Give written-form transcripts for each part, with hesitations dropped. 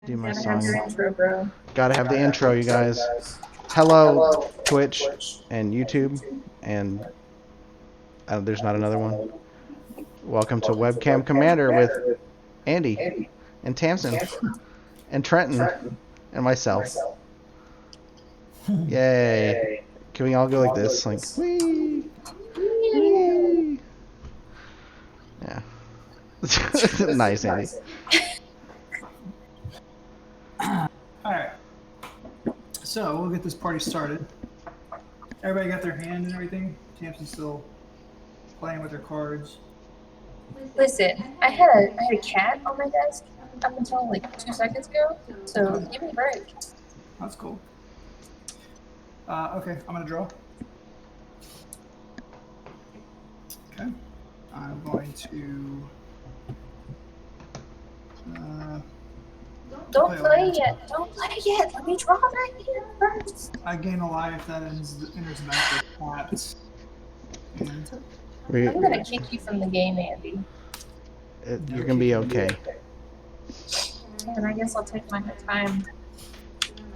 do my Gotta have your song. intro, bro. Gotta have the intro, you guys. Hello, Twitch and YouTube, and there's not another one. Welcome to Webcam Commander with Andy and Tamsin and Trenton and myself. Yay! Can we all go like this? Like, wee, wee. Yeah. Nice, Andy. Alright. So, we'll get this party started. Everybody got their hand and everything? Tamsin's still playing with her cards. Listen, I had a cat on my desk up until like 2 seconds ago, so give me a break. That's cool. Okay, I'm gonna draw. Okay. I'm going to... Don't play yet. Don't play yet. Let me draw right here first. I gain a life that enters the back of cats. And I'm gonna kick you from the game, Andy. You're gonna be okay. And I guess I'll take my time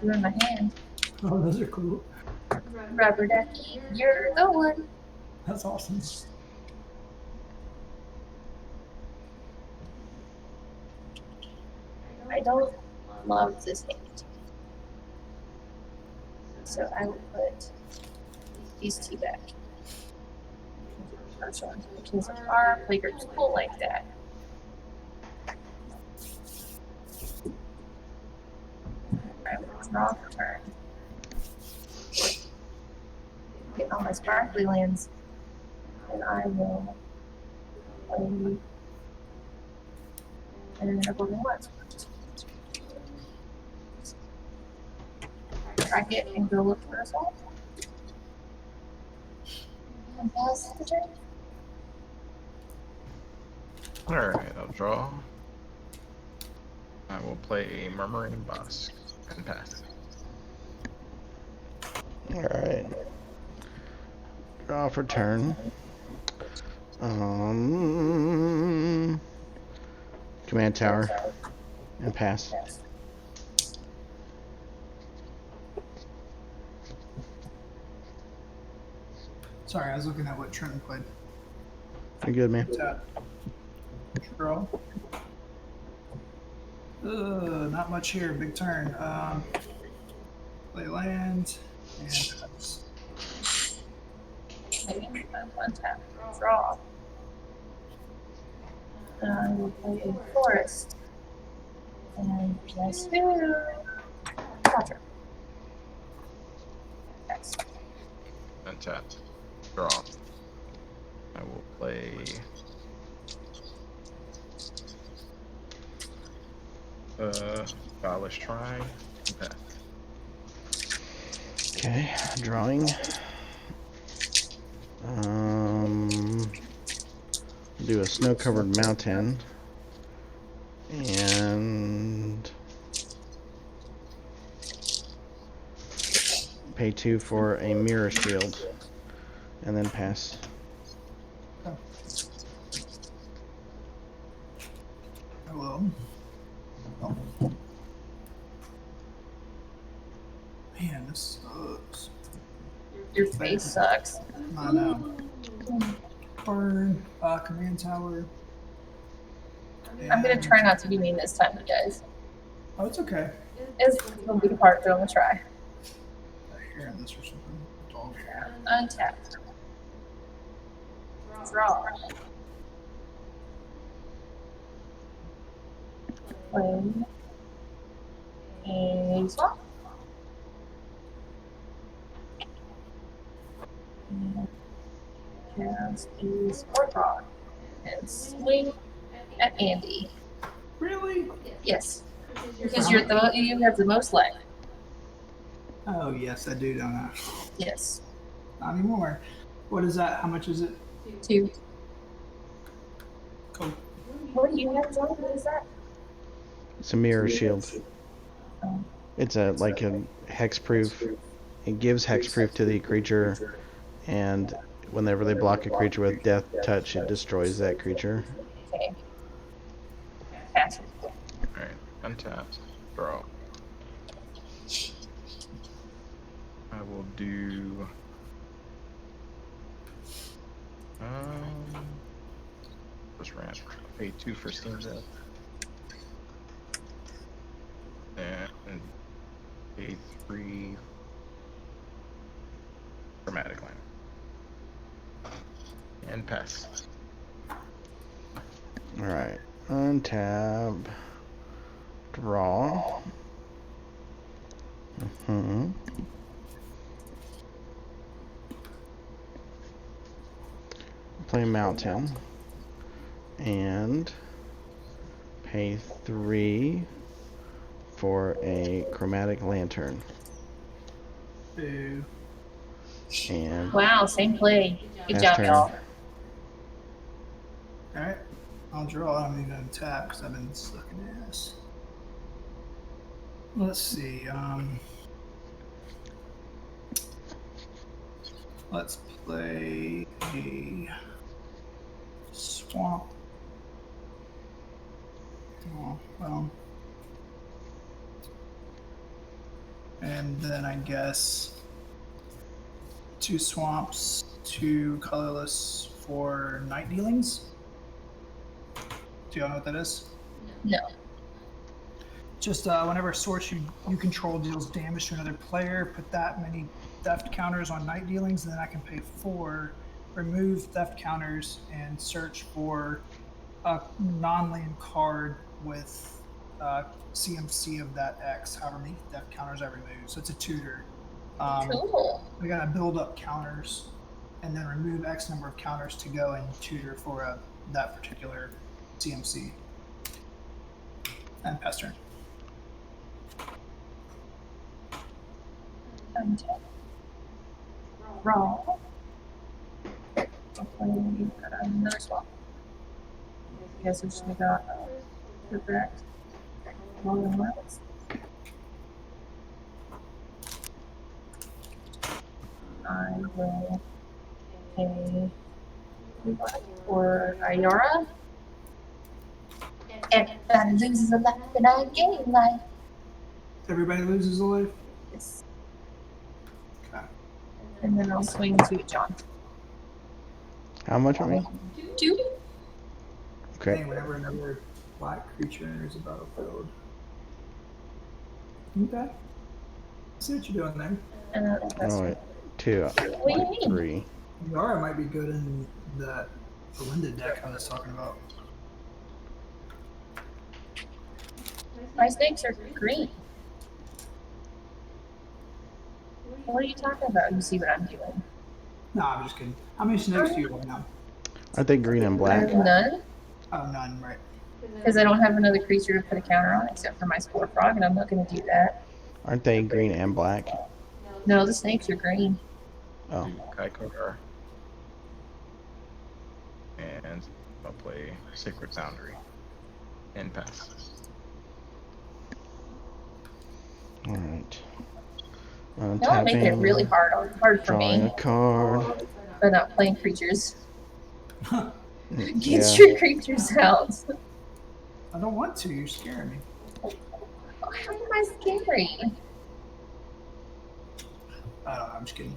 doing my hand. oh, those are cool. Rubber ducky, you're the one. That's awesome. I don't love this hand. So I will put these two back. First one, because our playgroup's cool like that. I will draw for turn. Get all my sparkly lands. And I will play and a golden once. Track it and go look for a salt. And pass the turn. Alright, I'll draw. I will play a Murmuring Bosk and pass. Alright. Draw for turn. Command tower and pass. Sorry, I was looking at what Trenton played. You're good, man. Draw. Not much here. Big turn. Play land and pass. Maybe one tap. Draw. I will play a forest. And guess who? Hapatra. Yes. Untapped. Draw. I will play... Godless Shrine and pass. Okay, drawing. Do a snow-covered mountain. And pay 2 for a mirror shield. And then pass. Hello. Oh. Man, this sucks. Your face sucks. I know. Burn, command tower. I'm gonna try not to be mean this time, you guys. Oh, it's okay. It's gonna be the part, but I'm gonna try. Hearing this or something. Dog. Untapped. Draw. Play a swap. And cast a sport rod and swing at Andy. Really? Yes, because you have the most life. Oh, yes, I do, don't I? Yes, Not anymore. What is that? How much is it? 2. Cool. What do you have, John? What is that? It's a mirror shield. Oh. It's a hexproof. It gives hexproof to the creature, and whenever they block a creature with death touch, it destroys that creature. Okay. Pass. Alright, untapped. Draw. I will do. Just ran. Pay 2 for Steam Death. And pay 3 dramatic land. And pass. Alright. Untab. Draw. Play Mountain. And pay 3 for a chromatic lantern. Boo. And Wow, same play. Good Pass job, turn. y'all. Alright. I'll draw. I don't even tap because I've been stuck in ass. Let's see. Let's play a swamp. Oh, well. And then I guess 2 swamps, 2 colorless for night dealings. Do y'all know what that is? No. Just whenever a source you control deals damage to another player, put that many theft counters on night dealings, and then I can pay 4, remove theft counters, and search for a non-land card with CMC of that X, however many theft counters I remove. So it's a tutor. Cool. We gotta build up counters, and then remove X number of counters to go and tutor for that particular CMC. And pass turn. Raw. Another swap. I guess we should have got correct. Rolling levels. I will pay for Ayara. Everybody loses a life and I gain life. Everybody loses a life. Yes. Okay. And then I'll swing to John. how much are we? 2. Okay. Hey, whenever another black creature enters the battlefield. Okay. See what you're doing there. And that's Oh wait. 2. What do you mean? 3. Yara might be good in that Belinda deck I was talking about. My snakes are green. What are you talking about? You see what I'm doing? No, I'm just kidding. How many snakes do you have now? Aren't they green and I black? have none, Oh, none, right. because I don't have another creature to put a counter on except for my spore frog, and I'm not going to do that. Aren't they green and black? No, the snakes are green. Oh. Kaikokar. And I'll play Sacred Foundry. And pass. Alright. Y'all making it really hard for Drawing me a card. by not playing creatures. Yeah. Get your creatures out. I don't want to. You're scaring me. How am I scary? I don't know. I'm just kidding.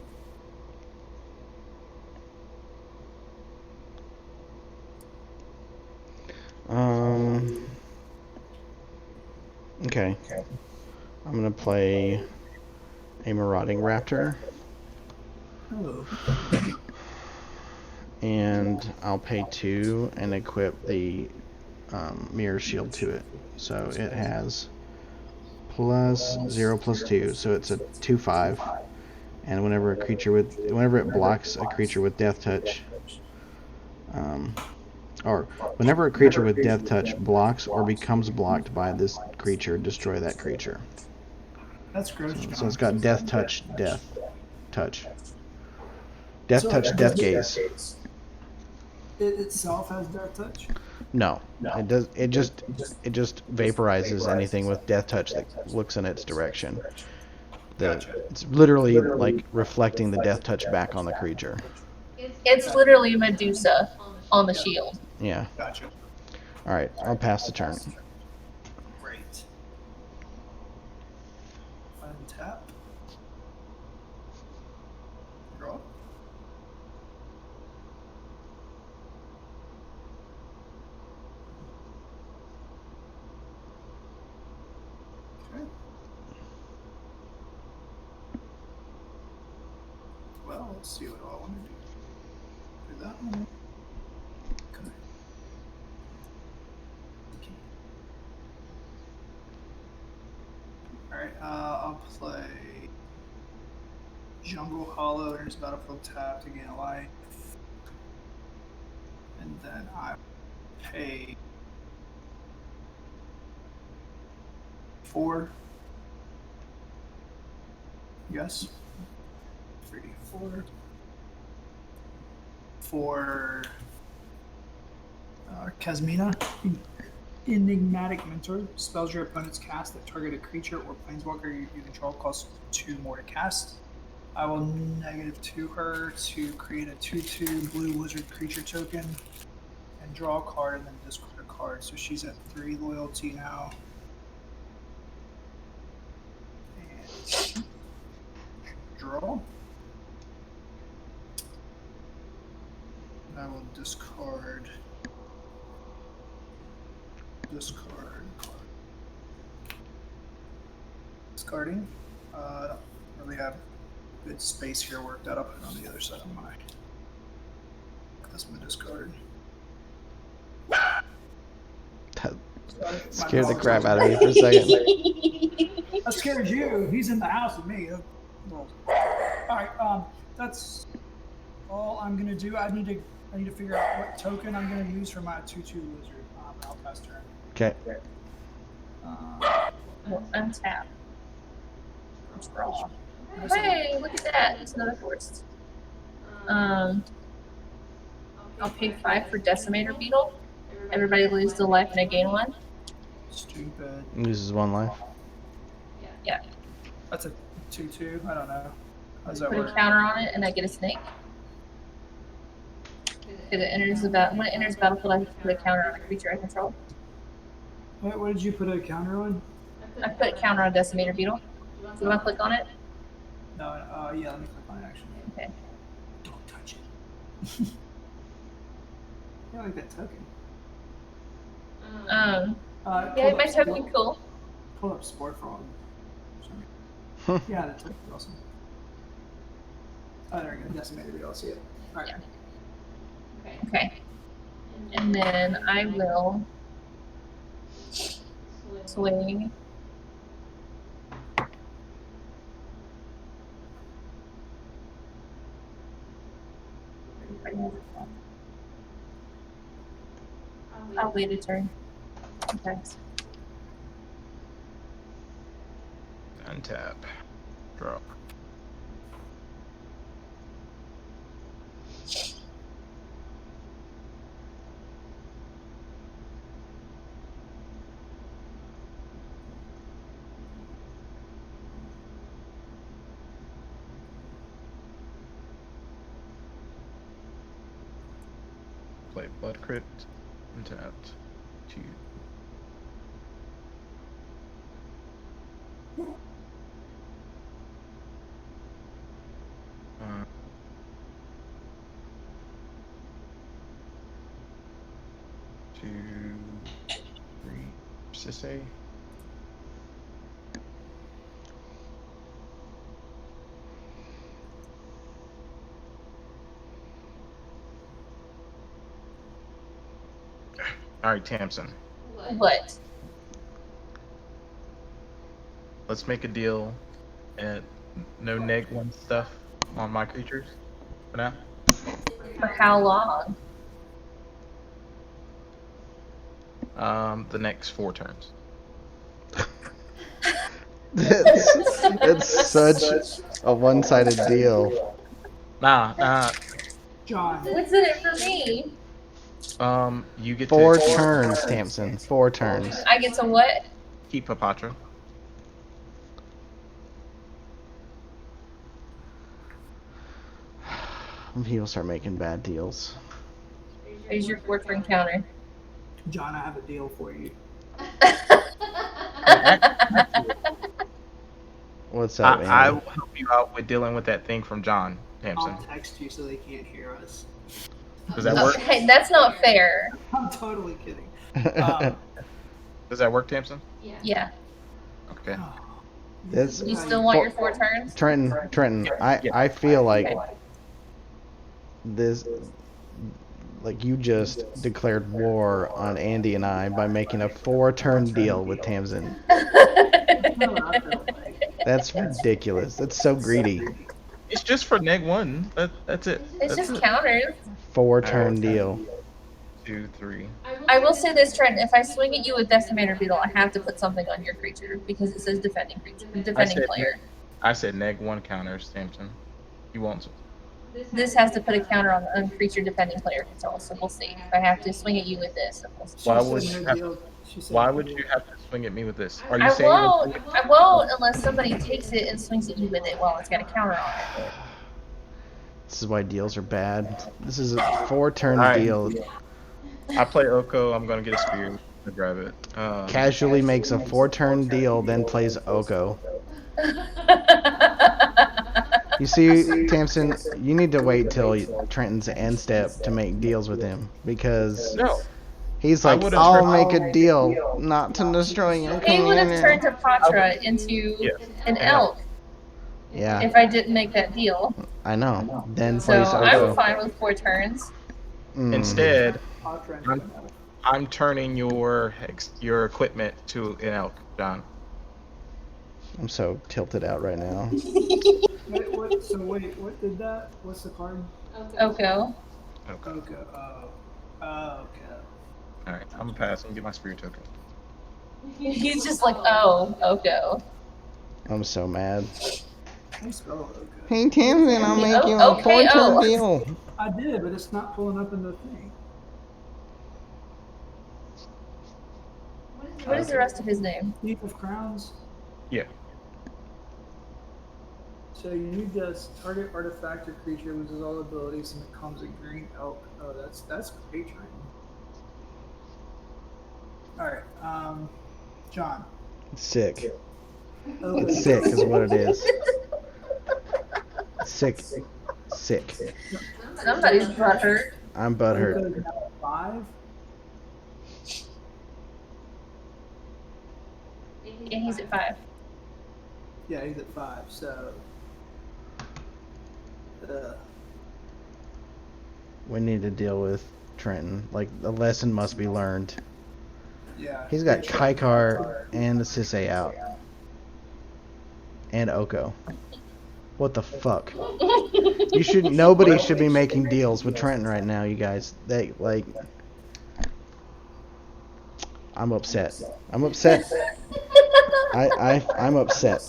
Okay. I'm gonna play a Marauding Raptor, Oh. and I'll pay 2 and equip the Mirror Shield to it. So it has +0/+2, so it's a 2/5. And whenever it blocks a creature with Death Touch, or whenever a creature with Death Touch blocks or becomes blocked by this creature, destroy that creature. That's gross. So it's got Death Touch, Death Touch. Death So Touch, it Death has Gaze. It itself has Death Touch? No, it does. It just vaporizes anything with Death Touch that looks in its direction. It's literally like reflecting the Death Touch back on the creature. It's literally Medusa on the shield. Yeah. Gotcha. All right. I'll pass the turn. Great. Tap. Draw. Okay. Well, let's see what I want to do. Do that one. Okay. Alright, I'll play Jungle Hollow, enters battlefield tap to gain a life. And then I pay 4. Yes. 3, 4. For Kazmina. Enigmatic Mentor. Spells your opponent's cast that target a creature or planeswalker you control costs 2 more to cast. I will -2 her to create a 2/2 blue wizard creature token and draw a card and then discard a card. So she's at 3 loyalty now. And draw. I will discard card. Discarding. I don't really have good space here worked out. I'll put it on the other side of my. That's my discard. Scared the crap out of me for a second. That scared you. He's in the house with me. All right. That's all I'm gonna do. I need to figure out what token I'm gonna use for my 2/2 wizard. I'll pass turn. Okay. We'll untap. Draw. Hey, look at that. It's another forest. I'll pay 5 for Decimator Beetle. Everybody loses a life and I gain 1. Stupid. Loses 1 life. Yeah. That's a 2/2. I don't know. How does that Put a work? counter on it and I get a snake. When it enters the battlefield, I have to put a counter on a creature I control. What did you put a counter on? I put a counter on Decimator Beetle. Do you want to click on it? No. Yeah. Let me click on it actually. Okay. Don't touch it. I like that token. Yeah, my token cool. Pull up Sport Frog. Yeah, that token's awesome. Oh, there we go. Decimator Beetle. I'll see it. All right. Yeah. Okay. And then I will swing. I'll wait a turn. Okay. Untap. Draw. Play Blood Crypt. Untapped. 2. Two, 3. Sissay. All right, Tamsin. What? Let's make a deal and no -1 stuff on my creatures for now. For how long? The next 4 turns. It's such a one-sided deal. Nah. John. What's in it for me? You get 4 to turns, Tamsin. 4 turns. I get to what? keep Hapatra. He'll start making bad deals. Here's your 4-turn counter. John, I have a deal for you. What What's up, I Andy? will help you out with dealing with that thing from John I'll Hampson. text you so they can't hear us. Does that work? Hey, that's not fair. I'm totally kidding. Um, Does that work, Hampson? Yeah. Okay. This You still want your 4 turns? Trenton. Yeah. I feel like Okay. this, like you just declared war on Andy and I by making a 4-turn deal with Tamsin. That's ridiculous. That's so greedy. It's just for -1. That's it. It's That's just it. counters. 4-turn deal. 2, 3. I will say this, Trent. If I swing at you with Decimator Beetle, I have to put something on your creature because it says defending creature, defending said player. I said -1 counters, Hampson. You won't. This has to put a counter on creature defending player control, so we'll see. If I have to swing at you with this, Why she would said you no have- deal. She said Why no would deal. you have to swing at me with this? Are you I saying? won't unless somebody takes it and swings at you with it while it's got a counter on it. This is why deals are bad. This is a 4-turn Alright. deal. I play Oko. I'm gonna get a spear to grab it. Casually makes a 4-turn deal, then plays Oko. You see, Tamsin, you need to wait till Trenton's end step to make deals with him because No. he's I like, would've I'll turned- make a deal not to destroy your He would have community. turned Hapatra into Yes. an I know. elk Yeah, if I didn't make that deal. I know. Then So plays I'm Oko. fine with 4 turns. Instead, Patra and I'm- no. I'm turning your equipment to an elk, John. I'm so tilted out right now. Wait, what did that? What's the card? Oko. Okay. Okay. Okay. All right. I'm gonna pass and get my spirit token. He's just like, oh, Oko. I'm so mad. How you spell okay? Hey Tamsin, I'll make you a Okay, 4-turn oh. deal. I did, but it's not pulling up in the thing. What is the rest of his name? Thief of Crowns. Yeah. So you just target artifact or creature loses all abilities and becomes a green elk. Oh, that's great. All right, John. Sick. Oh, It's sick is what it is. Sick. Sick. Somebody's butthurt. I'm butthurt. Oko's now at 5. Yeah, he's at 5. Yeah, he's at 5. So. We need to deal with Trenton. Like, the lesson must be learned. Yeah. He's got Kaikar and the Sissay out. And Oko. What the fuck? Nobody should be making deals with Trenton right now, you guys. I'm upset. I'm upset. I'm upset.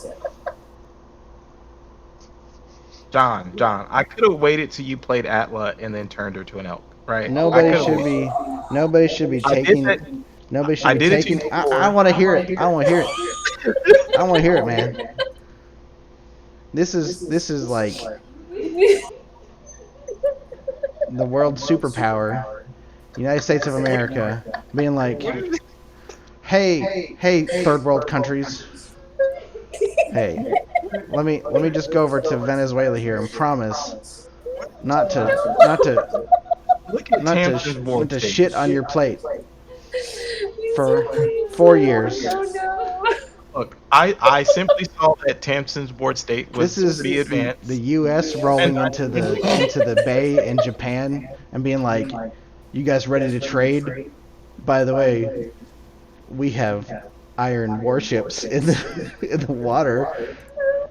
John, I could have waited till you played Atla and then turned her to an elk, right? Nobody I could've should waited. be. Nobody should be I did taking. that- Nobody should I be did it to you taking. before. I want to hear it. I want to hear it. I want to hear it, man. This is like the world superpower, United States of America, being like, hey, third world countries, hey, let me just go over to Venezuela here and promise not to Look at Tamsin's board state. shit on your plate for 4 years. Oh no. Look, I simply saw that Tamsin's board state was This is pretty advanced. the U.S. rolling into the Bay in Japan and being like, "You guys ready to trade? By the way, we have iron warships in the water.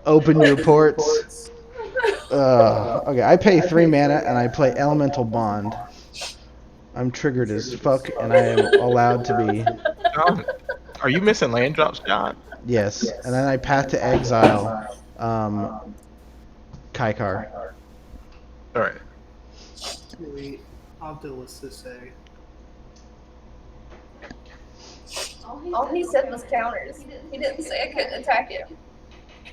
Open your ports." Okay, I pay 3 mana and I play Elemental Bond. I'm triggered as fuck and I am allowed to be. John, are you missing land drops, John? Yes, and then I path to exile. Kaikar. All right. Wait, I'll deal with Sissay. All he said was counters. He didn't say I couldn't attack him.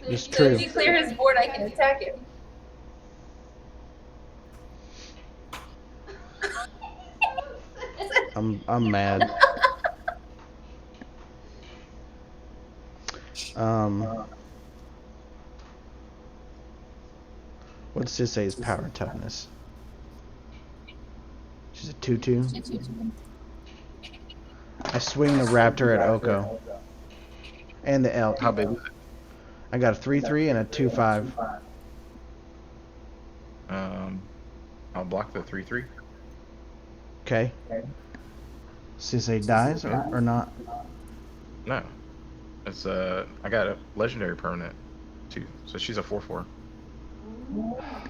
It's So true. if you clear his board, I can attack him. I'm mad. What's Sissay's power and toughness? She's a 2/2. I swing the raptor at Oko. And the elk. How big is it? I got a 3/3 and a 2/5. I'll block the 3/3. Okay. Sissay dies or not? No. It's I got a legendary permanent too. So she's a 4/4.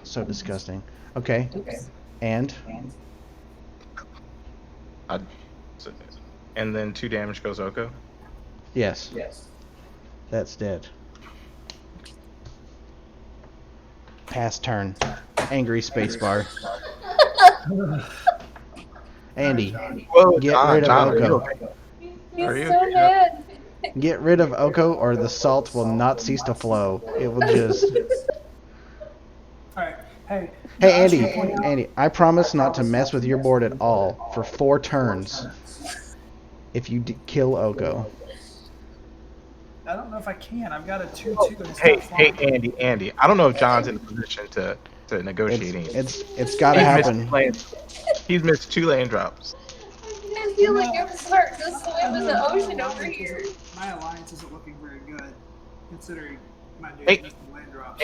So disgusting. Okay. And So, and then 2 damage goes Oko. yes. That's dead. Pass turn. Angry spacebar. Andy, Whoa, get rid of Oko. He's Are you so okay? mad. Get rid of Oko or the salt will not cease to flow. It will just... All right. Hey. Hey, I just Andy, wanna point out- Andy, I promise not to mess with your board at all for 4 turns if you kill Oko. I don't know if I can. I've got a 2/2. And it's Hey, not flying. Andy. I don't know if John's in a position to negotiate anything. It's got to happen. He's missed 2 land drops. I feel like I'm starting to swim in the ocean over here. My alliance isn't looking very good, considering my dude Hey, missed the land drops.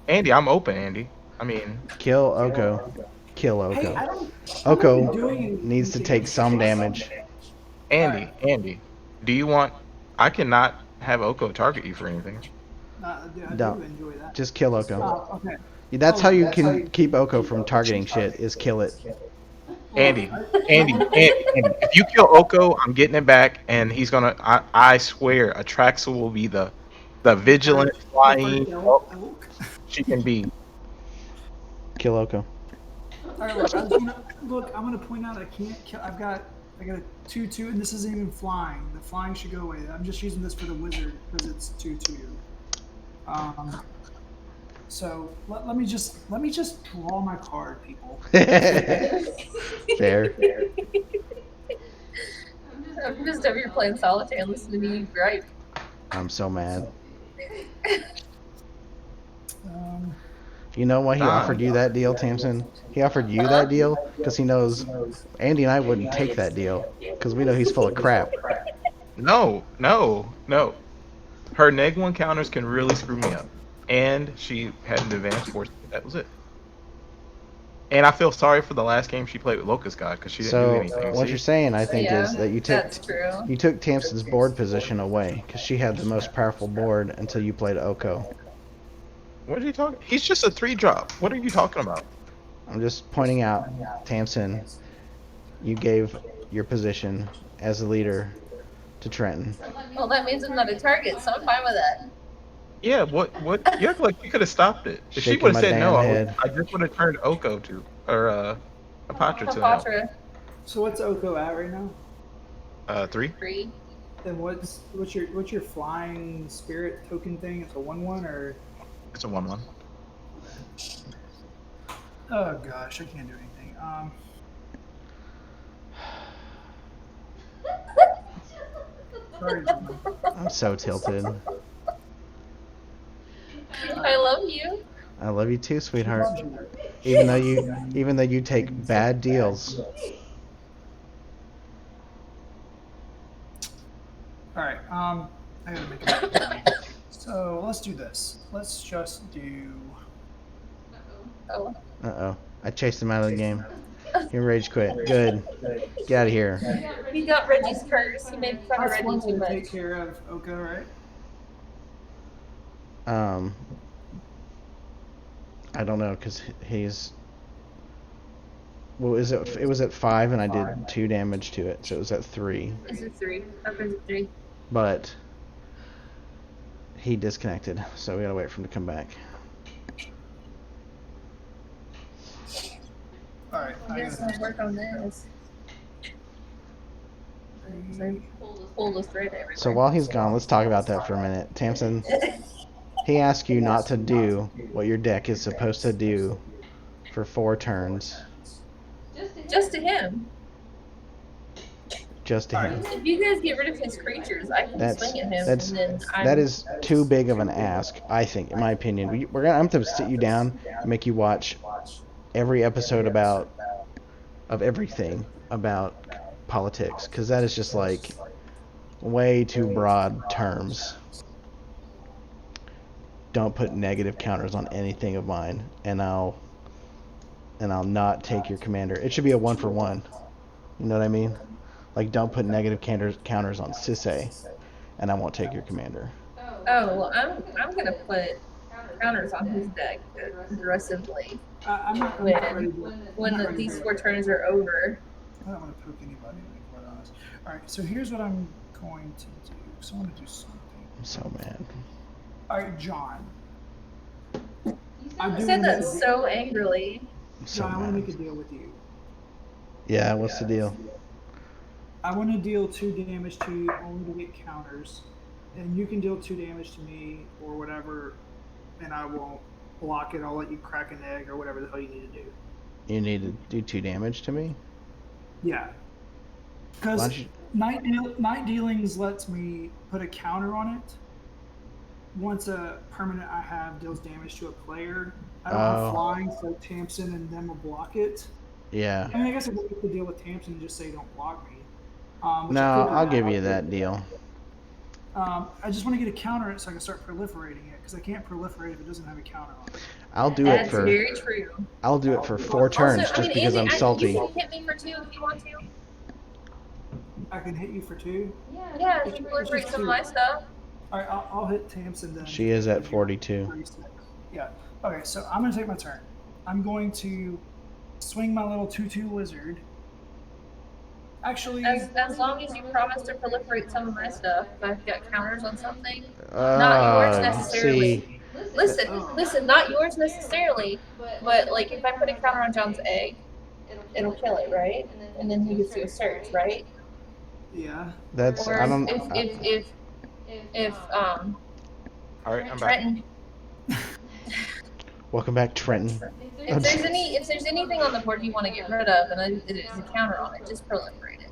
Andy, I'm open, Andy. I mean, Kill Oko. Kill Hey, Oko. I don't. Oko needs to take some damage. Andy, do you want? I cannot have Oko target you for anything. I do Don't. enjoy that. Just kill Oko. Oh, okay. That's how you can keep Oko from targeting shit, is kill it. Andy, if you kill Oko, I'm getting it back, and he's gonna. I swear, Atraxa will be the vigilant flying Elk. she can be. Kill Oko. All right, look, I'm gonna point out I can't kill. I got a 2/2, and this isn't even flying. The flying should go away. I'm just using this for the wizard because it's 2/2. So let me just draw my card, people. Fair. I'm just over here playing solitaire and listening to you gripe. I'm so mad. Um, You know why he offered you that deal, Tamsin? He offered you that deal because he knows Andy and I wouldn't take that deal because we know he's full of crap. No. Her neg 1 counters can really screw me up, and she had an advanced force. That was it. And I feel sorry for the last game she played with Locust God because she didn't do So anything. what you're saying, I think, Yeah, is that that's true. you took Tamsin's board position away because she had the most powerful board until you played Oko. What are you talking? He's just a 3-drop. What are you talking about? I'm just pointing out, Tamsin, you gave your position as a leader to Trenton. Well, that means I'm not a target, so I'm fine with that. Yeah, what? You act like you could have stopped it. If she Shaking would my have said no, damn head. I just would have turned Oko to, or Hapatra to him. Hapatra, so what's Oko at right now? 3. 3. Then what's your flying spirit token thing? It's a 1/1 or? It's a 1/1. Oh gosh, I can't do anything. Sorry, gentlemen. I'm so tilted. I love you. I love you too, sweetheart. Even though you take bad deals. All right. I gotta make it. So let's do this. Let's just do. Oh. Uh-oh. I chased him out of the game. He rage quit. Good. Get out of here. He got Reggie's curse. He made fun of That's Reggie one too way to much. take care of Oko, right? I don't know, because he's... Well, it was at 5 and I did 2 damage to it, so it was at 3. Is it 3? Okay, 3. But he disconnected, so we gotta wait for him to come back. All right. I guess I'll work on this. Pull the thread everywhere. So while he's gone, let's talk about that for a minute. Tamsin, he asked you not to do what your deck is supposed to do for 4 turns. Just to him. just to him. If you guys get rid of his creatures, I can swing at him, and then That is too big of an ask, I think, in my opinion. We're gonna have to sit you down and make you watch every episode of everything about politics, because that is just like way too broad terms. Don't put negative counters on anything of mine, and I'll not take your commander. It should be a 1-for-1. You know what I mean? Like, don't put negative counters on Sissay, and I won't take your commander. Oh, well, I'm gonna put counters on his deck aggressively I'm not ready when these 4 turns are over. I don't want to poke anybody, to be quite honest. All right, so here's what I'm going to do. So I want to do something. I'm so mad. All right, John. I said that so angrily. I'm so John, I want to mad. make a deal with you. Yeah, what's the deal? I want to deal 2 damage to you only to get counters, and you can deal 2 damage to me or whatever, and I won't block it. I'll let you crack an egg or whatever the hell you need to do. You need to do 2 damage to me? Yeah. Why Because don't you... night dealings lets me put a counter on it. Once a permanent I have deals damage to a player, I don't have flying, so Tamsin and them will block it. Yeah. I mean, I guess I could deal with Tamsin and just say don't block me. No, I'll give you that deal. I just want to get a counter on it so I can start proliferating it, because I can't proliferate if it doesn't have a counter on it. I'll do it That's for very true. I'll do it for 4 turns Also, just because I'm Andy, salty. You can hit me for 2 if you want to. I can hit you for 2. Yeah, if you proliferate some of my stuff. All right, I'll hit Tamsin then. She is at 42. 36. Yeah. Okay, so I'm going to take my turn. I'm going to swing my little 2/2 wizard. Actually, As long as you promise to proliferate some of my stuff, if I've got counters on something, not yours necessarily. See, Listen, not yours necessarily, but like if I put a counter on John's egg, it'll kill it, right? And then he gets to assert, right? yeah. that's Or I don't. if All right, I'm back. Trenton, Welcome back, Trenton. if there's anything on the board you want to get rid of, and it is a counter on it, just proliferate it.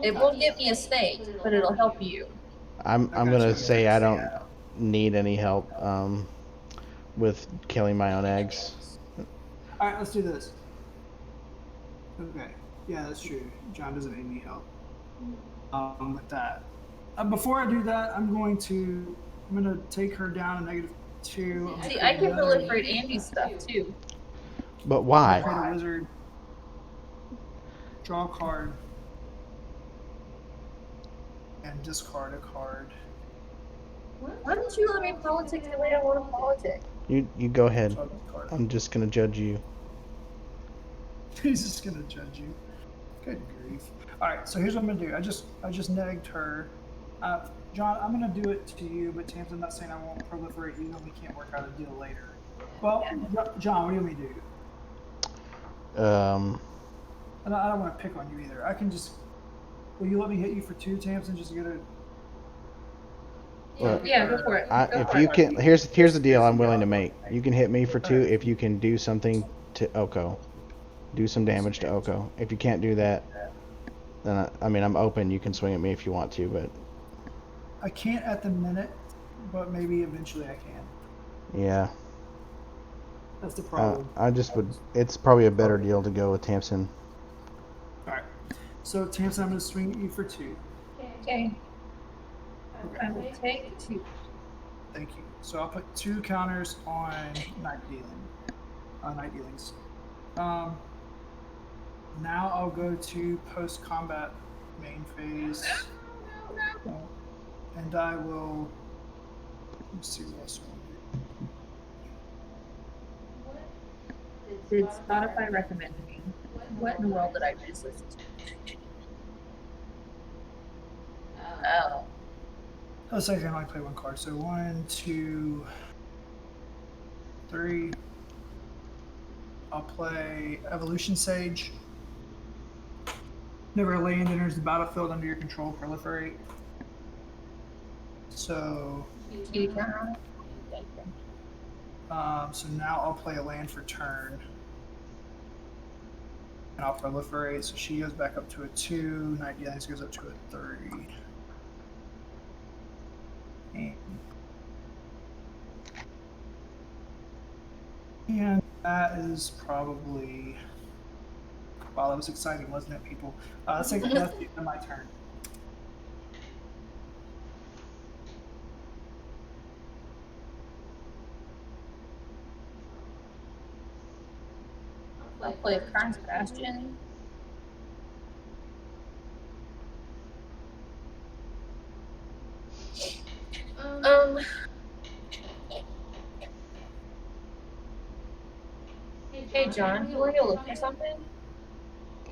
It won't get me a snake, but it'll help you. I'm gonna say I don't need any help with killing my own eggs. All right, let's do this. Okay. Yeah, that's true. John doesn't need any help with that. Before I do that, I'm going to take her down a -2. See, I can proliferate Andy's stuff too. But Create why? a wizard. Draw a card. And discard a card. Why don't you let me politic the way I want to politic? You go ahead. Draw a card. I'm just gonna judge you. He's just gonna judge you. Good grief. All right, so here's what I'm gonna do. I just negged her. John, I'm gonna do it to you, but Tamsin, I'm not saying I won't proliferate you, and we can't work out a deal later. Well, John, what do you want me to do? And I don't want to pick on you either. I can just. Will you let me hit you for 2, Tamsin, just to get a? Well, Yeah, go for it. if you can, here's the deal I'm willing to make. You can hit me for 2 if you can do something to Oko, do some damage to Oko. If you can't do that, then I mean I'm open. You can swing at me if you want to, but I can't at the minute, but maybe eventually I can. yeah, That's the problem. I just would. It's probably a better deal to go with Tamsin. All right. So Tamsin, I'm gonna swing at you for 2. Okay. I will take 2. Thank you. So I'll put 2 counters on night dealings. Now I'll go to post-combat main phase, and I will. Let's see what else I want to do. Did Spotify recommend me? What in the world did I just listen to? Oh. Let's say I can only play 1 card. So 1, 2, 3. I'll play Evolution Sage. Never a land enters the battlefield under your control, proliferate. So, You counter on it? so now I'll play a land for turn. and I'll proliferate. So she goes back up to a 2. Night Dealings goes up to a 3. And that is probably. Wow, that was exciting, wasn't it, people? That's the end of my turn. I'll play Karn's Bastion. Um, hey John, do you want to go look for something?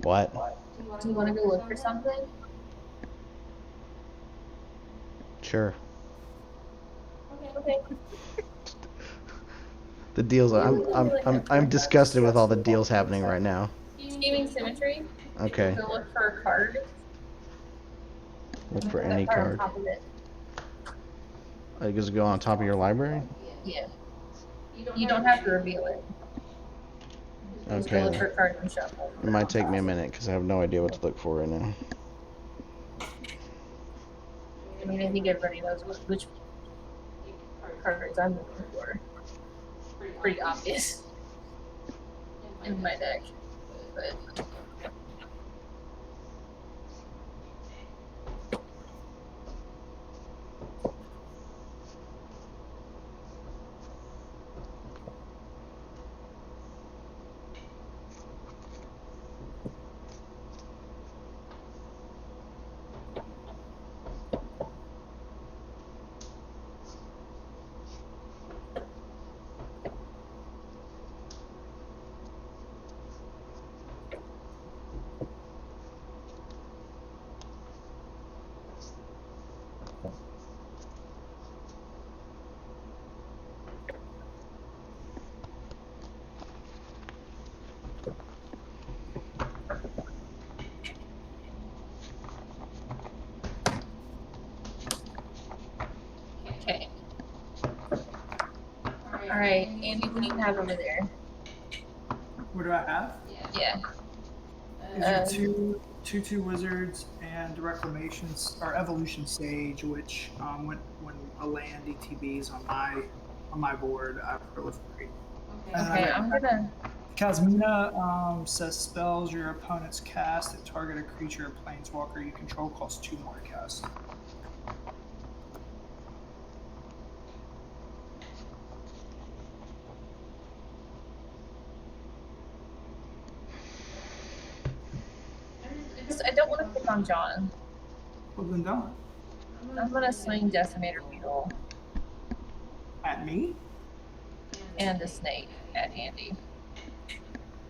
What? Do you want to go look for something? Sure. Okay. The deals. I'm disgusted with all the deals happening right now. Scheming Symmetry. Okay. Go look for a card. Look for That any card on card. top of it. It goes go on top of your library. Yeah. You don't have to reveal it. Just go Okay. look for a card from shuffle. It might take me a minute because I have no idea what to look for right now. I mean, I think everybody knows which cards I'm looking for. Pretty obvious in my deck, but. Okay. Alright, Andy, what do you have over there? What do I have? Yeah. These are two wizards and reclamations or evolution sage, which when a land ETBs on my board, I proliferate. Okay, I'm gonna. Kazmina says spells your opponents cast that target a creature or planeswalker you control cost 2 more to cast. I don't want to pick on John. Well, then don't. I'm gonna swing Decimator Beetle At me? and the snake at Andy.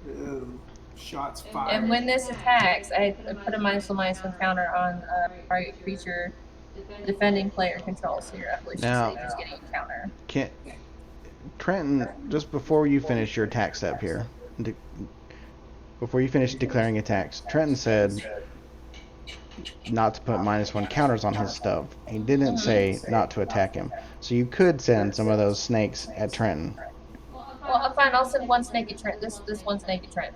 Ooh, shots fired. And when this attacks, I put a -1/-1 counter on a target creature defending player control, so your evolution Now- stage is getting a counter. Can't Trenton, just before you finish your attack step here, before you finish declaring attacks, Trenton said not to put -1 counters on his stuff. He didn't say not to attack him. So you could send some of those snakes at Trenton. Well, fine. I'll send one snake at Trent. This one snake at Trent.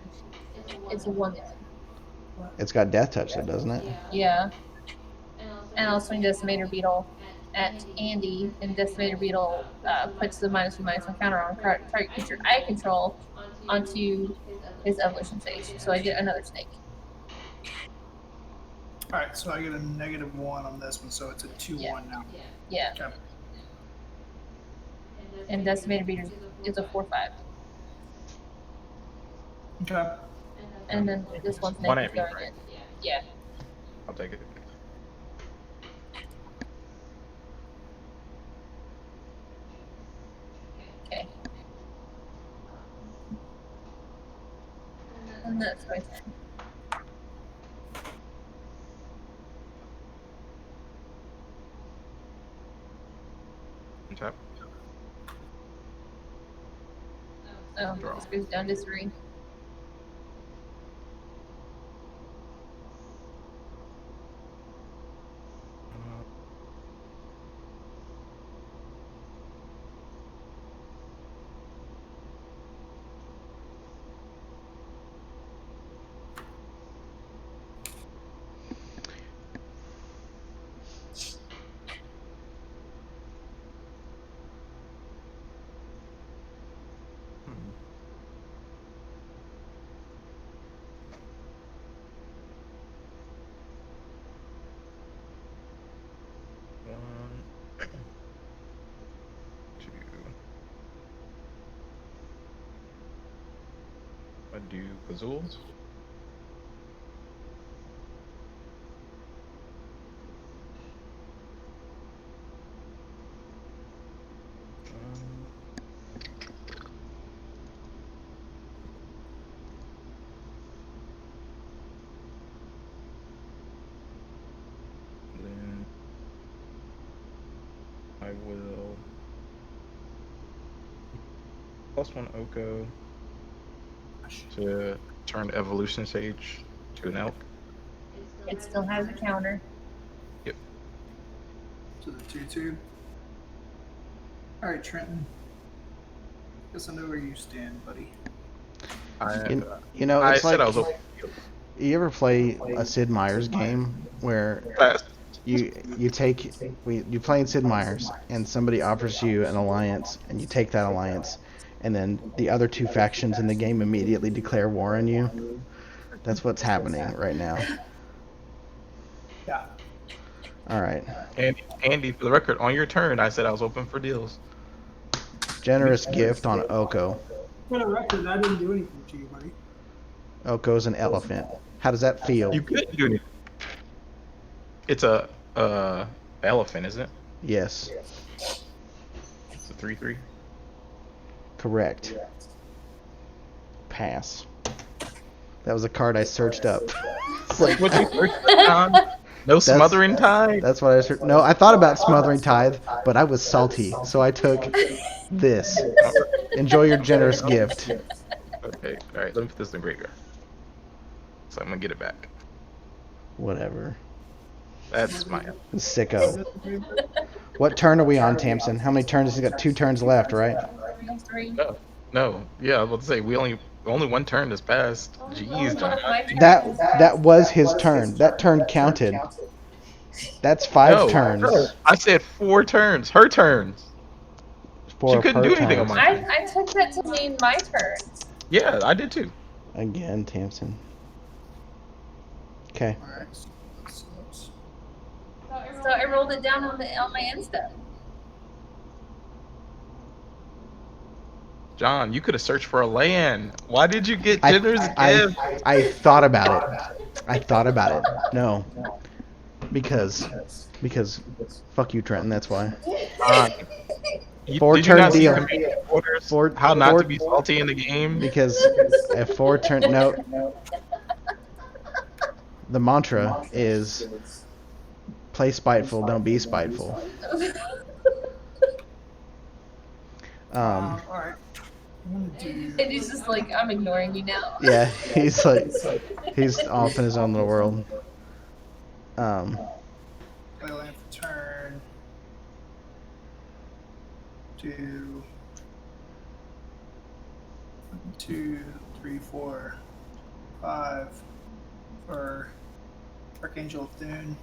It's a 1/1. It's got death touch, though, doesn't it? Yeah. And I'll swing Decimator Beetle at Andy, and Decimator Beetle puts the -1/-1 counter on target creature I control onto his evolution stage, so I get another snake. Alright, so I get a -1 on this one, so it's a 2/1 now. Yeah. Okay. And Decimator Beetle is a 4/5. Okay. And then this one snake One is at me, going right? in. Yeah. I'll take it. Okay. And that's my turn. Tap. Oh, Draw. this goes down to 3. I do Gazools. Then I will +1 Oko to turn Evolution Sage to an elk. It still has a counter. Yep. To the 2/2. All right, Trenton. Guess I know where you stand, buddy. You know, I it's said like, I was open. you ever play a Sid Meier's game where Pass. you playing Sid Meier's and somebody offers you an alliance and you take that alliance, and then the other two factions in the game immediately declare war on you? That's what's happening right now. Yeah. All right. Andy, for the record, on your turn, I said I was open for deals. Generous gift on Oko. For the record, I didn't do anything to you, buddy. Oko's an elephant. How does that feel? You could do it. It's a elephant, isn't it? Yes. It's a 3/3. Correct. Pass. That was a card I searched up. It's like, What you searched on? No smothering tide. that's what I searched. No, I thought about smothering tithe, but I was salty, so I took this. Enjoy your generous gift. Okay, all right. Let me put this in the graveyard. So I'm gonna get it back. Whatever. That's my. Sicko. What turn are we on, Tamsin? How many turns? He's got 2 turns left, right? 3. No. Yeah, I was about to say we only one turn this passed. Jeez, John. That was his turn. That turn counted. That's 5 No, turns. I said 4 turns. Her turns. For She couldn't per do anything turn. on mine. I took that to mean my turn. Yeah, I did too. Again, Tamsin. Okay. All right. So I rolled it down on my end step. John, you could have searched for a land. Why did you get generous gift? I thought about it. I thought about it. No. Because fuck you, Trenton, that's why. Did 4 you turn not see deal. Command Orders? Four- How not four- to be salty in the game? Because a 4 turn the mantra is play spiteful, don't be spiteful. All right. I'm gonna do. And he's just like, I'm ignoring you now. Yeah, he's off in his own little world. Play land for turn. 2, 2, 3, 4, 5 for Archangel of Thune.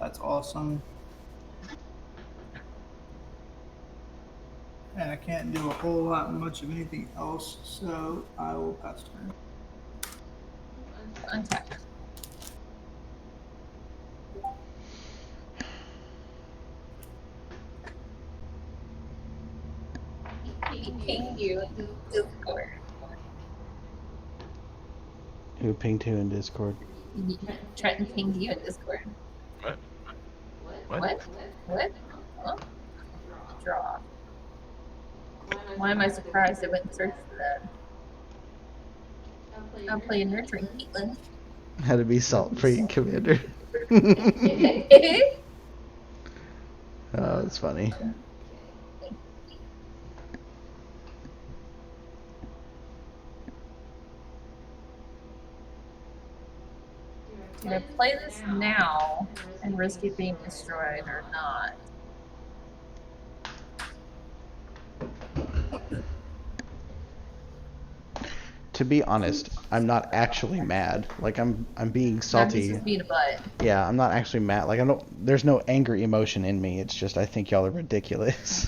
That's awesome. And I can't do a whole lot much of anything else, so I will pass turn. Untap. He pinged you in Discord. Who pinged who in Discord? Trenton pinged you in Discord. What? What? Huh? Draw. Why am I surprised I went and searched for that? I'll play a nurturing Caitlin. How to be salt-free, Commander. Oh, that's funny. Do I play this now and risk it being destroyed or not? To be honest, I'm not actually mad. Like I'm being I'm salty. just being a butt. Yeah, I'm not actually mad. Like there's no angry emotion in me. It's just I think y'all are ridiculous.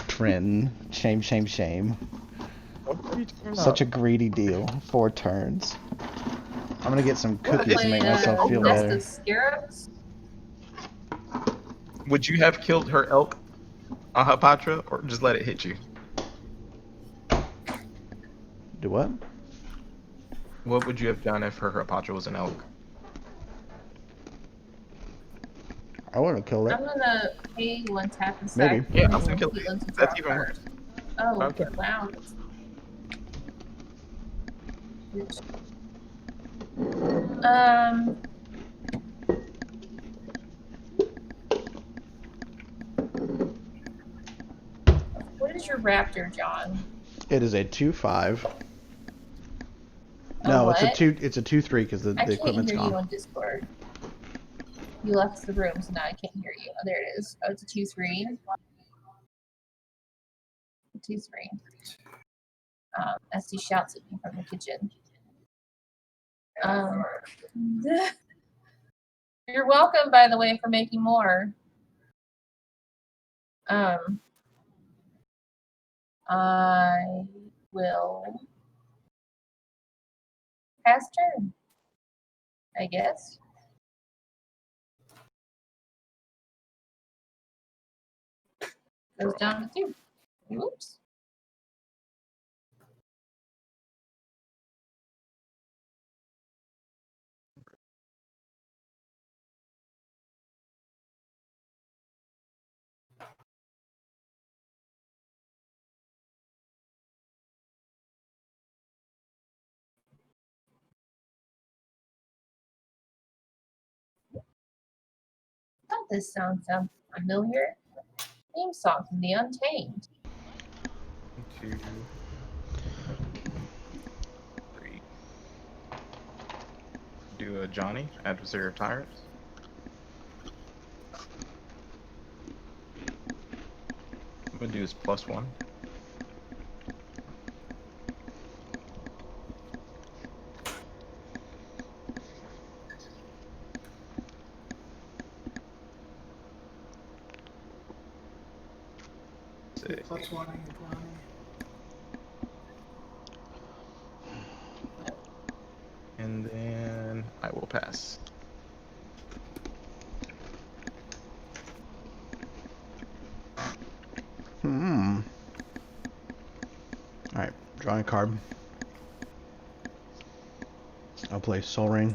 Trenton, shame, shame, shame. What are you talking about? Such a greedy deal. 4 turns. I'm gonna get some Wanna cookies and play, make myself feel Nest better. of Scarabs? Would you have killed her elk on Hapatra, or just let it hit you? Do what? What would you have done if her Hapatra was an elk? I wouldn't kill it. I'm gonna pay 1 tap and Maybe. sack. Yeah, and I'm some gonna kill Peatlands to That's draw even worse. cards. Oh, Okay. wow. Um. What is your raptor, John? It is a 2/5. A No, it's a what? 2. It's a 2/3 because I the can't equipment's hear you gone. on Discord. You left the room, so now I can't hear you. Oh, there it is. Oh, it's a 2/3. 2/3. Esty shouts at me from the kitchen. You're welcome, by the way, for making more. I will pass turn, I guess. Goes down to 2. Whoops. Thought this sounds familiar. Theme song from The Untamed. 2, 3. Do a Johnny, Adversary of Tyrants. I'm gonna do his +1. Plus one and Johnny. And then I will pass. Alright, drawing a card. I'll play Soul Ring.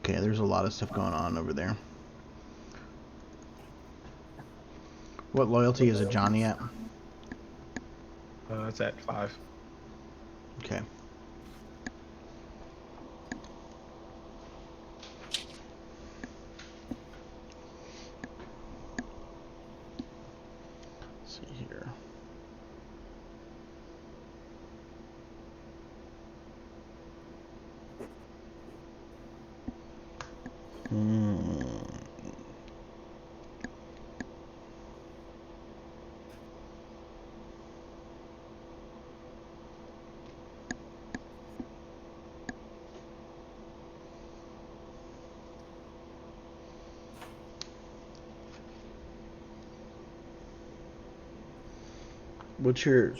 Okay, there's a lot of stuff going on over there. What loyalty is a Johnny at? It's at 5. Okay. Let's see here.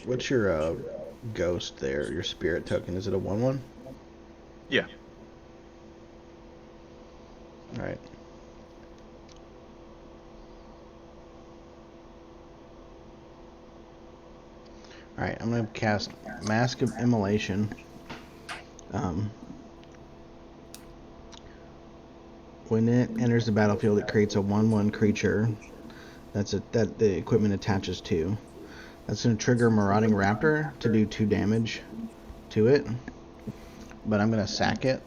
What's your ghost there? Your spirit token? Is it a 1/1? Yeah. All right. All right. I'm gonna cast Mask of Immolation. When it enters the battlefield, it creates a 1/1 creature. That the equipment attaches to. That's going to trigger Marauding Raptor to do 2 damage to it. But I'm going to sack it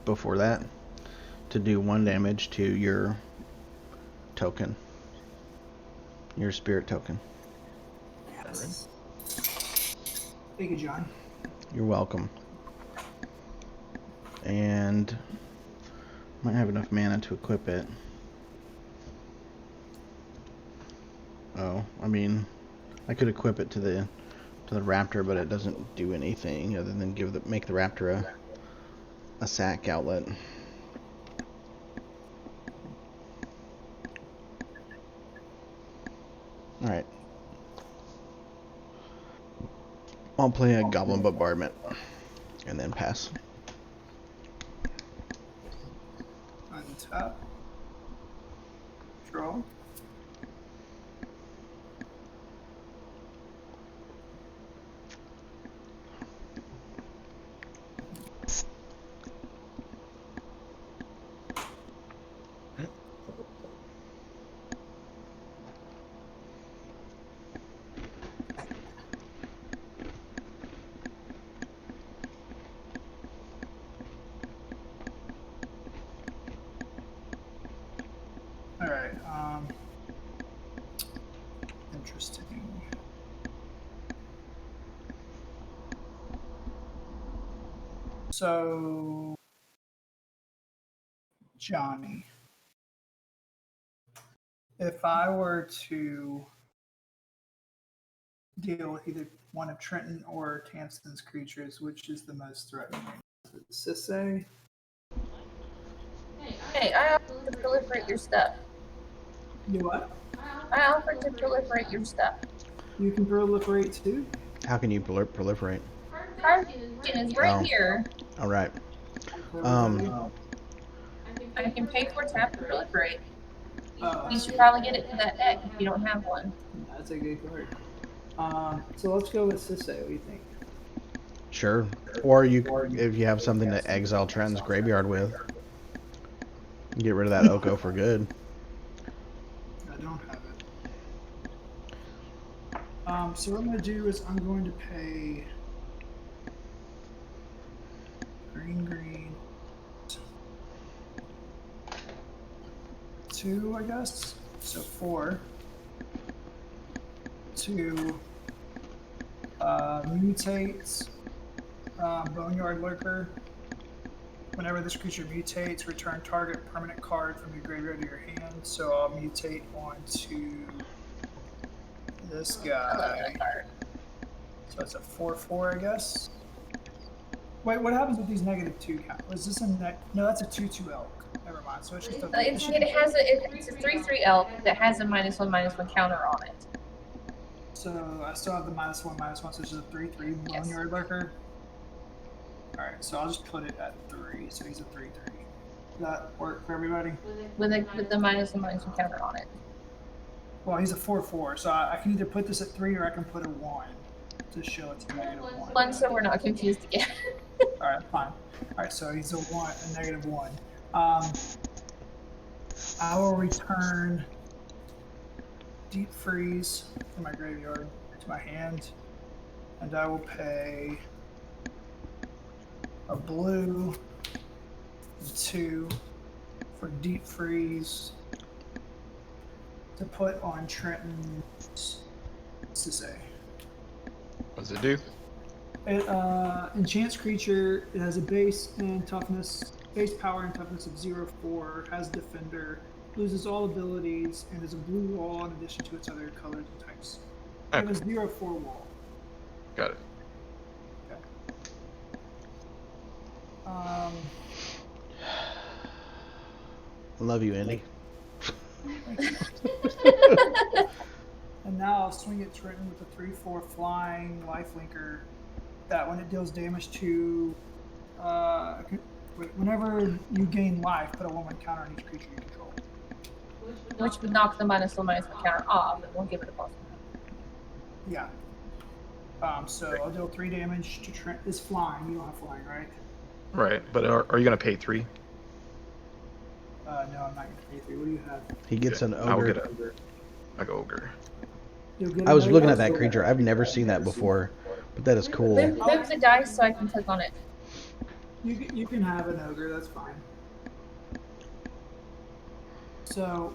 before that to do 1 damage to your token. Your spirit token. Yes. Thank you, John. You're welcome. And might have enough mana to equip it. Oh, I mean, I could equip it to to the raptor, but it doesn't do anything other than make the raptor a sack outlet. Alright. I'll play a Goblin Bombardment and then pass. Untap. Draw. Alright, interesting. So, Johnny, if I were to deal with either one of Trenton or Tamsin's creatures, which is the most threatening? Sissay? Hey, I offered to proliferate your stuff. You what? I offered to proliferate your stuff. You can proliferate too? How can you proliferate? Cardigan is right here. Alright. I can pay for tap to proliferate. You should probably get it to that deck if you don't have one. That's a good card. So let's go with Sissay. What do you think? Sure. Or if you have something to exile Trenton's graveyard with, get rid of that Oko for good. I don't have it. So what I'm going to do is I'm going to pay green 2, I guess. So 4 to mutate Boneyard Lurker. Whenever this creature mutates, return target permanent card from your graveyard to your hand. So I'll mutate onto this guy. So it's a 4/4, I guess. Wait, what happens with these -2 count? Was this a no? That's a 2/2 elk. Never mind. So it's just a. It's a 3/3 elk that has a -1/-1 counter on it. So I still have the -1/-1, so it's just a 3/3 Boneyard Lurker. All right, so I'll just put it at 3. So he's a 3/3. Does that work for everybody? With the -1/-1 counter on it. Well, he's a 4/4, so I can either put this at 3 or I can put a 1 to show it's a -1. One, so we're not confused again. All right, fine. All right, so he's a -1. I will return Deep Freeze from my graveyard to my hand, and I will pay a blue 2 for Deep Freeze to put on Trenton's Sissay. What does it do? It enchants creature. It has a base and toughness, base power and toughness of 0/4. Has defender. Loses all abilities and is a blue wall in addition to its other colors and types. Okay. It has 0/4 wall. Got it. Okay. Love you, Andy. And now I'll swing at Trenton with a 3/4 flying lifelinker. That when it deals damage to, whenever you gain life, put a 1/1 counter on each creature you control. Which would knock the -1/-1 counter off, and we'll give it a plus. Yeah. So I'll deal 3 damage to Trent. It's flying. You don't have flying, right? Right, but are you gonna pay 3? No, I'm not going to pay 3. What do you have? He gets an I'll ogre. get like ogre. You'll get I was another looking at ogre? that creature. I've never seen that before, but that is cool. Move the dice so I can click on it. You can have an ogre. That's fine. So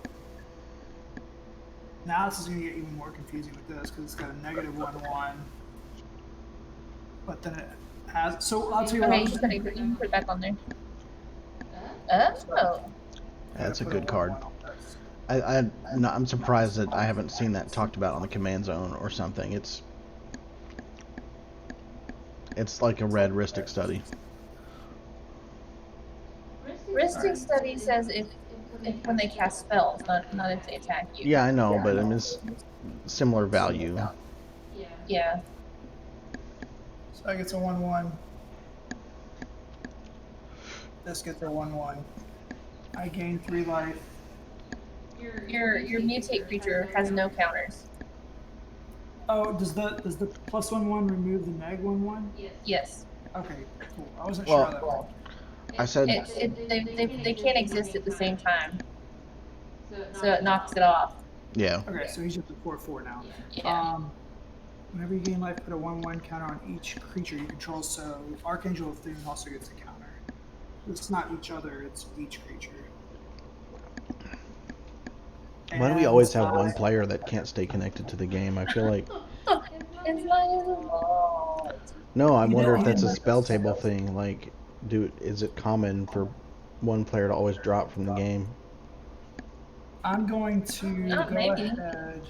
now this is going to get even more confusing with this because it's got a -1/1, but then it has. So I'll tell you Okay, what. you can put it back on there. Oh. That's a good card. I'm surprised that I haven't seen that talked about on the command zone or something. It's It's like a red Ristic study. Ristic study says if when they cast spells, not if they attack you. Yeah, I know, but I mean, it's similar value. Yeah. So I get a 1/1. This gets a 1/1. I gain 3 life. Your mutate creature has no counters. Oh, does the +1/1 remove the neg 1/1? Yes. Okay, cool. I wasn't Well, sure how that worked. I said, They can't exist at the same time, so it knocks it off. yeah. Okay, so he's just a 4/4 now. Yeah. Whenever you gain life, put a 1/1 counter on each creature you control. So Archangel of Doom also gets a counter. It's not each other; it's each creature. Why do we always have one player that can't stay connected to the game? I feel like. It's not involved. No, I wonder if that's a spell table thing. Like, is it common for one player to always drop from the game? I'm going to go Maybe. ahead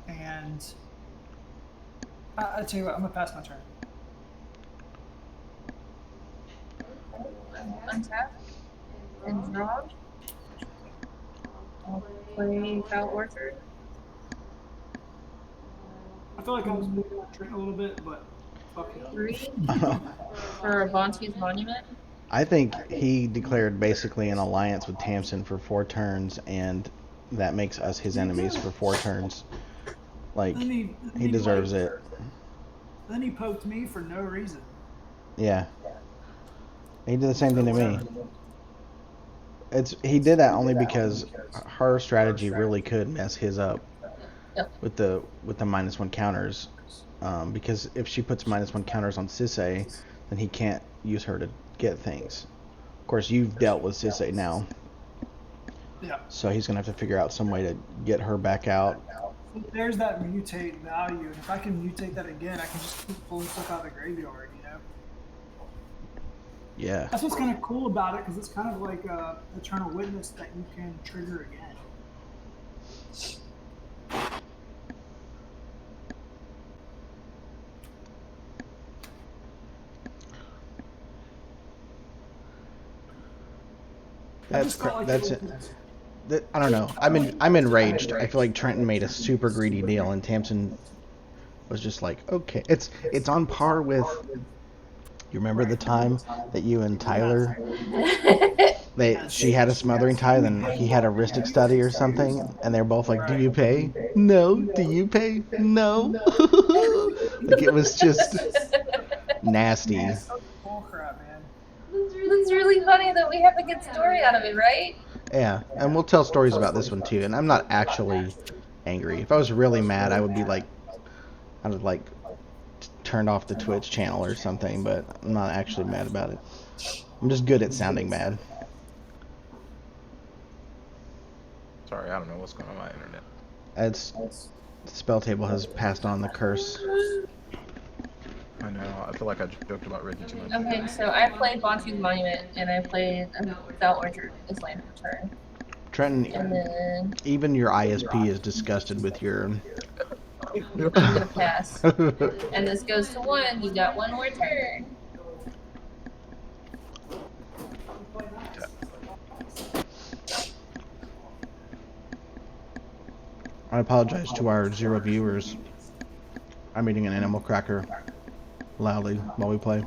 and I tell you what, I'm gonna pass my turn. Untap and draw. I'll play Foul Orchard. I feel like I was moving my turn a little bit, but fuck it. 3 for Vonti's Monument. I think he declared basically an alliance with Tamsin for 4 turns, and that makes us his enemies for 4 turns. Like, Then he deserves it. Then he poked me for no reason. Yeah. He did the same thing to me. He did that only because her strategy really could mess his up. Yep. With the -1 counters, because if she puts -1 counters on Sissay, then he can't use her to get things. Of course, you've dealt with Sissay now, Yeah. so he's gonna have to figure out some way to get her back out. There's that mutate value, and if I can mutate that again, I can just keep pulling stuff out of the graveyard, you know? Yeah. That's what's kind of cool about it, because it's kind of like Eternal Witness that you can trigger again. That's it. I don't know. I'm enraged. I feel like Trenton made a super greedy deal, and Tamsin was just like, okay. It's on par with. You remember the time that you and Tyler, she had a smothering tie, then he had a Ristic study or something, and they're both like, "Do you pay? No. Do you pay? No." Like, it was just nasty. Bullcrap, man. It's really funny that we have a good story out of it, right? Yeah, and we'll tell stories about this one too. And I'm not actually angry. If I was really mad, I would be like, I'd have like turned off the Twitch channel or something. But I'm not actually mad about it. I'm just good at sounding mad. Sorry, I don't know what's going on with my internet. It's the spell table has passed on the curse. I know. I feel like I joked about Reggie too much. Okay, so I played Vonti's Monument and I played Foul Orchard this land turn. Trenton, And then even your ISP is disgusted with your. I'm gonna pass. And this goes to 1. You got 1 more turn. I apologize to our 0 viewers. I'm eating an animal cracker loudly while we play.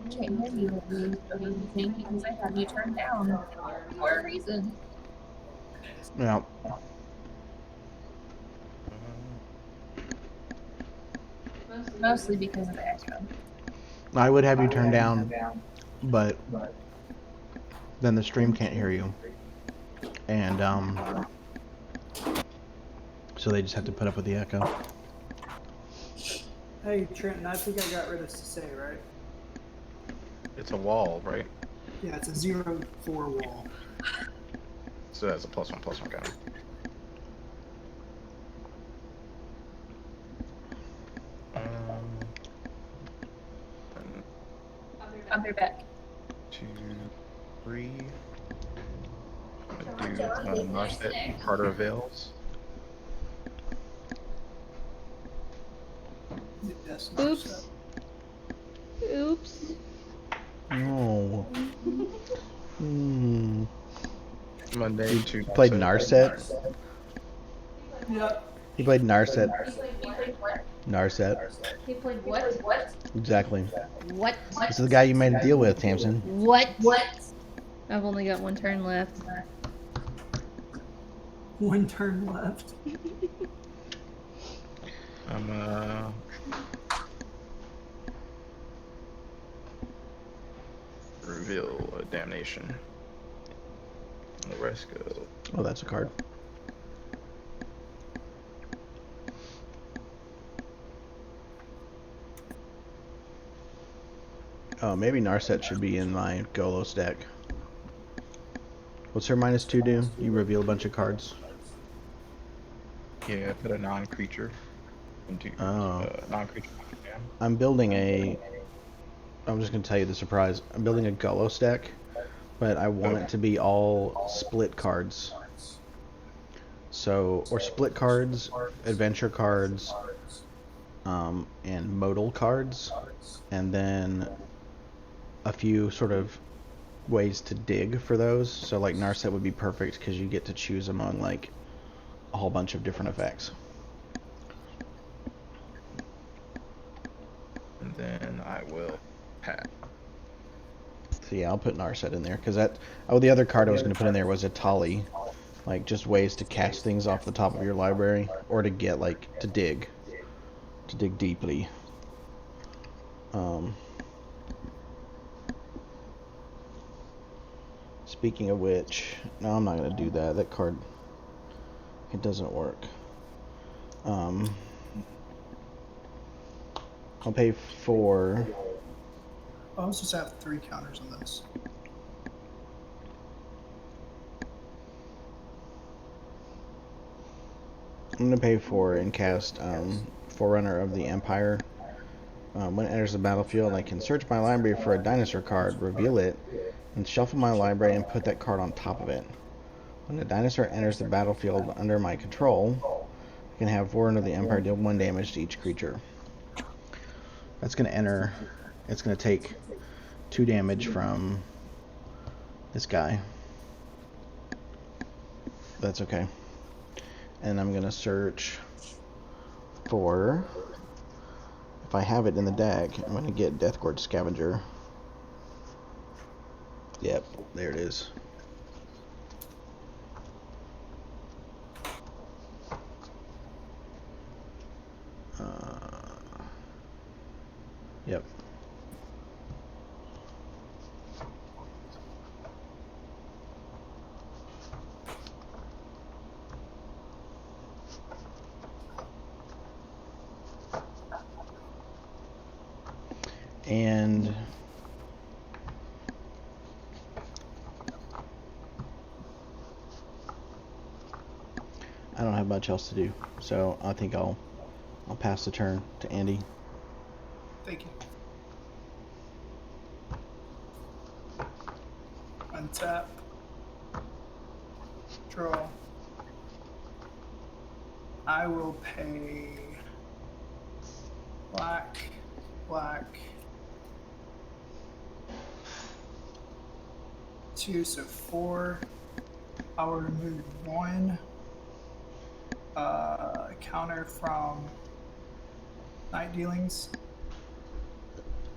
Okay, maybe you'll lose everything because I have you turned down for a reason. Yeah. Mostly because of the echo. I would have you turned down, but then the stream can't hear you. And so they just have to put up with the echo. Hey, Trenton, I think I got rid of Sissay, right? It's a wall, right? Yeah, it's a 0/4 wall. So that's a +1/+1 counter. I'll be back. 2, 3. I'm gonna do Marset Harder Veils. Yes, Oops. Oops. No. Hmm. Monday, You Tuesday. played Narset? Yep. He played Narset. You played what? Narset. He played what? What? Exactly. What? This is the guy you made a deal with, Tamsin. What? What? I've only got one turn left. One turn left. I'm reveal a damnation. Let's go. Oh, that's a card. Oh, maybe Narset should be in my Golos deck. What's her -2 do? You reveal a bunch of cards. Yeah, put a non-creature into Oh. non-creature. Yeah. I'm building a... I'm just going to tell you the surprise. I'm building a Golos deck, but I want it to be all split cards. So, or split cards, adventure cards, and modal cards, and then a few sort of ways to dig for those. So like Narset would be perfect because you get to choose among like a whole bunch of different effects. And then I will pat. So yeah, I'll put Narset in there because that. Oh, the other card I was going to put in there was Atali, like just ways to catch things off the top of your library or to get like to dig deeply. Speaking of which, no, I'm not going to do that. That card, it doesn't work. I'll pay 4. I also just have 3 counters on this. I'm going to pay 4 and cast Forerunner of the Empire. When it enters the battlefield, I can search my library for a dinosaur card, reveal it, and shuffle my library and put that card on top of it. When the dinosaur enters the battlefield under my control, I can have Forerunner of the Empire deal 1 damage to each creature. That's going to enter. It's going to take 2 damage from this guy. That's okay. And I'm going to search for... If I have it in the deck, I'm going to get Deathgorge Scavenger. Yep, there it is. Yep. And I don't have much else to do, so I think I'll pass the turn to Andy. Thank you. Untap. Draw. I will pay black. 2, so 4. I will remove 1 counter from Night Dealings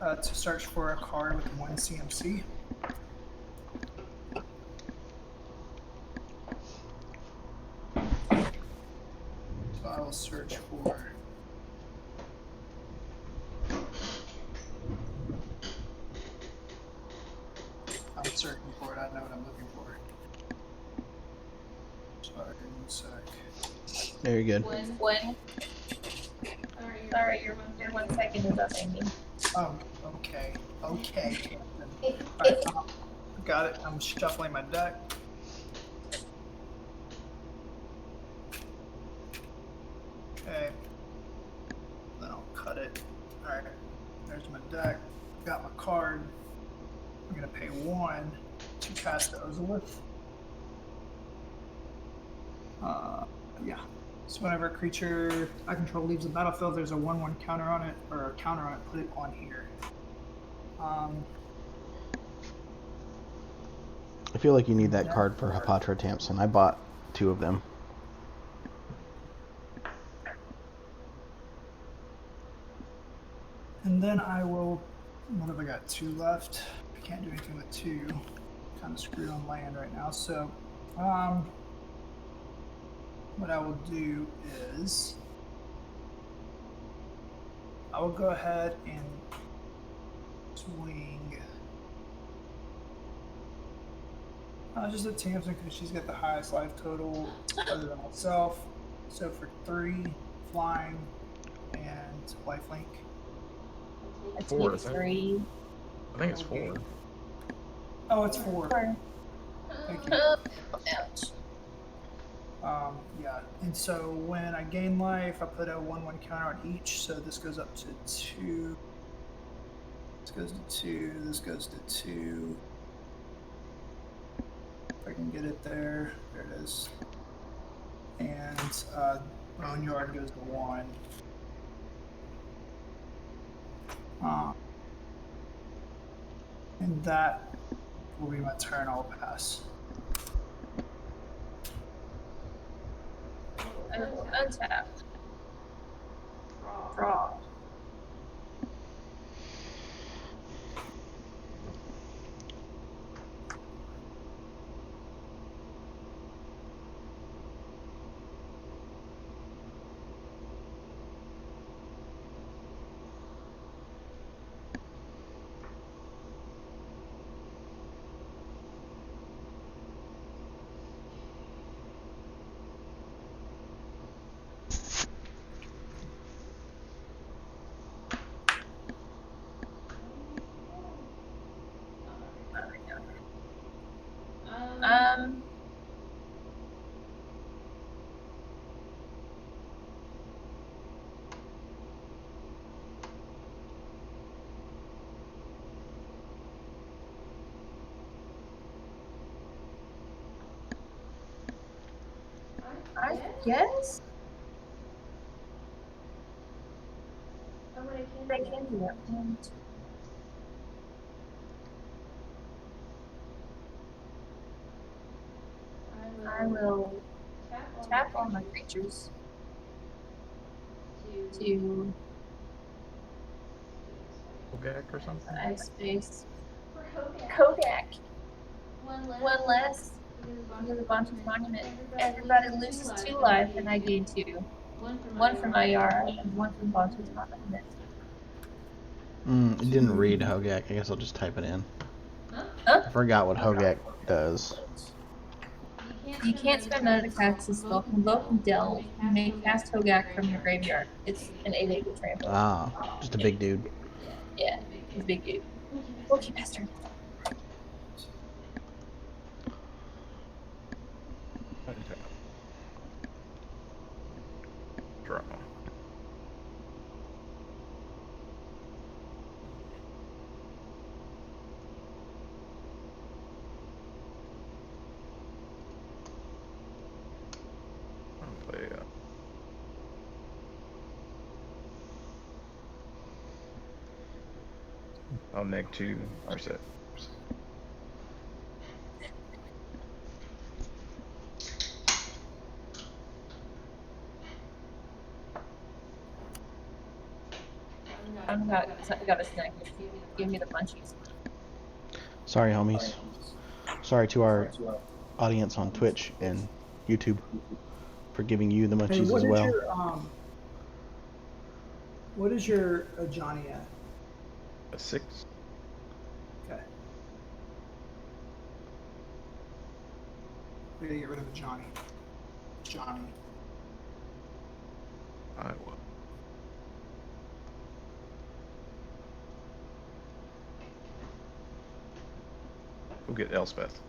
to search for a card with 1 CMC. So I will search for I'm searching for it, I know what I'm looking for. Sorry, 1 sec. Very good. When? Sorry, your 1 second is up, Amy. Oh, okay. Alright, got it. I'm shuffling my deck. Okay. Then I'll cut it. Alright. There's my deck. Got my card. I'm gonna pay 1 to cast the Ozolith. Yeah. So whenever a creature I control leaves the battlefield, there's a 1/1 counter on it, or a counter on it. Put it on here. I feel like you need that card for Hapatra Tamsin. I bought 2 of them. And then I will. What have I got? 2 left. I can't do anything with 2. Kind of screwed on land right now. So, what I will do is I will go ahead and swing. Just a Tamsin because she's got the highest life total other than myself. So for 3 flying and lifelink. I Four, take is that? 3. I think it's 4. Oh, it's 4. Thank you. Ouch. Yeah, and so when I gain life, I put a 1/1 counter on each. So this goes up to 2. This goes to 2. This goes to 2. If I can get it there, there it is. And Boneyard goes to 1. And that will be my turn. I'll pass. Untap. Draw. Um. I guess. I can do that. I will tap all my creatures to Hogak or something? I space Kodak. One less. Into the Bonte's Monument. Everybody loses 2 life and I gain 2. 1 from IR and 1 from Bonte's Monument. It didn't read Hogak. I guess I'll just type it in. Huh? I forgot what Hogak does. You can't spend another Atraxa spell. Convoke and delve. You may cast Hogak from your graveyard. It's an 8/8 with trample. Ah, just a big dude. Yeah, he's a big dude. Okay, bastard. Draw. I'll play I'll neg 2 or set. I've got a snack. Give me the munchies. Sorry, homies. Sorry to our audience on Twitch and YouTube for giving you the Hey, munchies what as is well. your what is your Johnny at? A 6. Okay. We gotta get rid of a Johnny. Johnny. I will. We'll get Elspeth.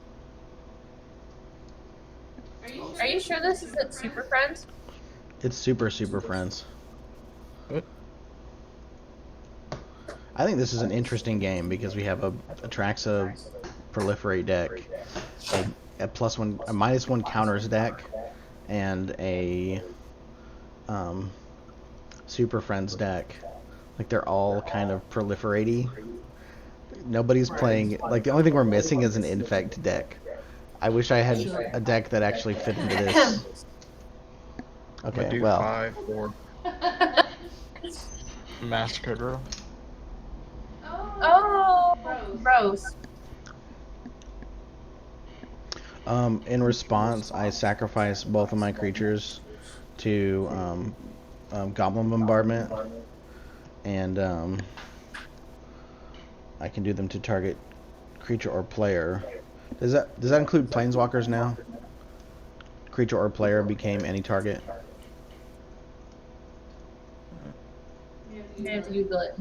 Are you sure this isn't Super Friends? It's super friends. What? I think this is an interesting game because we have a Atraxa proliferate deck, a +1, a -1 counters deck, and a Super Friends deck. Like they're all kind of proliferate-y. Nobody's playing. Like the only thing we're missing is an infect deck. I wish I had a deck that actually fit into this. I'm gonna Okay, do well, 5 for Massacre Girl. Oh, gross. in response, I sacrifice both of my creatures to Goblin Bombardment, and I can do them to target creature or player. Does that include Planeswalkers now? Creature or player became any target. You have to Google it.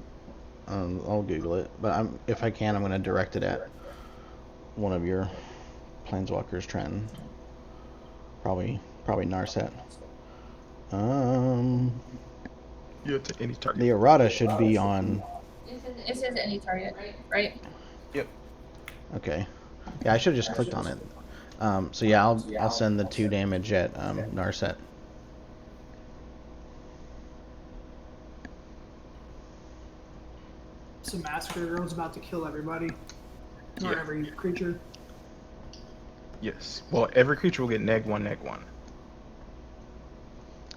I'll Google it, but if I can, I'm going to direct it at one of your Planeswalkers, Trenton. Probably Narset. You have to any target. The errata should be on. It says any target, right? Yep. Okay. Yeah, I should have just clicked on it. So yeah, I'll send the 2 damage at Narset. So Massacre Girl's about to kill everybody. Or Yeah. every creature. Yes. Well, every creature will get -1/-1.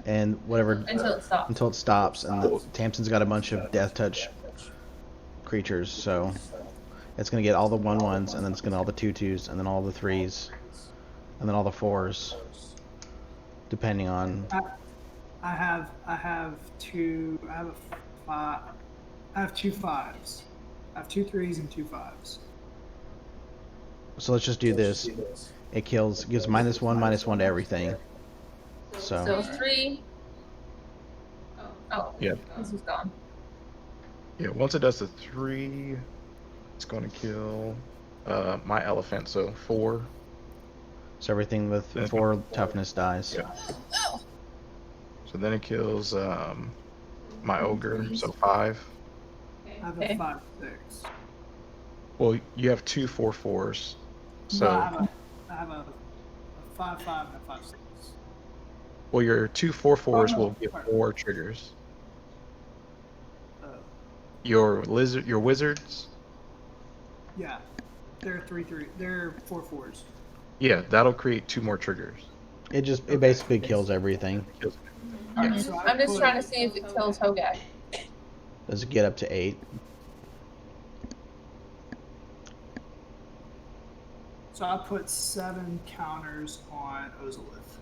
And whatever Until it stops. and Tamsin's got a bunch of Death Touch creatures, so it's gonna get all the 1/1s, and then it's gonna all the 2/2s, and then all the 3s, and then all the 4s, depending on. I have 2 5s. I have 2 3s and 2 5s. So let's just do this. It gives -1/-1 to everything. So So it's 3. Oh, Yeah. this is gone. Yeah. Once it does the 3, it's going to kill my elephant. So 4. everything with 4 toughness dies. Yeah. So then it kills my ogre. So 5. I have Okay. a 5/6. Well, you have 2 4/4s. So No, I have a 5/5 and a 5/6. well, your 2 4/4s will get 4 triggers. Your wizards. Yeah, they're 3/3. They're 4/4s. Yeah, that'll create 2 more triggers. It basically kills everything. Alright, so I'm just trying to see if it kills Hogak. Does it get up to 8? So I put 7 counters on Ozolith.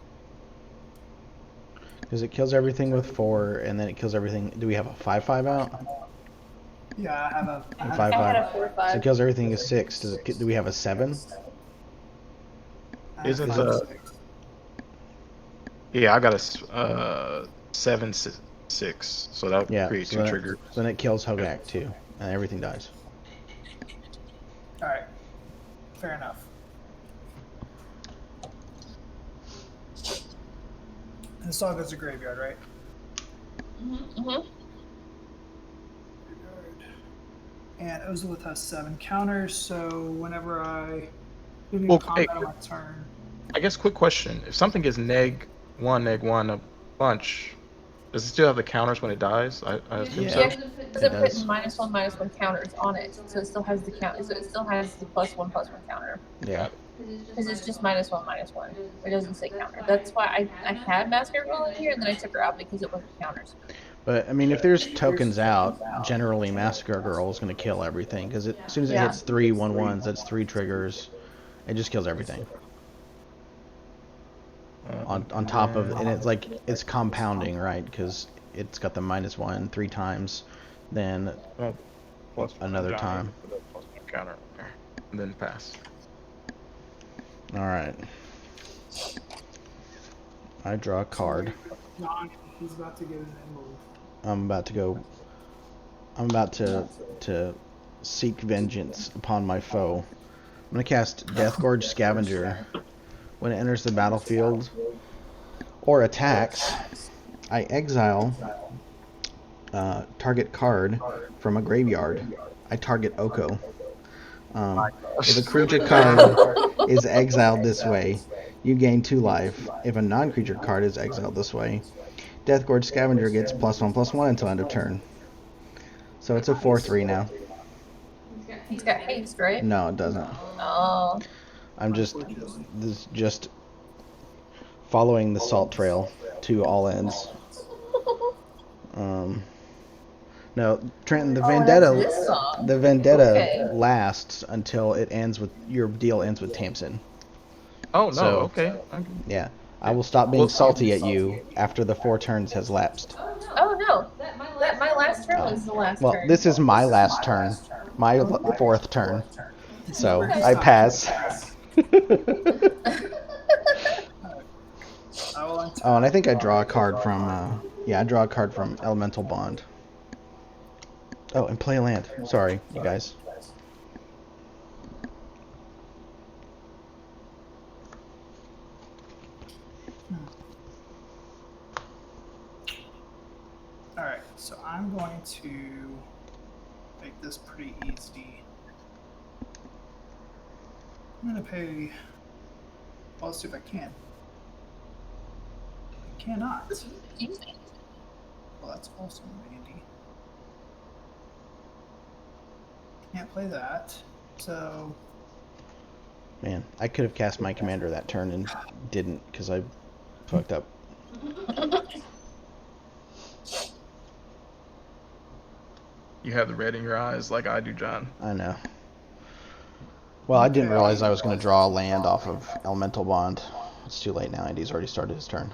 Because it kills everything with 4, and then it kills everything. Do we have a 5/5 out? Yeah, I have a. I have 5/5. I had a 4/5. So it kills everything is 6. Do we have a 7? I have Isn't 5/6. Yeah, I got a 7/6, so that'll Yeah. create So 2 triggers. then it kills Hogak too, and everything dies. All right, fair enough. And this all goes to graveyard, right? Mm-hmm. And Ozolith has 7 counters, so whenever I do new Well, combat hey, on my turn, I guess quick question: if something gets -1/-1 a bunch, does it still have the counters when it dies? I assume Yeah. so. Yeah, it doesn't put does. -1/-1 counters on it, so it still has the count. So it still has the +1/+1 counter. Yeah. Because it's just -1/-1. It doesn't say counter. That's why I had Master Girl in here, and then I took her out because it wasn't counters. But I mean, if there's tokens out, generally Massacre Girl is going to kill everything. Because as soon as it Yeah. hits 3 1/1s, that's 3 triggers. It just kills everything. On top of, and it's like it's compounding, right? Because it's got the -1 3 times, then Plus another giant, time. plus 1 counter there, and then pass. All right. I draw a card. John, he's about to get an emerald. I'm about to seek vengeance upon my foe. I'm gonna cast Deathgorge Scavenger. When it enters the battlefield or attacks, I exile target card from a graveyard. I target Oko. If a creature card is exiled this way, you gain 2 life. If a non-creature card is exiled this way, Deathgorge Scavenger gets +1/+1 until end of turn. So it's a 4/3 now. It's got haste, right? No, it doesn't. Oh. I'm just following the salt trail to all ends. No, Trenton, Oh, that's this song. the vendetta Okay. lasts until it ends with your deal ends with Tamsin. Oh no, So- okay. Yeah, I will stop being salty at you after the 4 turns has lapsed. Oh no. That my last turn was the last Well, turn. this is my last turn, my 4th turn. So Okay. I pass. I will untap. Oh, and I think I draw a card from. I draw a card from Elemental Bond. Oh, and play a land. Sorry, you guys. All right, so I'm going to make this pretty easy. I'm going to pay. Well, let's see if I can. I cannot. Excuse me. Well, that's also handy. Can't play that. So Man, I could have cast my commander that turn and didn't because I fucked up. You have the red in your eyes like I do, John. I know. Well, I didn't realize I was going to draw a land off of Elemental Bond. It's too late now. Andy's already started his turn.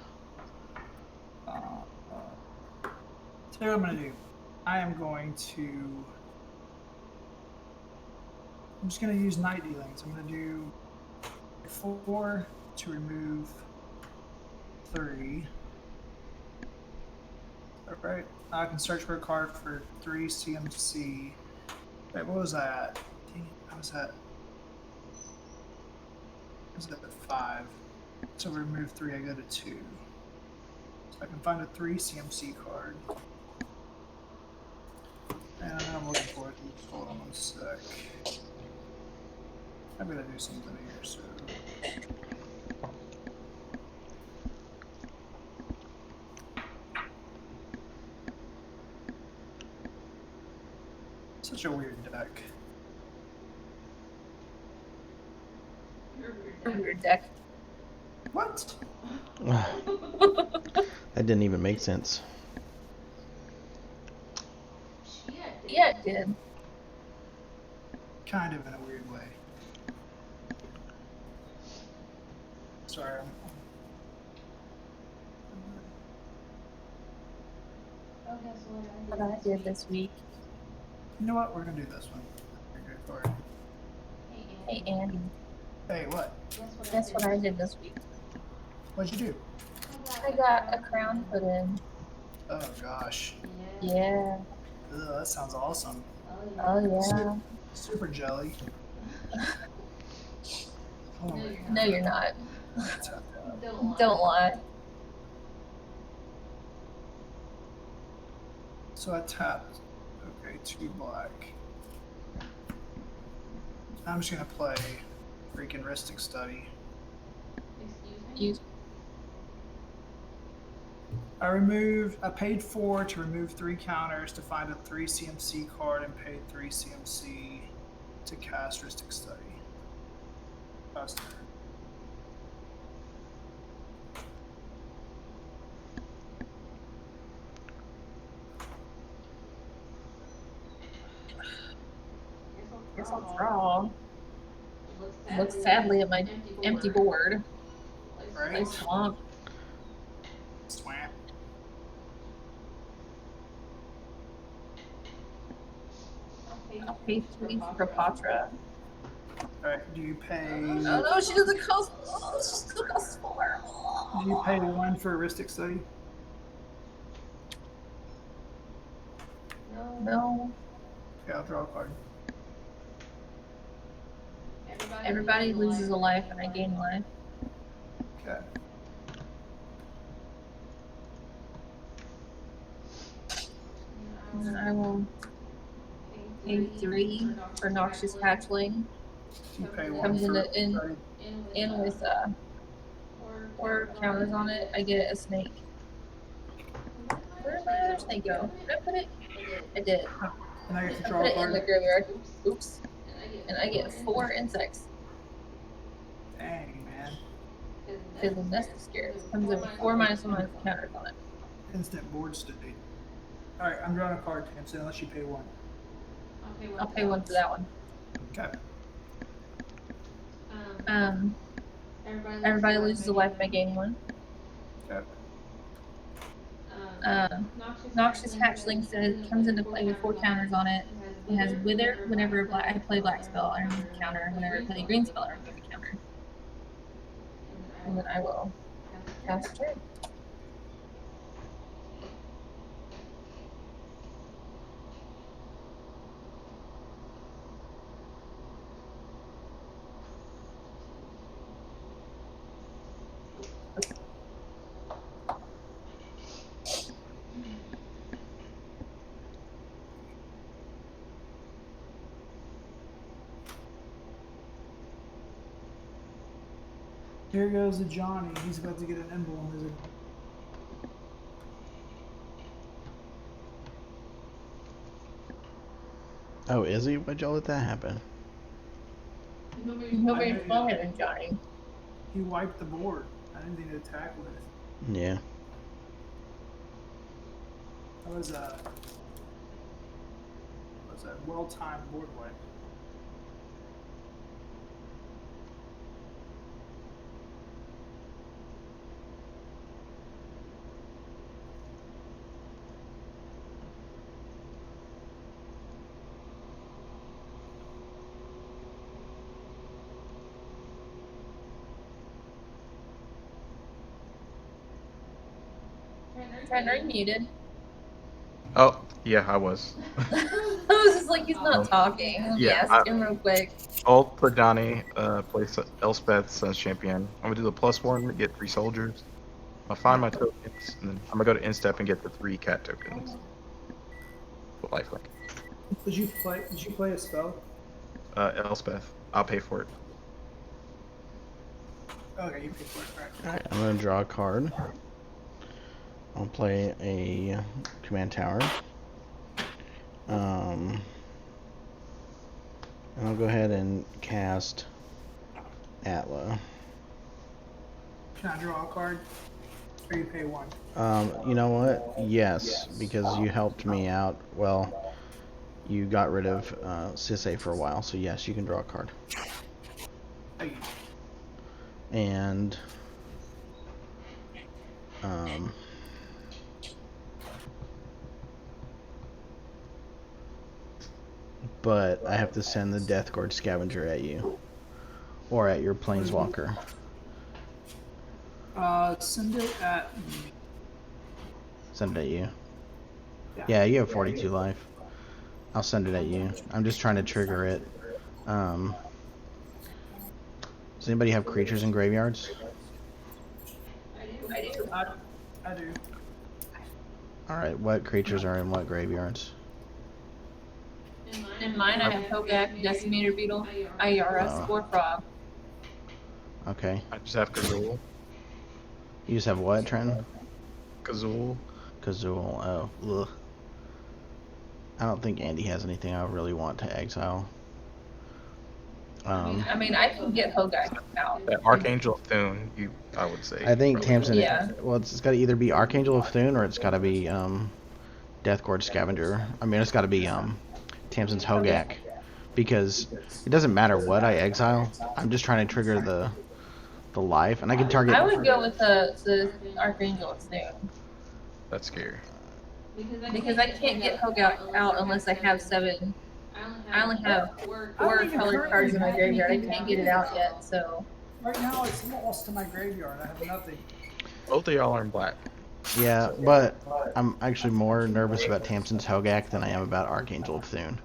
So what I'm going to do, I am going to. I'm just going to use night dealings. I'm going to do 4 to remove 3. Alright, I can search for a card for 3 CMC. Wait, what was that? Dang it, I was at 5. So remove 3, I go to 2. So I can find a 3 CMC card. And I'm looking for it. Hold on 1 sec. I'm gonna do something here, so. Such a weird deck. Weird deck. What? That didn't even make sense. Yeah, it did. Kind of in a weird way. Sorry. What I did this week. You know what? We're gonna do this one. Okay, card. Hey, Andy. Hey, what? Guess what I did this week? What'd you do? I got a crown put in. Oh gosh. Yeah. Ugh, that sounds awesome. Oh, yeah. Super jelly. Oh my god. No, you're not. That's how- Don't lie. So I tapped. Okay, 2 black. I'm just gonna play freaking Ristic Study. Excuse I paid 4 to remove 3 counters to find a 3 CMC card and paid 3 CMC to cast Ristic Study. Faster. Guess I'll draw. Look sadly at my empty board. I Right? swamp. Swamp. I'll pay 3 for Hapatra. Alright, do you pay Oh no, she doesn't cost. Oh, she still costs 4. do you pay 1 for Ristic Study? No. Okay, I'll draw a card. Everybody loses a life and I gain life. Okay. And then I will pay 3 for Noxious Hatchling. You pay 1 Comes for in Ristic Study. And with 4 counters on it, I get a snake. Where's they go? Did I put it? I did. Huh. And I get to I draw put a it in the card. graveyard. Oops. And I get 4 insects. Dang, man. Because the nest is scared. It comes in with 4/1/1 counters on it. Instant board state. Alright, I'm drawing a card, Tamsin, unless you pay 1. I'll pay 1 for that one. Okay. Everybody loses a life by gain 1. Okay. Noxious Hatchling says comes into play with 4 counters on it. It has Wither whenever I play black spell, I remove a counter. Whenever I play green spell, I remove a counter. And then I will cast turn. Here goes the Johnny. He's about to get an emblem. Is it? Oh, is he? Why'd y'all let that happen? Nobody's smaller than Johnny. He wiped the board. I didn't think to attack with. Yeah. That was a well-timed board wipe. Trent, are you muted? Oh, yeah, I was. I was just like, he's not talking. Let me Yeah, ask him real quick. I'll put Johnny, place Elspeth's Champion. I'm gonna do the +1, get 3 soldiers. I'll find my tokens, and then I'm gonna go to Instep and get the 3 cat tokens. With lifelink. Did you play a spell? Elspeth. I'll pay for it. Okay, you paid for it. Alright. Alright, I'm gonna draw a card. I'll play a command tower. And I'll go ahead and cast Atla. Can I draw a card? Or you pay 1? You know what? Yes, because you helped me out. Well, you got rid of Sissay for a while, so yes, you can draw a card. Hey. And but I have to send the Death Guard Scavenger at you, or at your Planeswalker. Send it at me. Send it at you. Yeah, you have 42 life. I'll send it at you. I'm just trying to trigger it. Does anybody have creatures in graveyards? I do. I do. Alright, what creatures are in what graveyards? In mine, I have Hogak, Decimator Beetle, Ayara, Spore Frog. Okay. I just have Kazul. You just have what, Trenton? Kazul. Kazul. Oh, ugh. I don't think Andy has anything I really want to exile. I mean, I can get Hogak out. That Archangel of Thune, I would say. I think Tamsin. Yeah. Well, it's got to either be Archangel of Thune or it's got to be Death Guard Scavenger. I mean, it's got to be Tamsin's Hogak, because it doesn't matter what I exile. I'm just trying to trigger the life, and I can target. I would go with the Archangel of Thune. That's scary. Because I can't get Hogak out unless I have 7. I only have 4 colored cards in my graveyard. I can't get it out yet, so. Right now, it's lost to my graveyard. I have nothing. Both of y'all are in black. Yeah, but I'm actually more nervous about Tamsin's Hogak than I am about Archangel of Thune.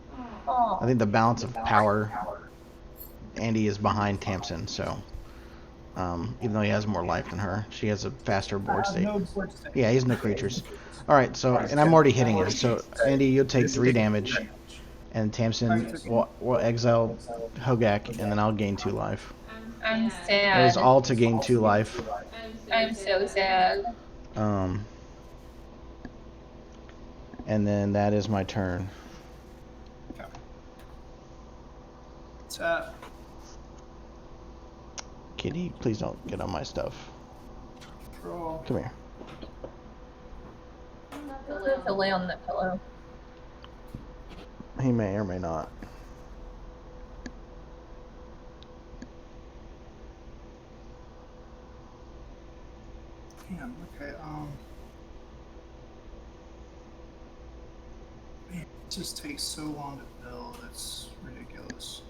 Oh. I think the balance of power, Andy is behind Tamsin, so even though he has more life than her, she has a faster board state. No board state. Yeah, he's no creatures. All right, so and I'm already hitting it. So Andy, you'll take 3 damage, and Tamsin will exile Hogak, and then I'll gain 2 life. I'm It sad. was all to gain 2 life. I'm so sad. And then that is my turn. Okay. Tap. Kitty, please don't get on my stuff. Draw. Come here. He'll have to lay on that pillow. He may or may not. Damn, okay, man, it just takes so long to build, it's ridiculous.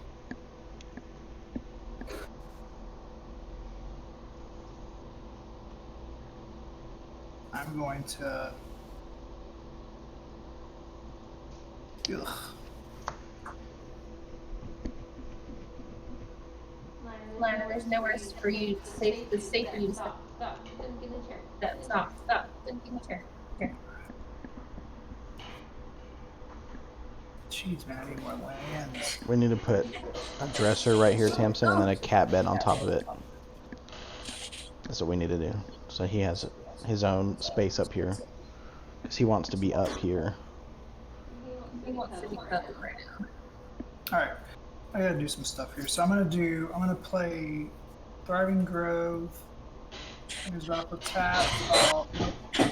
I'm going to... Ugh. Lana, there's nowhere for you to safe. It's safe for you to stop. Stop. Didn't give me a chair. Stop. Didn't give me a chair. Here. Jeez, man, I need more lands. We need to put a dresser right here, Tamsin, and then a cat bed on top of it. That's what we need to do. So he has his own space up here. Because he wants to be up here. He wants to be covered right now. Alright, I gotta do some stuff here. So I'm gonna play Thriving Grove. Here's up a tap.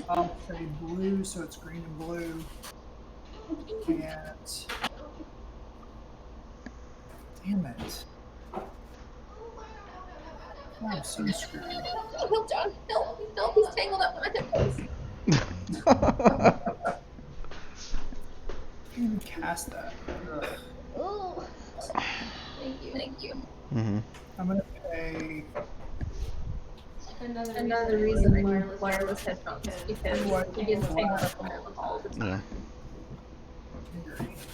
I'll play blue, so it's green and blue. And damn it. Oh, I'm so screwed. Help, John. Help. He's tangled up in my hippos. I can't even cast that. Ugh. Oh. Thank you. Mm-hmm. I'm gonna pay. Another reason I need wireless headphones because he gets tangled up in them all the time. Yeah.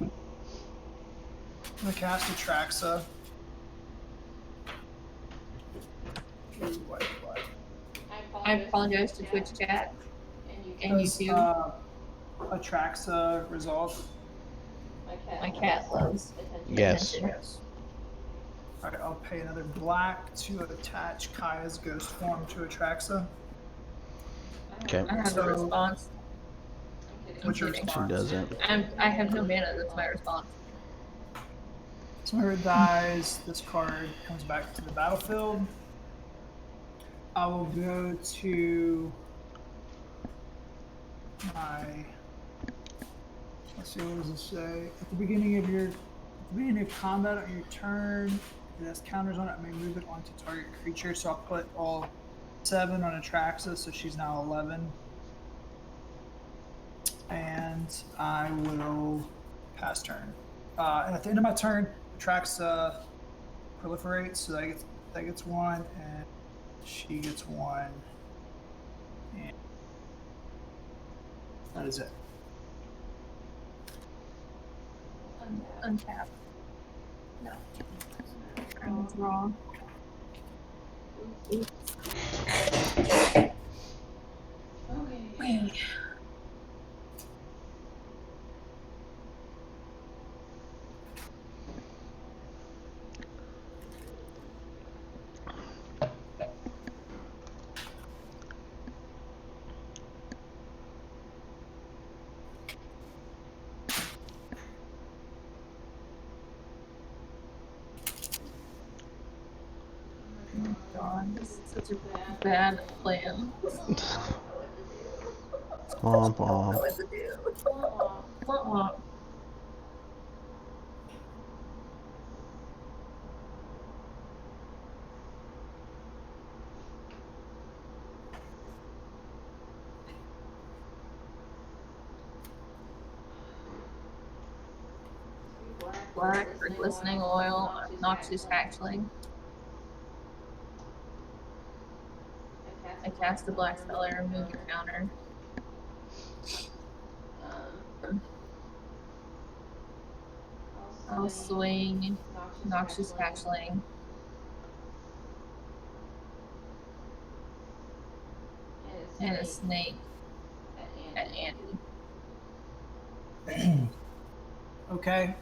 I'm gonna cast Atraxa. What? I apologize to Twitch chat and YouTube. Atraxa resolve. My cat loves Yes. attention. Yes. Alright, I'll pay another black to attach Kaya's ghost form to Atraxa. Okay. I have a response. What's your kidding. She response? doesn't. I have no mana. That's my response. So whenever it dies, this card comes back to the battlefield. I will go to my. Let's see, what does it say? At the beginning of combat on your turn, if it has counters on it, I may move it onto target creature. So I'll put all 7 on Atraxa, so she's now 11. And I will pass turn. And at the end of my turn, Atraxa proliferates, so that gets 1, and she gets 1. And that is it. Untap. No. I was wrong. Oops. Wait. God, this is such a bad plan. Womp I don't know womp. what to do. Womp. Black for glistening oil, noxious hatchling. I cast the black spell, I remove the counter. I'll swing noxious hatchling. And a snake at Andy. Okay.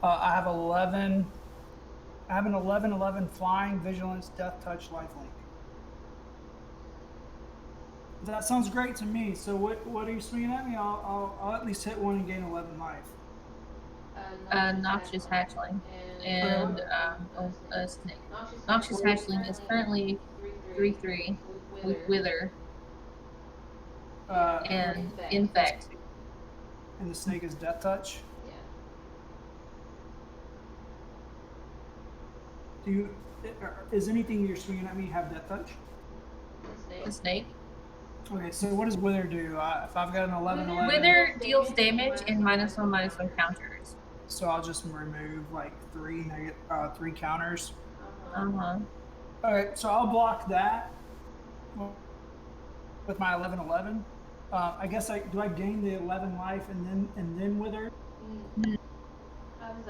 I have 11. I have an 11/11 flying, vigilance, death touch, lifelink. That sounds great to me. So what are you swinging at me? I'll at least hit one and gain 11 life. Noxious hatchling and a snake. Noxious hatchling is currently 3/3 with wither and infect. And the snake is death touch. Do you? Is anything you're swinging at me have death touch? The snake. Okay, so what does wither do? If I've got an 11/11, Wither deals damage and -1/-1 counters. so I'll just remove like three counters. Uh-huh. Okay, so I'll block that with my 11/11. I guess do I gain the 11 life and then wither?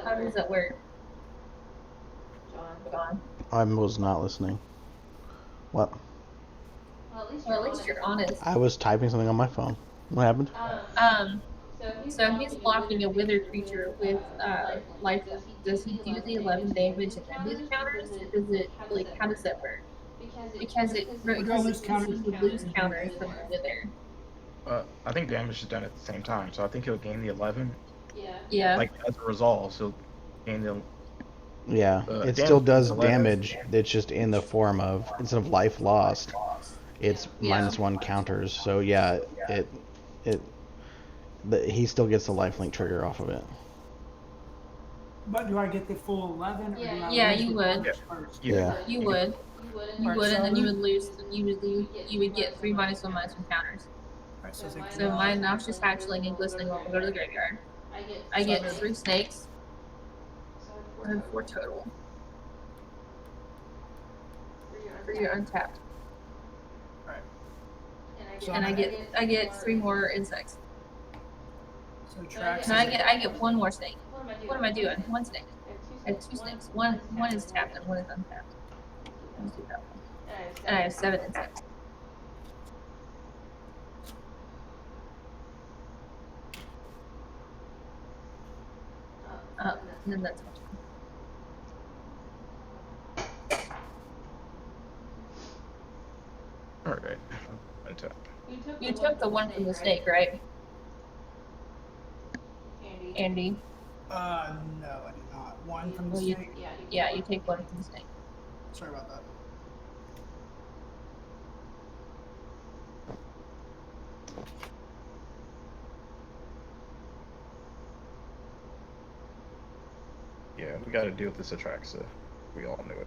How does that work? John. I was not listening. What? Well, at least you're honest. I was typing something on my phone. What happened? So he's blocking a wither creature with life. Does he do the 11 damage and then do the counters? Or does it how does that work? Because it lose counters from the wither. I think damage is done at the same time, so I think he'll gain the 11. Yeah. Like as a resolve, so he'll gain the. Yeah, it still does damage. It's just in the form of, instead of life lost, it's -1 counters. So yeah, he still gets the lifelink trigger off of it. But do I get the full 11? Or do I Yeah, lose you the would. damage first? Yeah. You would, and then you would lose. You would get 3 -1/-1 counters. Right, so So my noxious hatchling and glistening will go to the graveyard. I get 3 snakes. I have 4 total. For your untapped. Right. And I get 3 more insects. So Trax. So I get 1 more snake. What am I doing? 1 snake. I have 2 snakes. One is tapped and 1 is untapped. Let's do that one. And I have 7 insects. And then that's my turn. Alright. Untap. You took the 1 from the snake, right? Andy. No, I did not. 1 from the Well, snake. Yeah, you take 1 from the snake. Sorry about that. Yeah, we gotta deal with this Atraxa. We all knew it.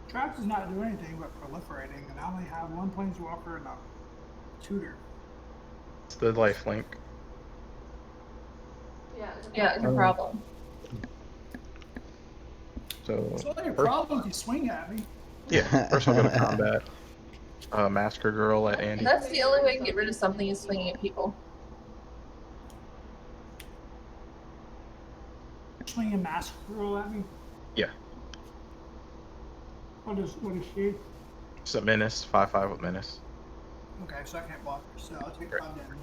Trax is not doing anything but proliferating, and I only have 1 planeswalker and a tutor. It's the lifelink. Yeah, it's a problem. So It's not your problem if you swing at me. yeah, first I'll go to combat. Masker Girl at Andy. That's the only way to get rid of something is swinging at people. Swing a mask girl at me. Yeah. What is she? It's a menace, 5/5 with menace. Okay, so I can't block her, so I'll take Great. 5 damage.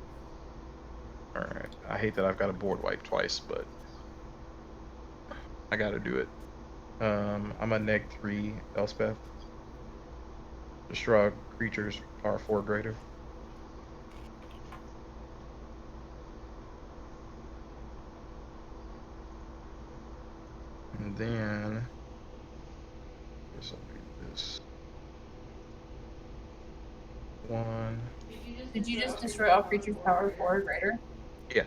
Alright. I hate that I've got a board wipe twice, but I gotta do it. I'm a -3 Elspeth. Destroy creatures are 4 greater. And then I guess I'll do this. 1. Did you just destroy all creatures' power 4 or greater? Yeah.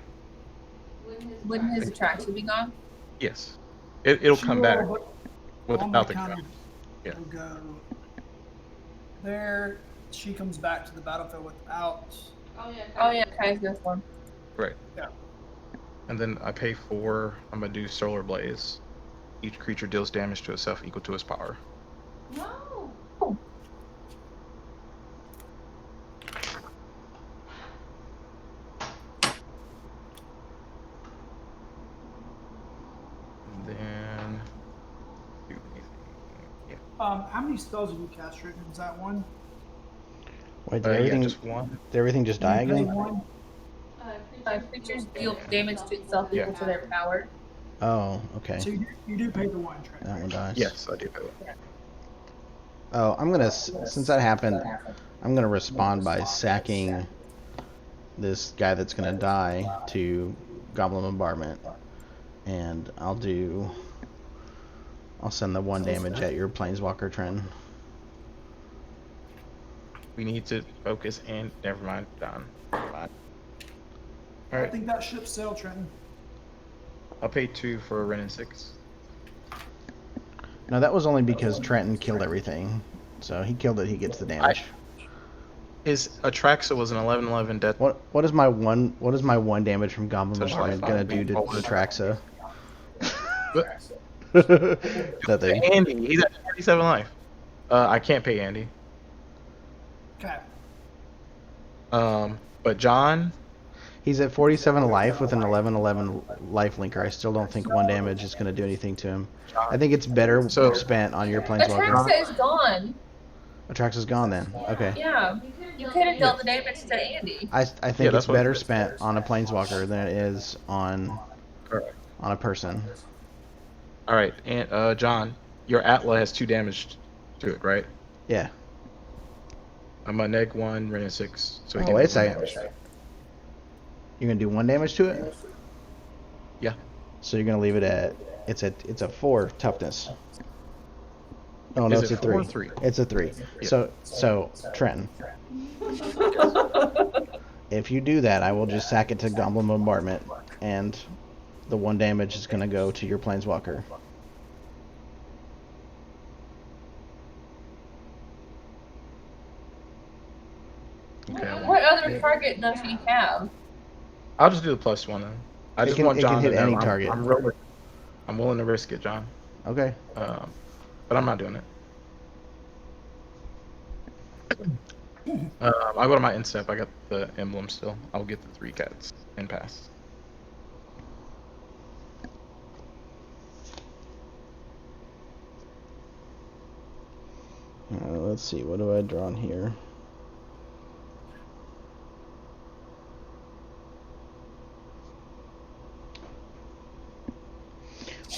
Wouldn't his attraction be gone? Yes. It'll come back All without my the counters count. Yeah. will go there. She comes back to the battlefield without. Oh yeah, Kai's goes 1. Right. Yeah. And then I pay 4. I'm gonna do Solar Blaze. Each creature deals damage to itself equal to its power. No. And then do anything. Yeah. How many spells have you cast, Rick? Is that 1? Wait, Yeah, just 1. did everything just die You pay again? 1? Creatures deal damage to itself equal to their power. Oh, okay. So you do pay the 1, Trent. That one dies. Yes, I do pay 1. Oh, I'm gonna since that happened, I'm gonna respond by sacking this guy that's gonna die to Goblin Bombardment, and I'll send the 1 damage at your Planeswalker trend. We need to focus and never mind, John. Fine. I Alright, think that ship sailed, Trenton. I'll pay 2 for a Ren and 6. No, that was only because Trenton killed everything. So he killed it, he gets the damage. His Atraxa was an 11/11 death. What is my one damage from Goblin Touch Bombardment life, gonna do to all the- Atraxa? But That thing. Andy, he's at 47 life. I can't pay Andy. Okay. But John, He's at 47 life with an 11/11 life linker. I still don't think 1 damage is going to do anything to him. I think it's better So- spent on your Planeswalker. Atraxa is gone. Atraxa's gone then. Okay. Yeah. You could have dealt the damage to Andy. I think Yeah, it's that's what better it is. spent on a Planeswalker than it is on Correct. a person. All right, and John, your Atla has 2 damage to it, right? Yeah. I'm a -1, Ren and 6. So we Oh, can wait a do second. damage. You're going to do 1 damage to it? Yeah. So you're going to leave it at it's a 4 toughness. Oh no, Is it's it a 4 or 3. 3? It's a 3. Yeah. So Trenton, if you do that, I will just sack it to Goblin Bombardment, and the 1 damage is going to go to your Planeswalker. Okay. What other target does he have? I'll just do the +1 then. I It just can- want it can John hit to know any I'm- target. I'm willing to risk it, John. Okay. But I'm not doing it. I'll go to my instep. I got the emblem still. I'll get the 3 cats and pass. Let's see. What do I draw on here?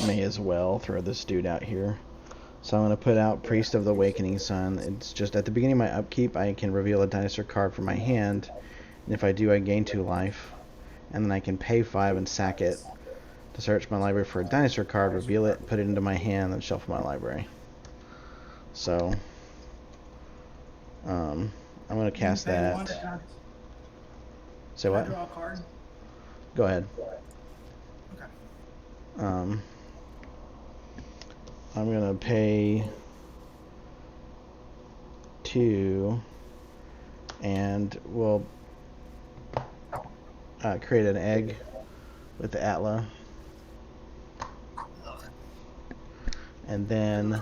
May as well throw this dude out here. So I'm going to put out Priest of the Awakening Sun. It's just at the beginning of my upkeep, I can reveal a dinosaur card from my hand. And if I do, I gain 2 life. And then I can pay 5 and sack it to search my library for a dinosaur card, reveal it, put it into my hand, and shuffle my library. So, I'm going to cast Pay one, that. Say can I what? draw a card? Go ahead. Okay. I'm gonna pay 2, and we'll create an egg with the Atla, and then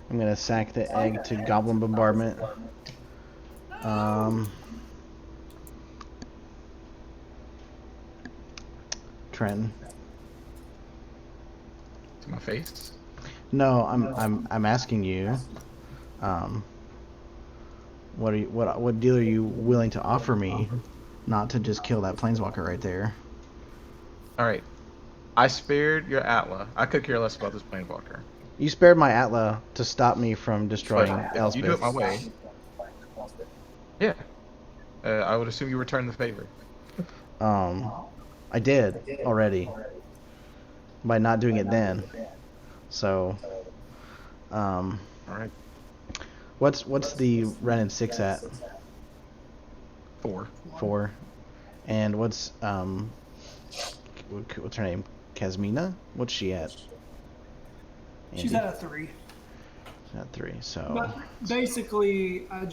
I'm gonna sack the egg to Goblin Bombardment. Trenton. To my face. No, I'm asking you. What deal are you willing to offer me, not to just kill that Planeswalker right there? All right. I spared your Atla. I could care less about this Planeswalker. You spared my Atla to stop me from destroying But Elspeth. you do it my way. Yeah. I would assume you return the favor. I did already by not doing it then. So, All right. what's the Ren and 6 at? 4. 4, and what's her name? Kasmina? What's she at? She's Andy? at a 3. She's at 3. So But basically, I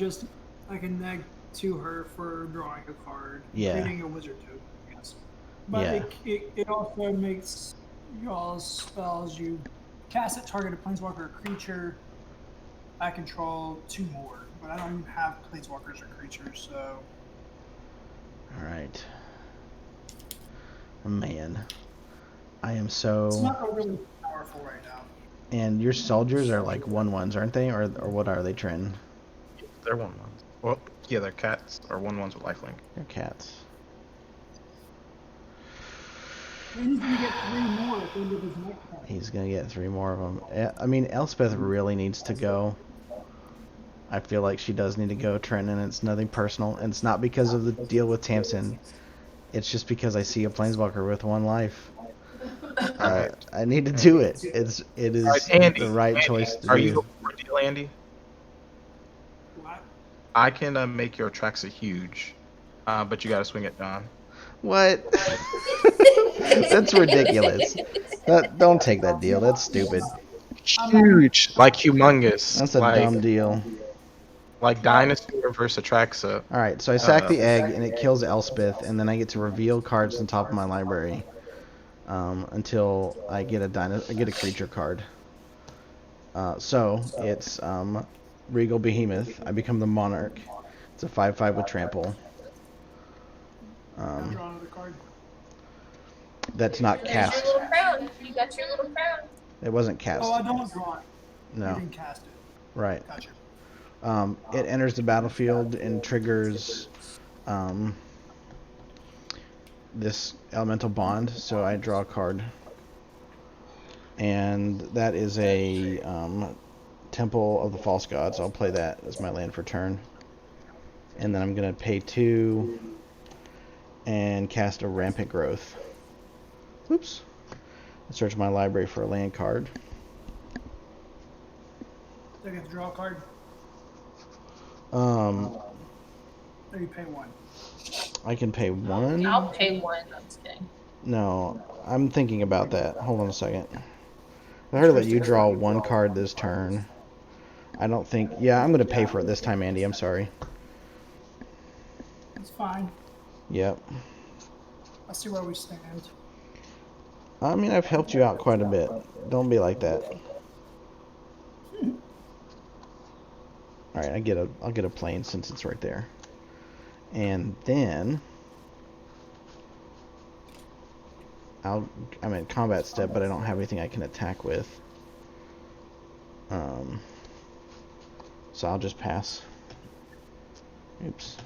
can neg to her for drawing a card, Yeah. creating a wizard token, yes. But Yeah. it also makes y'all's spells, you cast it, target a planeswalker or creature. I control 2 more, but I don't even have planeswalkers or creatures, so all right, man, I am it's so. not really powerful right now. And your soldiers are like 1/1s, aren't they, or what are they, Trin? They're 1/1s. Well, yeah, they're cats or 1/1s with lifelink. They're cats. And he's gonna get 3 more at the end of his next turn. He's gonna get 3 more of them. I mean, Elspeth really needs to go. I feel like she does need to go, Trent, and it's nothing personal. And it's not because of the deal with Tamsin. It's just because I see a planeswalker with 1 life. Alright. I need to do it. It is Alright, Andy. the right Andy, choice to are you do. looking for a deal, Andy? What? I can make your Atraxa huge, but you gotta swing at John. What? That's ridiculous. Don't take that deal. That's stupid. Huge, like humongous. That's a dumb deal. Like Dinosaur versus Atraxa. All right, so I sack the egg and it kills Elspeth, and then I get to reveal cards on top of my library until I get a creature card. So it's Regal Behemoth. I become the Monarch. It's a 5/5 with trample. Draw another card. That's not There's cast. your little crown. You got your little crown. It wasn't cast. Oh, I don't draw it. You No. didn't cast it. Right. Gotcha. It enters the battlefield and triggers this elemental bond, so I draw a card. And that is a Temple of the False Gods. I'll play that as my land for turn. And then I'm going to pay 2 and cast a Rampant Growth. Oops. I search my library for a land card. Do I get to draw a card? Um, Or you pay 1? I can pay 1. I'll pay 1. I'm just kidding. No, I'm thinking about that. Hold on a second. I heard that you draw 1 card this turn. I don't think... Yeah, I'm going to pay for it this time, Andy. I'm sorry. It's fine. Yep. I'll see where we stand. I mean, I've helped you out quite a bit. Don't be like that. All right, I'll get a plane since it's right there. And then I'm in combat step, but I don't have anything I can attack with. So I'll just pass. Oops.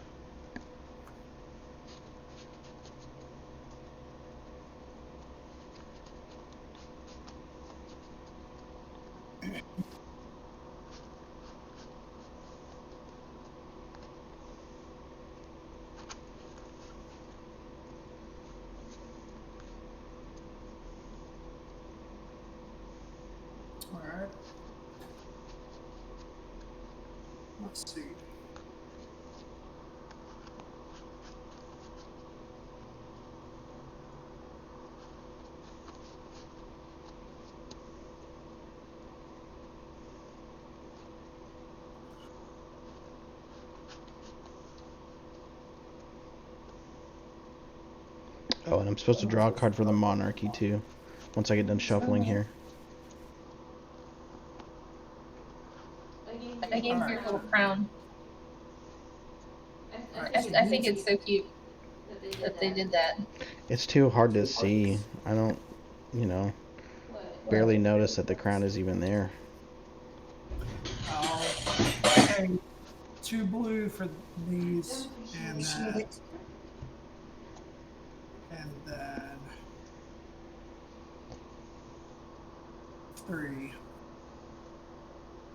Alright. Let's see. Oh, and I'm supposed to draw a card for the Monarchy too, once I get done shuffling here. I gave you your little crown. I think it's so cute that they did that. It's too hard to see. I don't, barely notice that the crown is even there. I'll pay 2 blue for these, and then 3.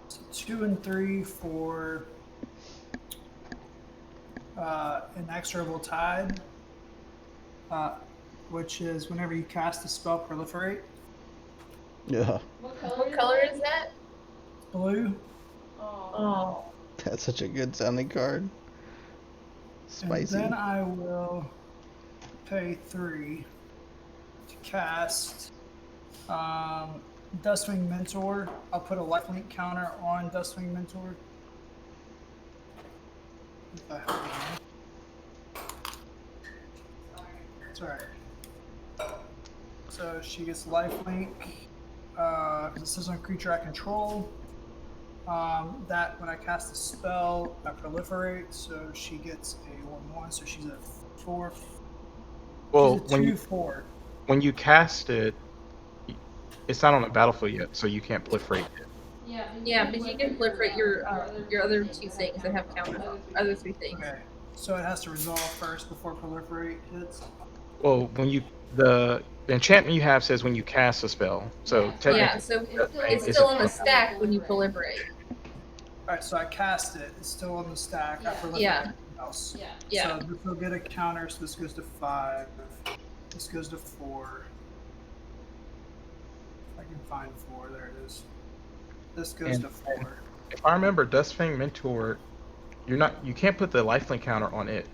So 2 and 3 for Inexorable Tide, which is whenever you cast a spell, proliferate. Yeah, What color is that? Blue. Oh. that's such a good sounding card. Spicy. And then I will pay 3 to cast Dustwing Mentor. I'll put a lifelink counter on Dustwing Mentor. If I have one. It's alright. So she gets lifelink. It says on creature I control. That when I cast a spell, I proliferate, so she gets a 1/1, so she's a 4. Well, she's a 2/4. when you cast it, it's not on the battlefield yet, so you can't proliferate it. Yeah, but you can proliferate your other 2 things that have counters on other 3 things. Okay, so it has to resolve first before proliferate hits. Well, the enchantment you have says when you cast a spell, so technically, Yeah, so it's still in the stack when you proliferate. Alright, so I cast it. It's still on the stack. I forgot Yeah. everything else. Yeah. So this will get a counter, so this goes to 5. This goes to 4. If I can find 4, there it is. This goes And- to 4. If I remember, Dustfang Mentor, you can't put the lifelink counter on it.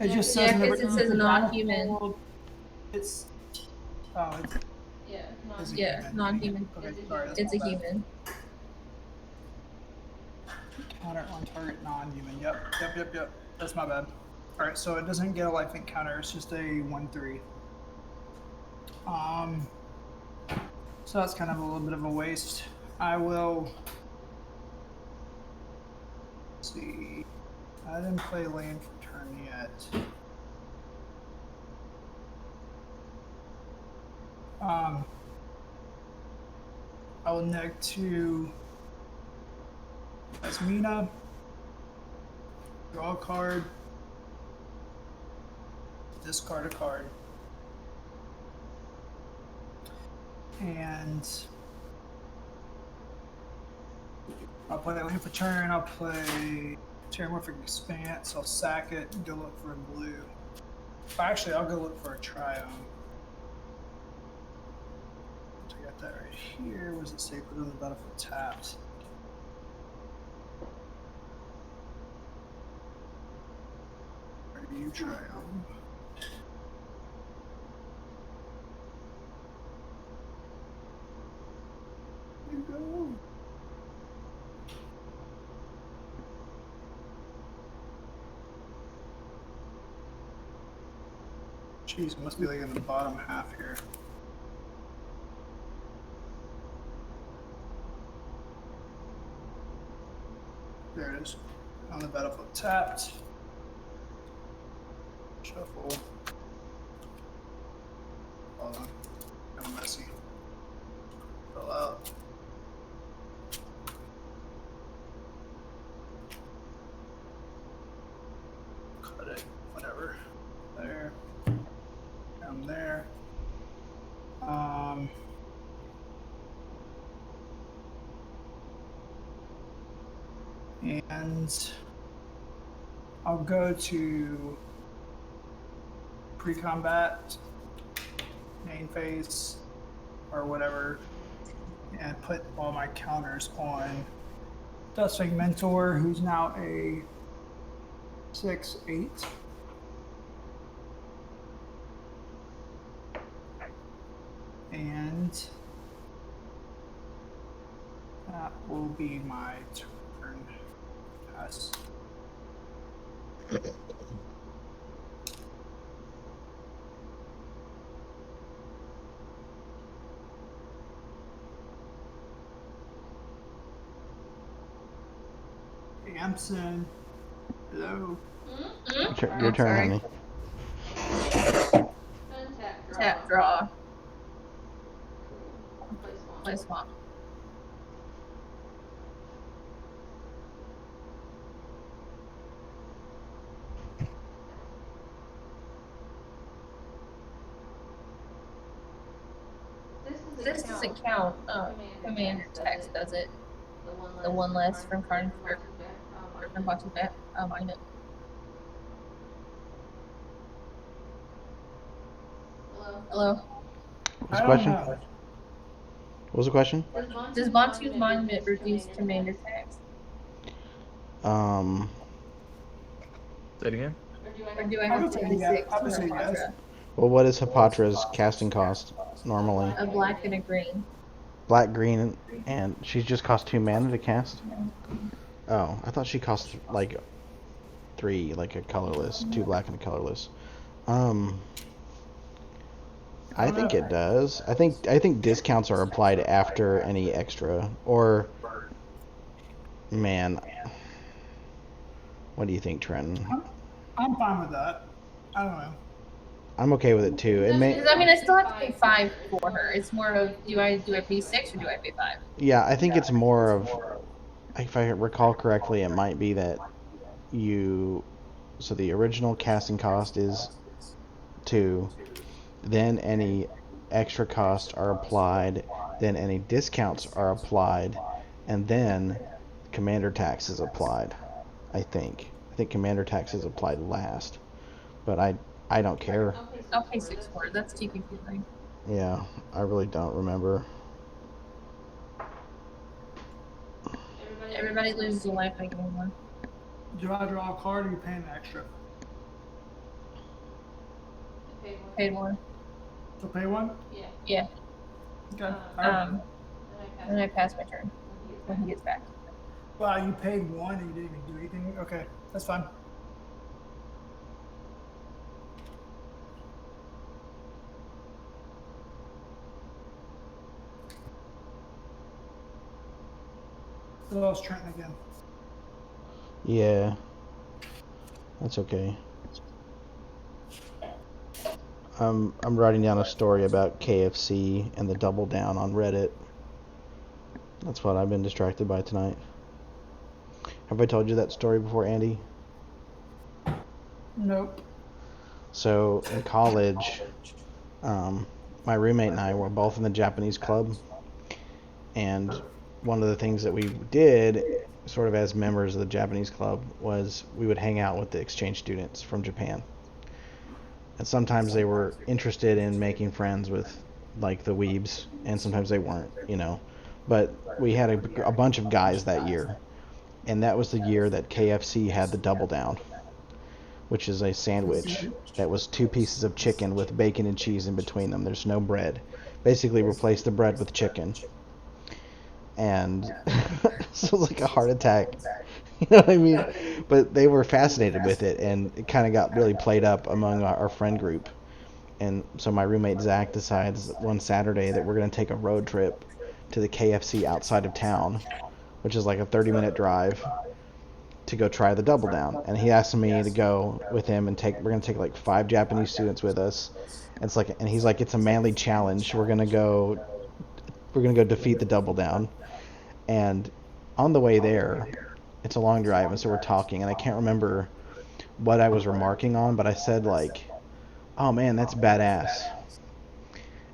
It just Yeah, says 'cause never it says non-human. It's it's Yeah, is a Yeah, human. non-human. Okay, sorry, that's It's a my bad. human. Counter on target non-human. Yep. That's my bad. Alright, so it doesn't get a lifelink counter, it's just a 1/3. So that's kind of a little bit of a waste. I will see. I didn't play land for turn yet. I will neg to Asmina, draw a card, discard a card, and I'll play land for turn. I'll play Terramorphic Expanse. I'll sack it and go look for a blue. Actually, I'll go look for a Triome. I got that right here. Was it say put on the battlefield tapped? Where do you Triome? There you go. Jeez, it must be like in the bottom half here. There it is. On the battlefield tapped. Shuffle. Hold on. I'm messy. Fill out. Cut it. Whatever. There. Down there. And I'll go to pre-combat, main phase, or whatever, and put all my counters on Dustfang Mentor, who's now a 6/8. And that will be my turn. Pass. Amson. Hello. Your turn, sorry. honey. Untap, draw. Tap, draw. Play swamp. Play swamp. This doesn't count. Commander text does it. The one less from card or from watching back. I'll mind it. Hello. What's I the don't question? know. What was the question? Does Bantu's monument reduce commander text? Say it again. Or do I have to pay the Yeah, 6 I for would say yes. Hapatra? Well, what is Hapatra's casting cost normally? A black and a green. Black, green, and she's just cost 2 mana to cast? Oh, I thought she cost like 3, like a colorless, 2 black and a colorless. I think it does. I think discounts are applied after any extra, or man, what do you think, Trenton? I'm fine with that. I don't know. I'm okay with it too. It may, Because I mean, I still have to pay 5 for her. It's more of do I pay 6 or do I pay 5? yeah, I think it's more of, if I recall correctly, it might be that so the original casting cost is 2, then any extra costs are applied, then any discounts are applied, and then commander tax is applied. I think commander tax is applied last, but I don't care. I'll pay 6 for it. That's too confusing. Yeah, I really don't remember. Everybody loses a life by getting one. Do I draw a card or are you paying extra? Paid one. To pay one? Yeah. Okay. And then I pass my turn when he gets back. Wow, you paid one and you didn't even do anything? Okay, that's fine. I lost Trenton again. Yeah, that's okay. I'm writing down a story about KFC and the double down on Reddit. That's what I've been distracted by tonight. Have I told you that story before, Andy? Nope. So in college, my roommate and I were both in the Japanese club, and one of the things that we did, sort of as members of the Japanese club, was we would hang out with the exchange students from Japan. And sometimes they were interested in making friends with, like, the weebs, and sometimes they weren't, you know. But we had a bunch of guys that year, and that was the year that KFC had the Double Down, which is a sandwich that was 2 pieces of chicken with bacon and cheese in between them. There's no bread. Basically replace the bread with chicken. And so it was like a heart attack. You know what I mean? But they were fascinated with it, and it kind of got really played up among our friend group. And so my roommate Zach decides one Saturday that we're going to take a road trip to the KFC outside of town, which is like a 30-minute drive, to go try the Double Down. And he asked me to go with him, and we're going to take like 5 Japanese students with us. And he's like, it's a manly challenge. We're going to go defeat the Double Down. And on the way there, it's a long drive, and so we're talking, and I can't remember what I was remarking on, but I said, like, oh man, that's badass.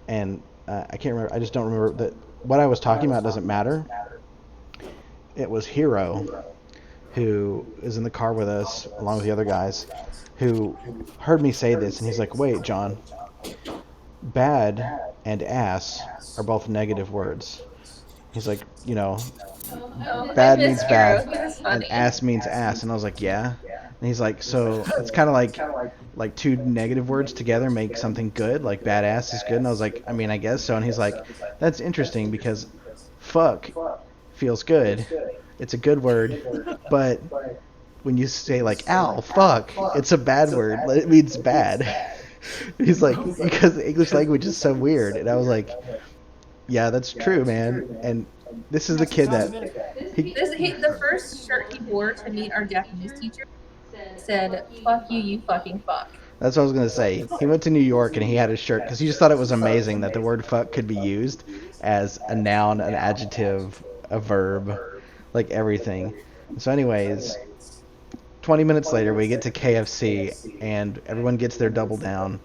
And I can't remember, I just don't remember that what I was talking about. Doesn't matter. It was Hero, who is in the car with us along with the other guys, who heard me say this, and he's like, wait, John, bad and ass are both negative words. He's like, you know, bad means bad and ass means ass. And I was like, yeah. And he's like, so it's kind of like 2 negative words together make something good, like badass is good. And I was like, I mean, I guess so. And he's like, that's interesting because fuck feels good. It's a good word, but when you say like, ow, fuck, it's a bad word. It means bad. He's like, because the English language is so weird. And I was like, yeah, that's true, man. And this is the kid that the first shirt he wore to meet our Japanese teacher said, fuck you, you fucking fuck. That's what I was going to say. He went to New York and he had his shirt because he just thought it was amazing that the word fuck could be used as a noun, an adjective, a verb, like everything. So anyways, 20 minutes later we get to KFC and everyone gets their Double Down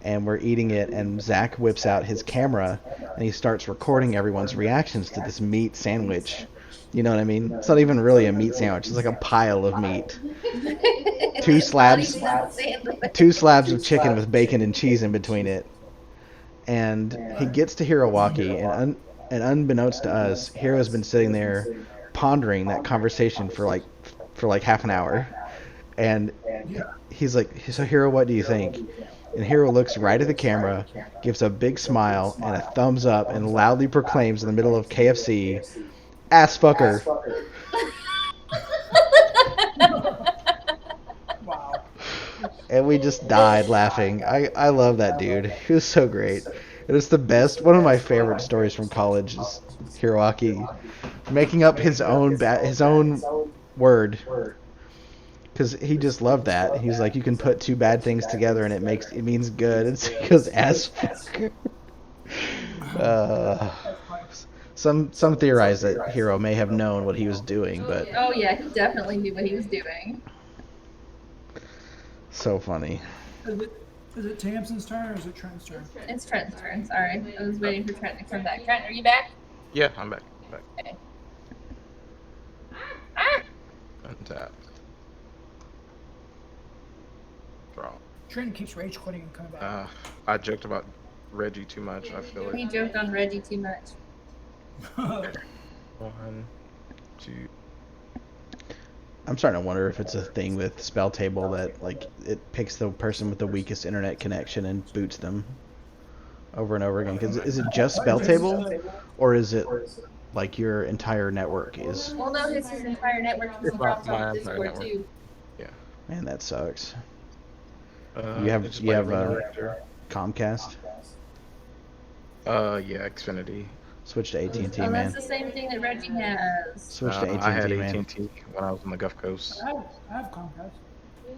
and we're eating it, and Zach whips out his camera and he starts recording everyone's reactions to this meat sandwich. You know what I mean? It's not even really a meat sandwich. It's like a pile of meat. 2 slabs of chicken with bacon and cheese in between it. And he gets to Hiroaki, and unbeknownst to us, Hiro's been sitting there pondering that conversation for like half an hour. And he's like, so Hiro, what do you think? And Hiro looks right at the camera, gives a big smile and a thumbs up, and loudly proclaims in the middle of KFC, ass fucker. Wow. And we just died laughing. I love that dude. He was so great. It was the best. One of my favorite stories from college is Hiroaki making up his own word. Because he just loved that. He's like, you can put 2 bad things together and it means good. And so he goes, ass fucker. Some theorize that Hiro may have known what he was doing, but Oh yeah, he definitely knew what he was doing. so funny. Is it Tamsin's turn or is it Trent's turn? It's Trent's turn, sorry. I was waiting for Trent to come back. Trent, are you back? Yeah, I'm back. Okay. Untap. Draw. Trent keeps rage quitting and coming back. I joked about Reggie too much. I feel He like joked on Reggie too much. 1, 2. I'm starting to wonder if it's a thing with Spell Table that like it picks the person with the weakest internet connection and boots them over and over again. Because is it just Spell Table, or is it like your entire network is? Well, no, his entire network because he It's drops my off entire Discord network. too. Man, that sucks. It's just You like have Arena Rector. Comcast. Yeah, Xfinity. Switch to AT&T, Oh, man. that's the same thing that Reggie has. Switch to AT&T, I had man. AT&T when I was in the Gulf Coast. I have Comcast.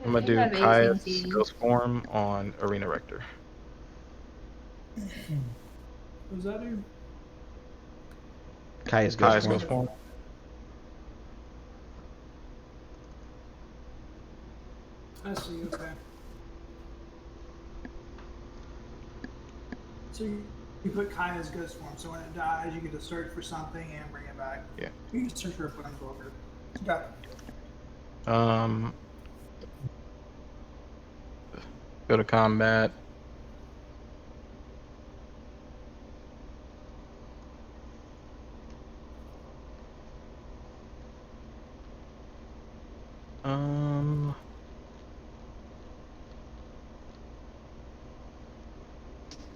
I'm gonna You do have Kaya's AT&T. Ghost Form on Arena Rector. What does that do? Kaya's Kaya's Ghost Ghost Form. Form. I see, okay. So you put Kaya's ghost form, so when it dies, you get to search for something and bring it back. Yeah. You can search for a planeswalker. Got it. Go to combat.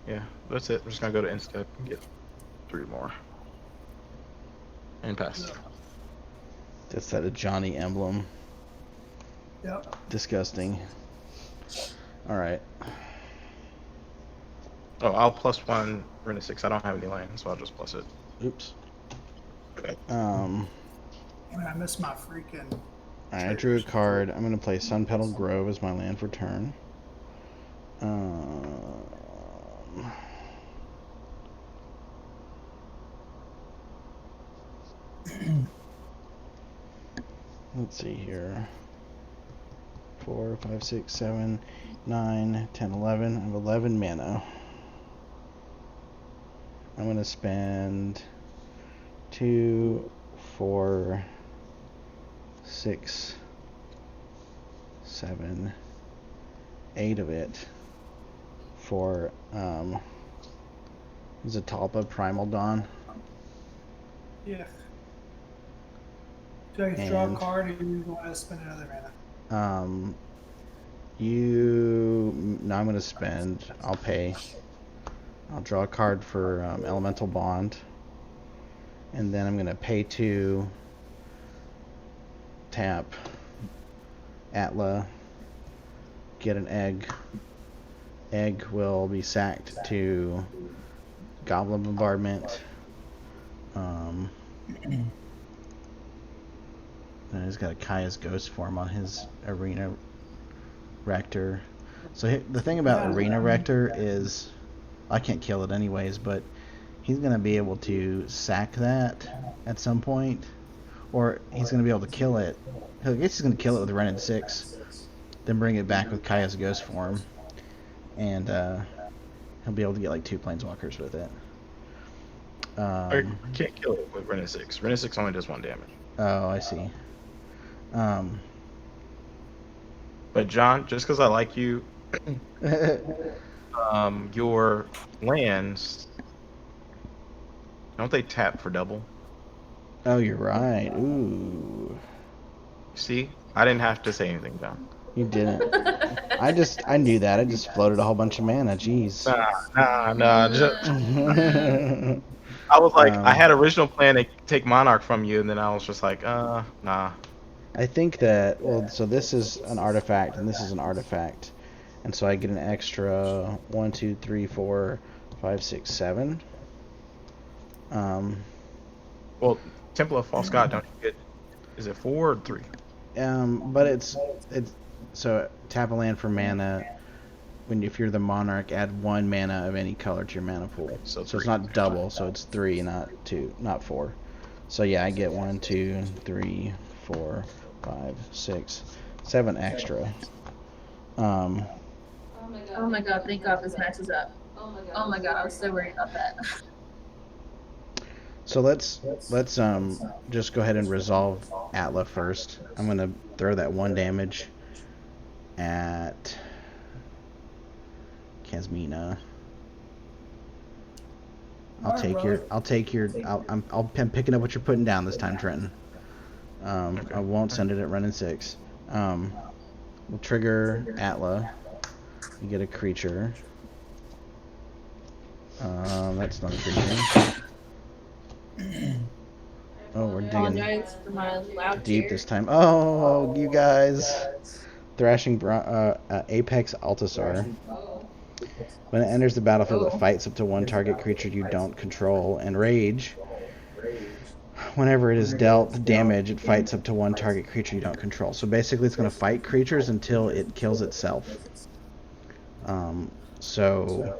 Yeah, that's it. I'm just gonna go to Instep and get 3 more. And pass. That's that a Johnny emblem. Yep. Disgusting. All right. Oh, I'll +1 Arena 6. I don't have any land, so I'll just plus it. Oops. Man, I missed my freaking. Alright, I drew a card. I'm gonna play Sun Petal Grove as my land for turn. Let's see here. 4, 5, 6, 7, 9, 10, 11. I have 11 mana. I'm gonna spend 2, 4, 6, 7, 8 of it for Zatalpa Primal Dawn. Yeah. Do I get to draw a And- card or do you want to spend another mana? No, I'm gonna spend. I'll pay. I'll draw a card for Elemental Bond, and then I'm gonna pay 2. Tap. Atla. Get an egg. Egg will be sacked to Goblin Bombardment. And he's got a Kaya's Ghost form on his Arena Rector. So the thing about Arena Rector is, I can't kill it anyways, but he's going to be able to sack that at some point. Or he's going to be able to kill it. I guess he's going to kill it with Rented 6. Then bring it back with Kaya's Ghost form. And he'll be able to get like 2 Planeswalkers with it. I can't kill it with Rennet 6. Rennet 6 only does 1 damage. Oh, I see. But John, just because I like you, your lands, don't they tap for double? Oh, you're right. Ooh. See? I didn't have to say anything, John. You didn't. I knew that. I just floated a whole bunch of mana. Jeez. Nah. I was like, I had original plan to take Monarch from you, and then I was just like, nah. I think that, well, so this is an artifact, and this is an artifact. And so I get an extra 1, 2, 3, 4, 5, 6, 7. Well, Temple of False God, don't you get, is it 4 or 3? But it's so tap a land for mana. If you're the Monarch, add 1 mana of any color to your mana pool. So it's 3. not double, so it's 3, not 2, not 4. So yeah, I get 1, 2, 3, 4, 5, 6, 7 extra. Oh Oh my god, thank god this matches up. Oh my god, I was so worried about that. So let's just go ahead and resolve Atla first. I'm gonna throw that 1 damage at Kasmina. I'm picking up what you're putting down this time, Trenton. I won't send it at running 6. We'll trigger Atla. You get a creature. That's not a creature. Oh, we're digging Apologize for my loud deep chair. this time. Oh, you guys. Thrashing Apex Altasaur. When it enters the battlefield, it fights up to 1 target creature you don't control. And Rage. Whenever it is dealt damage, it fights up to 1 target creature you don't control. So basically, it's going to fight creatures until it kills itself. So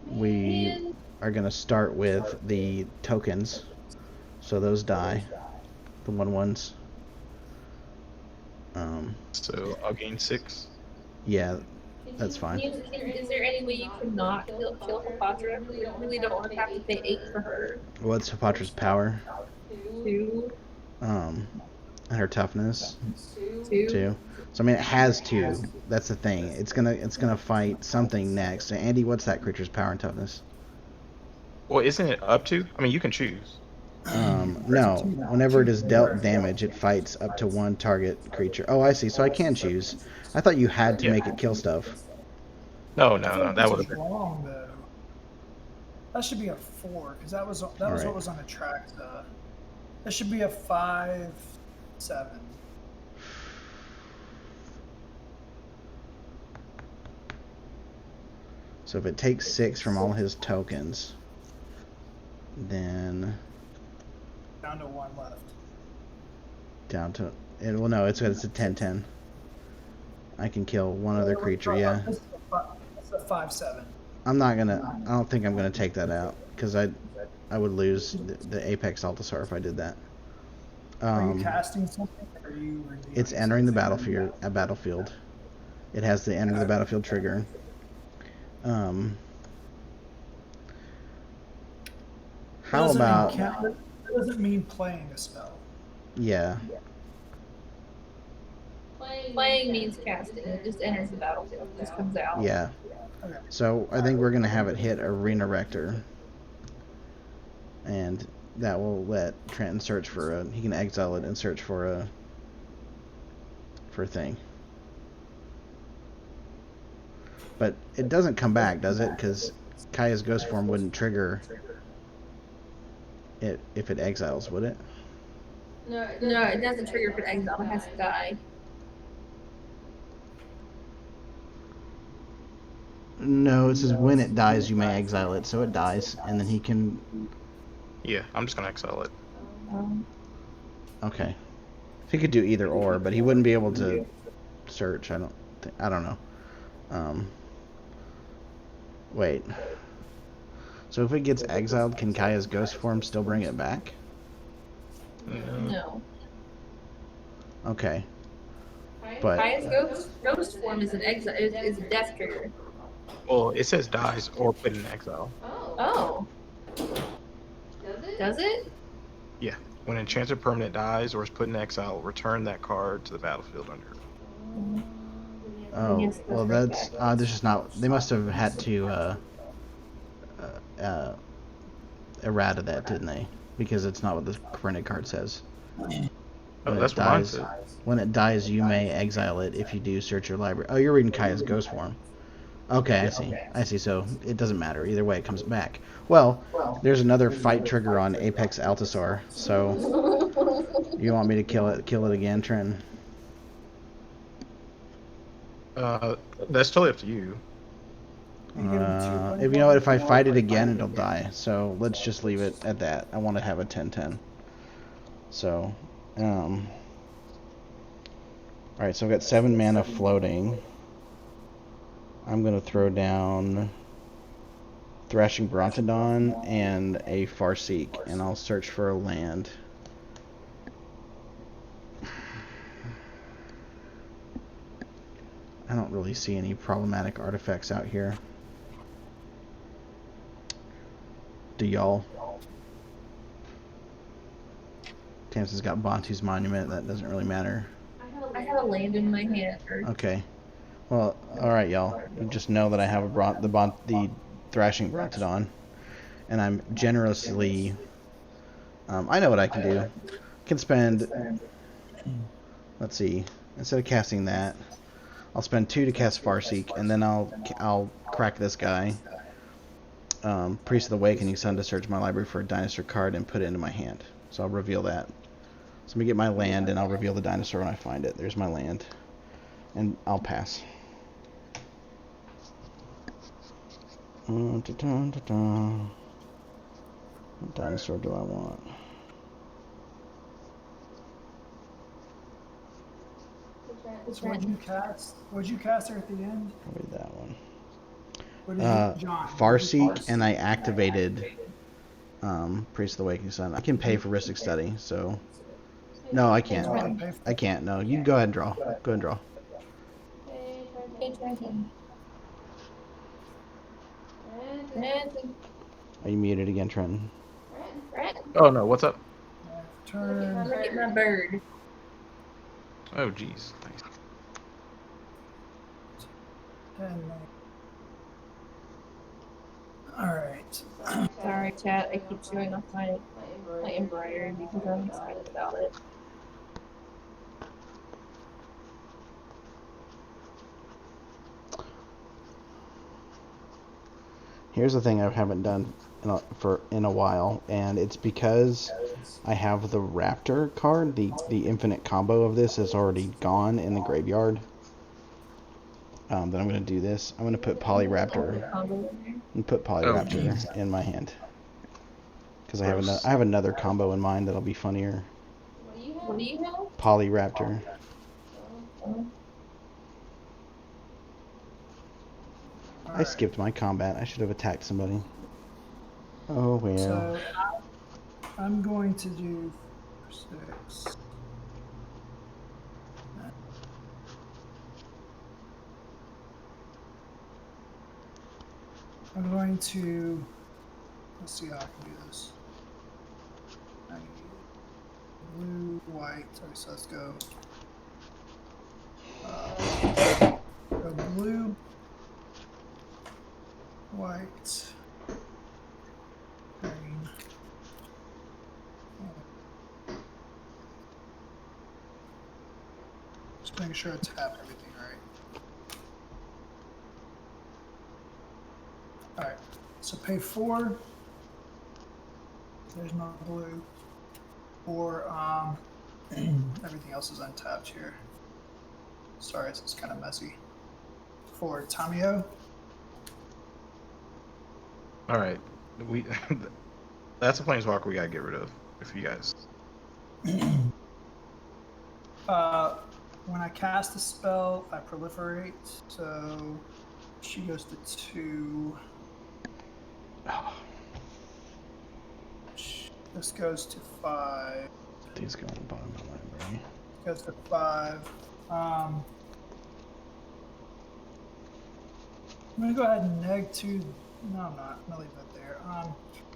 we are going to start with the tokens. So those die. The 1/1s. So I'll gain 6. Yeah, that's fine. Is there any way you could not kill Hapatra? We really don't want to have to pay 8 for her. What's Hapatra's power? 2. And her toughness? 2. 2. So I mean, it has 2. That's the thing. It's gonna fight something next. So Andy, what's that creature's power and toughness? Well, isn't it up to? I mean, you can choose. No. Whenever it is dealt damage, it fights up to 1 target creature. Oh, I see. So I can choose. I thought you had to make it kill stuff. No, that would have been. wrong though. That should be a 4 because that was Alright. what was on Atraxa. That should be a 5/7. So if it takes 6 from all his tokens, then Down to 1 left. down to well, no, it's a 10/10. I can kill 1 other creature. Yeah. It's a 5/7. I don't think I'm gonna take that out because I would lose the Apex Altasaur if I did that. Are you casting something? Or are you? It's entering the battlefield. It has the enter the battlefield trigger. How about? That doesn't mean playing a spell. Yeah. Playing means casting. It just enters the battlefield. It just comes out. Yeah. Okay. So I think we're gonna have it hit Arena Rector, and that will let Trenton search for he can exile it and search for a thing. But it doesn't come back, does it? Because Kaya's ghost form wouldn't trigger it if it exiles, would it? No, it doesn't trigger if it exiles. It has to die. No, it says when it dies, you may exile it. So it dies, and then he can. Yeah, I'm just gonna exile it. Okay. He could do either or, but he wouldn't be able to search. I don't know. Wait. So if it gets exiled, can Kaya's ghost form still bring it back? No. Okay. But Kaya's ghost form is an exile. Is a death trigger. Well, it says dies or put in exile. Oh. Does it? Yeah. When an enchanted permanent dies or is put in exile, return that card to the battlefield under it. oh, well that's this is not. They must have had to errata that, didn't they? Because it's not what the printed card says. Oh, that's what mine says. When it dies, you may exile it. If you do, search your library. Oh, you're reading Kaya's ghost form. Okay, I see. So it doesn't matter. Either way, it comes back. Well, there's another fight trigger on Apex Altasaur. So you want me to kill it again, Trenton? That's totally up to you. If you know what, if I fight it again, it'll die. So let's just leave it at that. I want to have a 10/10. So, all right. So I've got 7 mana floating. I'm gonna throw down Thrashing Brontodon and a Farseek, and I'll search for a land. I don't really see any problematic artifacts out here. Do y'all? Kansas got Bantu's Monument. That doesn't really matter. I had a land in my hand. Okay. Well, all right, y'all. You just know that I have the Thrashing Brontodon, and I'm generously. I know what I can do. I can spend. Let's see. Instead of casting that, I'll spend 2 to cast Farseek, and then I'll crack this guy. Priest of the Awakening Sun to search my library for a dinosaur card and put it into my hand. So I'll reveal that. So let me get my land, and I'll reveal the dinosaur when I find it. There's my land. And I'll pass. What dinosaur do I want? So what'd you cast? What'd you cast there at the end? Probably that one. What did you, John? Farseek, and I activated Priest of the Awakening Sun. I can pay for Rhystic Study, so... No, I can't. I can't, no. You go ahead and draw. Go ahead and draw. Are you muted again, Trenton? Oh no, what's up? Turn. Look at my bird. Oh jeez, thanks. Alright. Sorry, chat. I keep showing off my embroidery because I'm excited about it. Here's the thing I haven't done in a while, and it's because I have the Raptor card. The infinite combo of this is already gone in the graveyard. Then I'm going to do this. I'm going to put Polyraptor in my hand because I have another combo in mind that'll be funnier. What do you have? Polyraptor. I skipped my combat. I should have attacked somebody. Oh well. So I'm going to do 6. I'm going to. Let's see how I can do this. I need blue, white. Okay, so let's go. Go blue, white, green. Just making sure I tap everything right. Alright, so pay 4. There's my blue. Or everything else is untapped here. Sorry, this is kind of messy. For Tamio. All right, that's a planeswalker we gotta get rid of. If you guys. When I cast a spell, I proliferate. So she goes to 2. This goes to 5. These go on the bottom of the library. Goes to 5. I'm gonna go ahead and neg 2. No, I'm not. I'm gonna leave that there.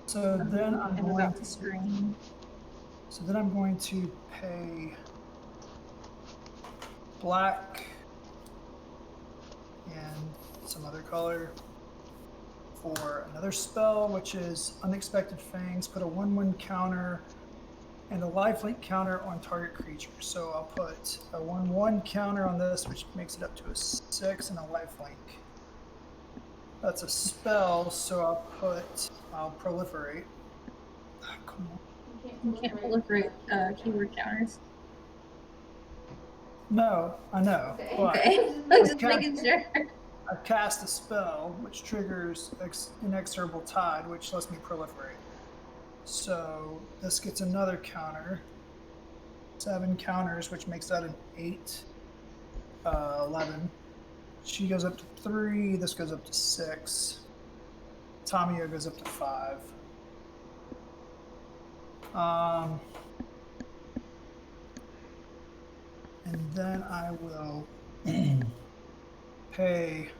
So then I'm going to screen. So then I'm going to pay black and some other color for another spell, which is Unexpected Fangs. Put a 1/1 counter and a lifelink counter on target creature. So I'll put a 1/1 counter on this, which makes it up to a 6, and a lifelink. That's a spell, so I'll proliferate. Oh, come on. You can't proliferate keyword counters. No, I know. Okay. I'm just making sure. I cast a spell which triggers Inexorable Tide, which lets me proliferate. So this gets another counter. 7 counters, which makes that an 8. 11. She goes up to 3. This goes up to 6. Tamio goes up to 5. And then I will pay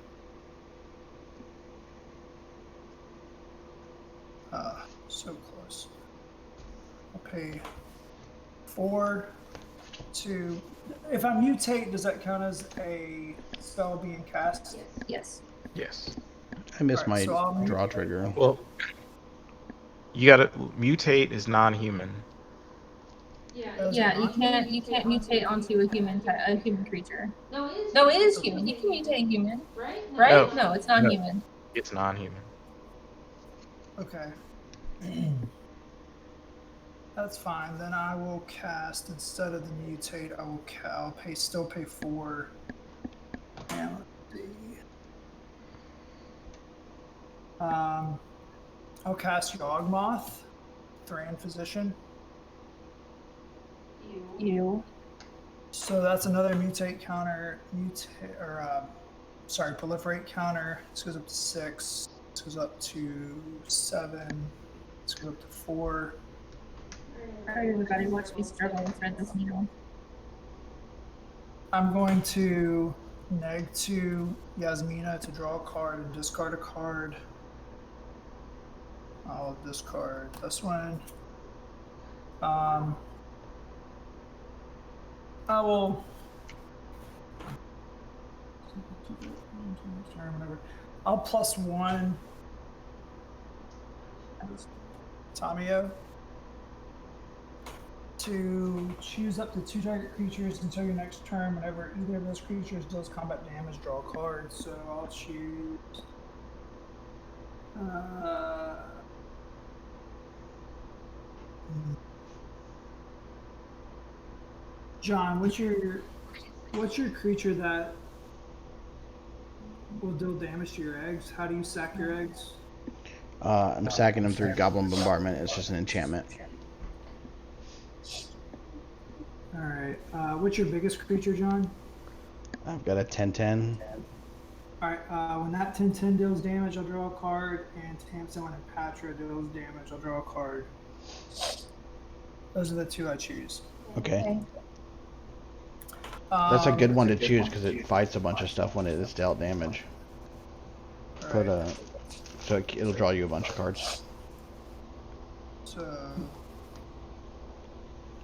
so close. I'll pay 4 to. If I mutate, does that count as a spell being cast? Yes. Yes. I missed Alright, my so I'll draw mutate. trigger. Well, you gotta mutate is non-human. Yeah, you can't mutate onto a human creature. No, it is human. You can mutate a human, right? No, it's not human. It's non-human. Okay. That's fine. Then I will cast instead of the mutate. I'll still pay 4. And let's see. I'll cast Yawgmoth, Thran Physician. You. So that's another mutate counter. Proliferate counter. This goes up to 6. This goes up to 7. This goes up to 4. Alright, everybody, watch me struggle and thread this needle. I'm going to neg to Yasmina to draw a card and discard a card. I'll discard this one. I will. I'll +1 Tamio to choose up to 2 target creatures until your next turn. Whenever either of those creatures does combat damage, draw a card. So I'll choose. John, what's your creature that will deal damage to your eggs? How do you sack your eggs? I'm sacking them through Goblin Bombardment. It's just an enchantment. All right. What's your biggest creature, John? I've got a 10/10. All right. When that 10/10 deals damage, I'll draw a card, and Tamsin and Hapatra deals damage, I'll draw a card. Those are the 2 I choose. Okay. That's a good one to choose because it fights a bunch of stuff when it is dealt damage. Right. So it'll draw you a bunch of cards. So,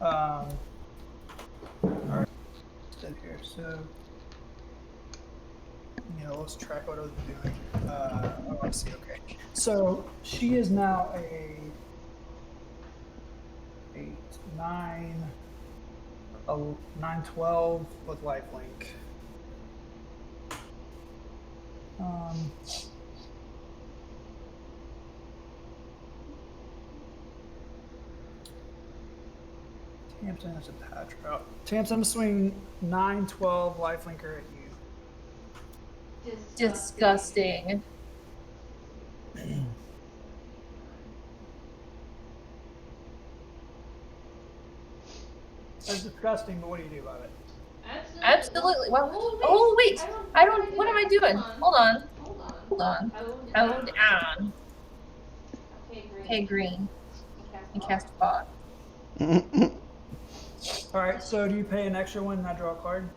all right, sit here. So, let's track what I was doing. I see. Okay. So she is now a 8, 9, 9, 12 with lifelink. Tamsin has a patch out. Tamsin, I'm swinging 9, 12 lifelinker at you. Disgusting. That's disgusting, but what do you do about it? Absolutely. Well, oh wait, I don't. What am I doing? Hold on. Hold on. Okay, green. And cast fog. All right. So do you pay an extra 1 and I draw a card?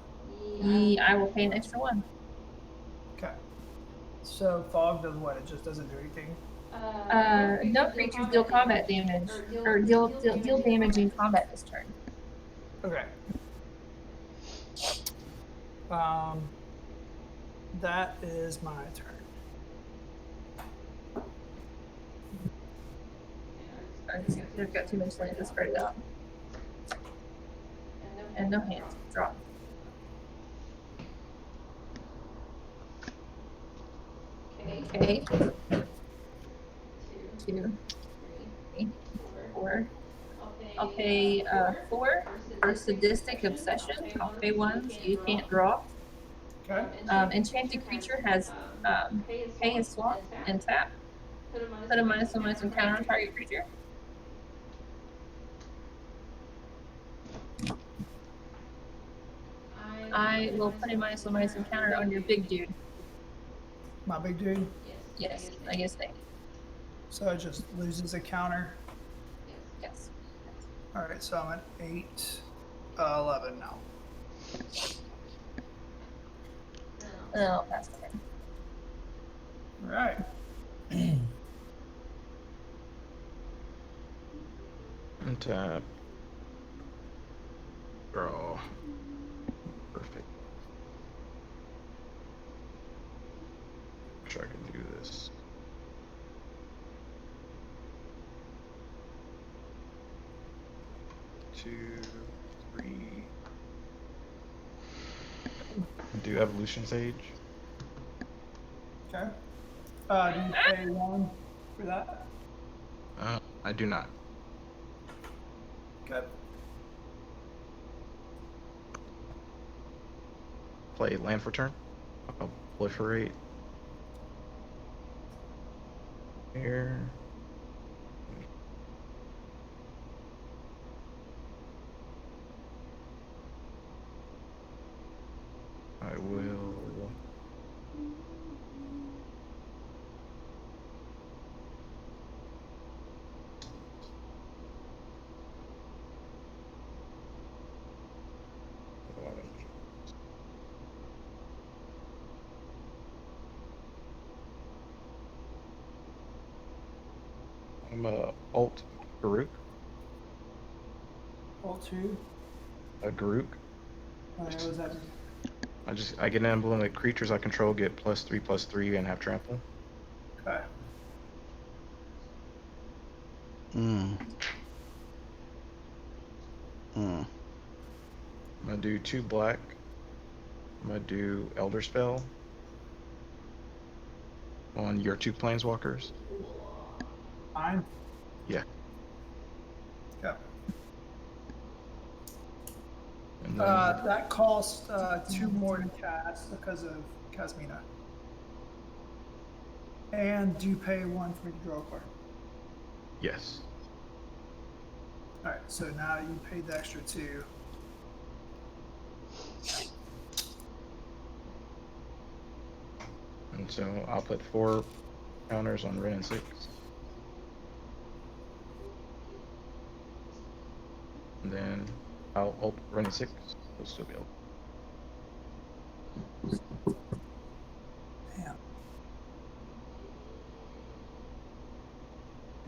I will pay an extra 1. Okay. So fog does what? It just doesn't do anything. No creatures deal combat damage or deal damage in combat this turn. Okay. That is my turn. They've got too much land to spread it out. And no hands. Draw. Okay. 2, 3, 4. I'll pay 4 for Sadistic Obsession. I'll pay 1 so you can't draw. Okay. Enchanted creature has pay his swap and tap. Put a -1/-1 counter on target creature. I will put a -1/-1 counter on your big dude. My big dude. Yes, I guess they. So it just loses a counter. Yes. All right. So I'm at 8, 11 now. Oh, that's okay. All right. Untap. Draw. Perfect. Sure I can do this. Two, three. Do evolution sage. Okay. Do you pay 1 for that? I do not. Okay. Play land for turn. I'll proliferate. Here. I will. I'm a alt Garuk. All 2. A Garuk. What was that? I get an emblem that creatures I control get +3/+3 and have trample. Okay. Mm. I'm gonna do 2 black. I'm gonna do Elder Spell on your 2 planeswalkers. Fine. Yeah. Yep. And then That costs 2 more to cast because of Casmina. And do you pay 1 for me to draw a card? yes. Alright, so now you paid the extra 2. And so I'll put 4 counters on Ren and 6. And then I'll ult Ren and 6. It'll still be ult. Damn.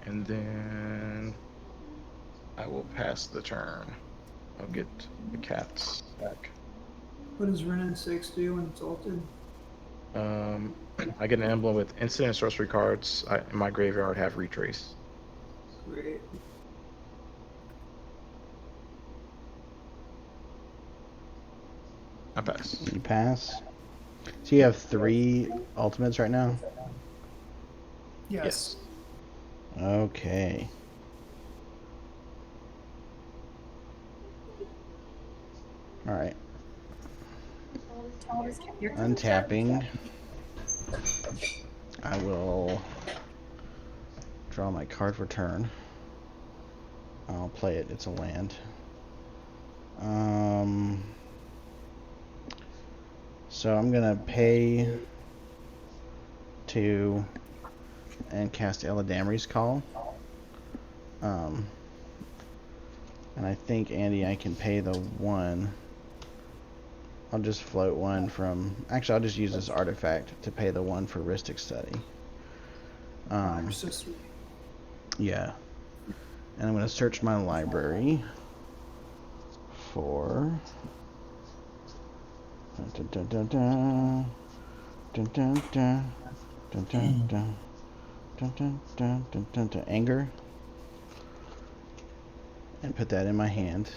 And then I will pass the turn. I'll get the cats back. What does Renin 6 do when it's ulted? I get an emblem with instant and sorcery cards in my graveyard have retrace. Great. I pass. You pass. So you have 3 ultimates right now? Yes. Okay. Alright. Untapping. I will draw my card for turn. I'll play it. It's a land. So I'm gonna pay 2 and cast Eladamri's Call. And I think, Andy, I can pay the 1. I'll just float 1 from... Actually, I'll just use this artifact to pay the 1 for Rhystic Study. You're so sweet. Yeah. And I'm going to search my library for... Dun, dun, dun, dun. Dun, dun, dun. Dun, dun, dun. Dun, dun, dun, dun, dun, dun. Anger. And put that in my hand.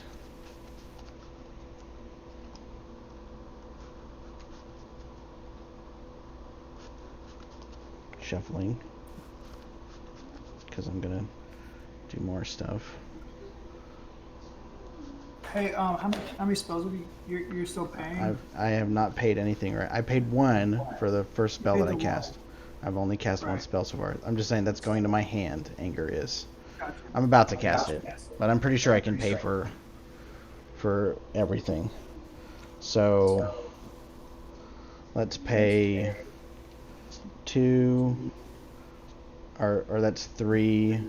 Shuffling. Because I'm going to do more stuff. Hey, how many spells have you're still paying? I have not paid anything, right? I paid 1 for the first spell Paid that I the cast. I've only cast 1 Right. spell so far. I'm just saying that's going to my hand. Anger is. Gotcha. I'm about to cast it, but I'm pretty sure I can pay for everything. So let's pay 2, or that's 3,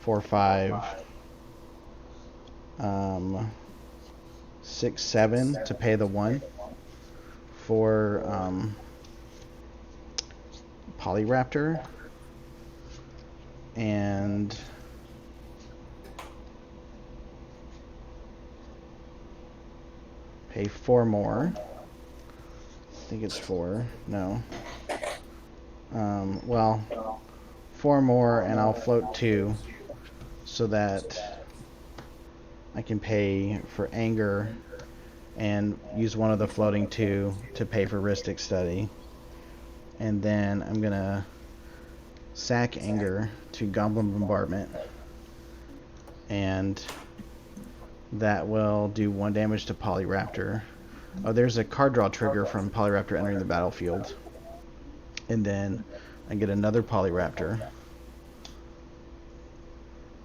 4, 5, 6, 7 to pay the 1 for Polyraptor, and pay 4 more. I think it's 4. No. Well, 4 more, and I'll float 2 so that I can pay for anger and use one of the floating 2 to pay for Ristic Study. And then I'm going to sack anger to Goblin Bombardment. And that will do 1 damage to Polyraptor. Oh, there's a card draw trigger from Polyraptor entering the battlefield. And then I get another Polyraptor.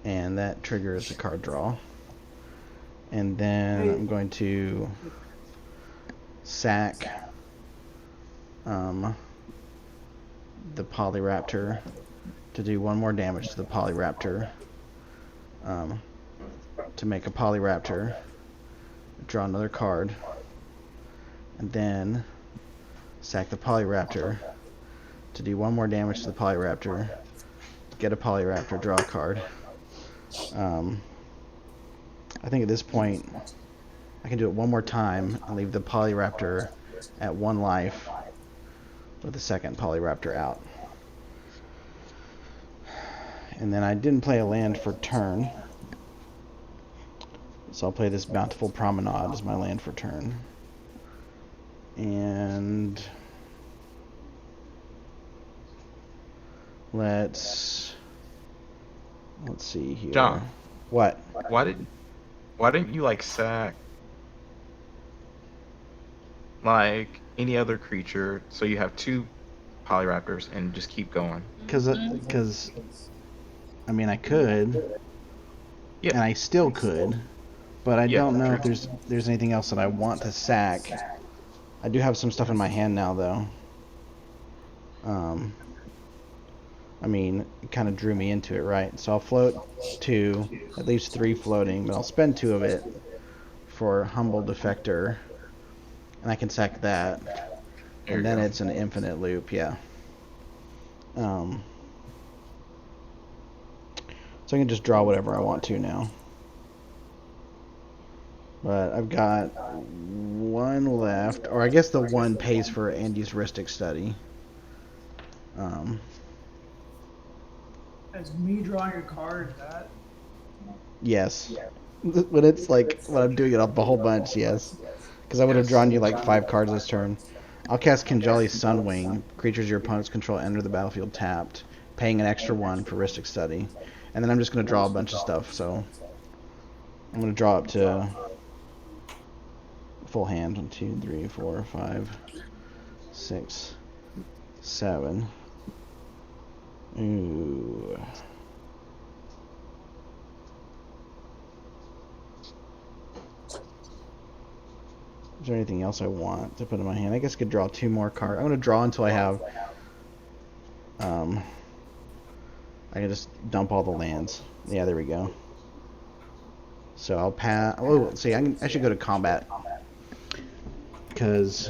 And that triggers a card draw. And then I'm going to sack the Polyraptor to do 1 more damage to the Polyraptor. To make a Polyraptor. Draw another card. And then sack the Polyraptor to do 1 more damage to the Polyraptor. Get a Polyraptor, draw a card. I think at this point I can do it 1 more time and leave the Polyraptor at 1 life with the second Polyraptor out. And then I didn't play a land for turn, so I'll play this Bountiful Promenade as my land for turn. And let's see here. John. What? Why didn't you like sack like any other creature so you have 2 Polyraptors and just keep going? Because I mean I could, Yeah. and I still could, but I Yeah, don't know if true. there's anything else that I want to sack. I do have some stuff in my hand now though. I mean, it kind of drew me into it, right? So I'll float 2, at least 3 floating, but I'll spend 2 of it for Humble Defector, and I can sack that, There and you then go. it's an infinite loop, yeah. So I can just draw whatever I want to now. But I've got 1 left, or I guess the 1 pays for Andy's Ristic Study. As me drawing a card, that Yes. When it's like, when I'm doing it up a whole bunch, yes. Because I would have drawn you like 5 cards this turn. I'll cast Kinjali's Sunwing. Creatures your opponents control enter the battlefield tapped, paying an extra 1 for Ristic Study. And then I'm just going to draw a bunch of stuff, so I'm going to draw up to full hand. 1, 2, 3, 4, 5, 6, 7. Ooh. Is there anything else I want to put in my hand? I guess I could draw 2 more cards. I'm going to draw until I have... I can just dump all the lands. Yeah, there we go. So I'll pass... Oh, let's see. I should go to combat. Because...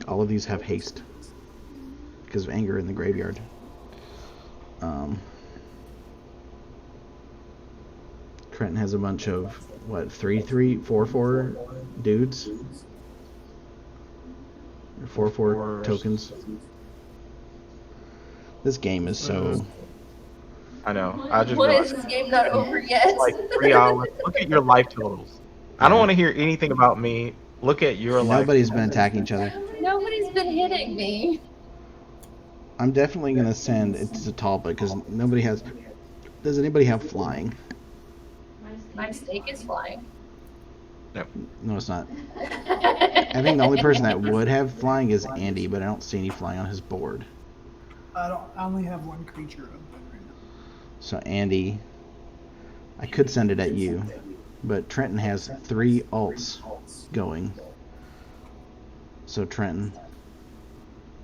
all of these have haste. Because of anger in the graveyard. Trenton has a bunch of, what, 3/3, 4/4 dudes? Or 4/4 tokens? This game is so... I know. I just Why is realized this game not over yet? it's like 3 hours. Look at your life totals. I don't want to hear anything about me. Look at your life. Nobody's been attacking each other. Nobody's been hitting me. I'm definitely going to send it to Talpa because nobody has... Does anybody have flying? My stake is flying. No, it's not. I think the only person that would have flying is Andy, but I don't see any flying on his board. I only have 1 creature open right now. So Andy, I could send it at you, but Trenton has 3 ults going. So Trenton,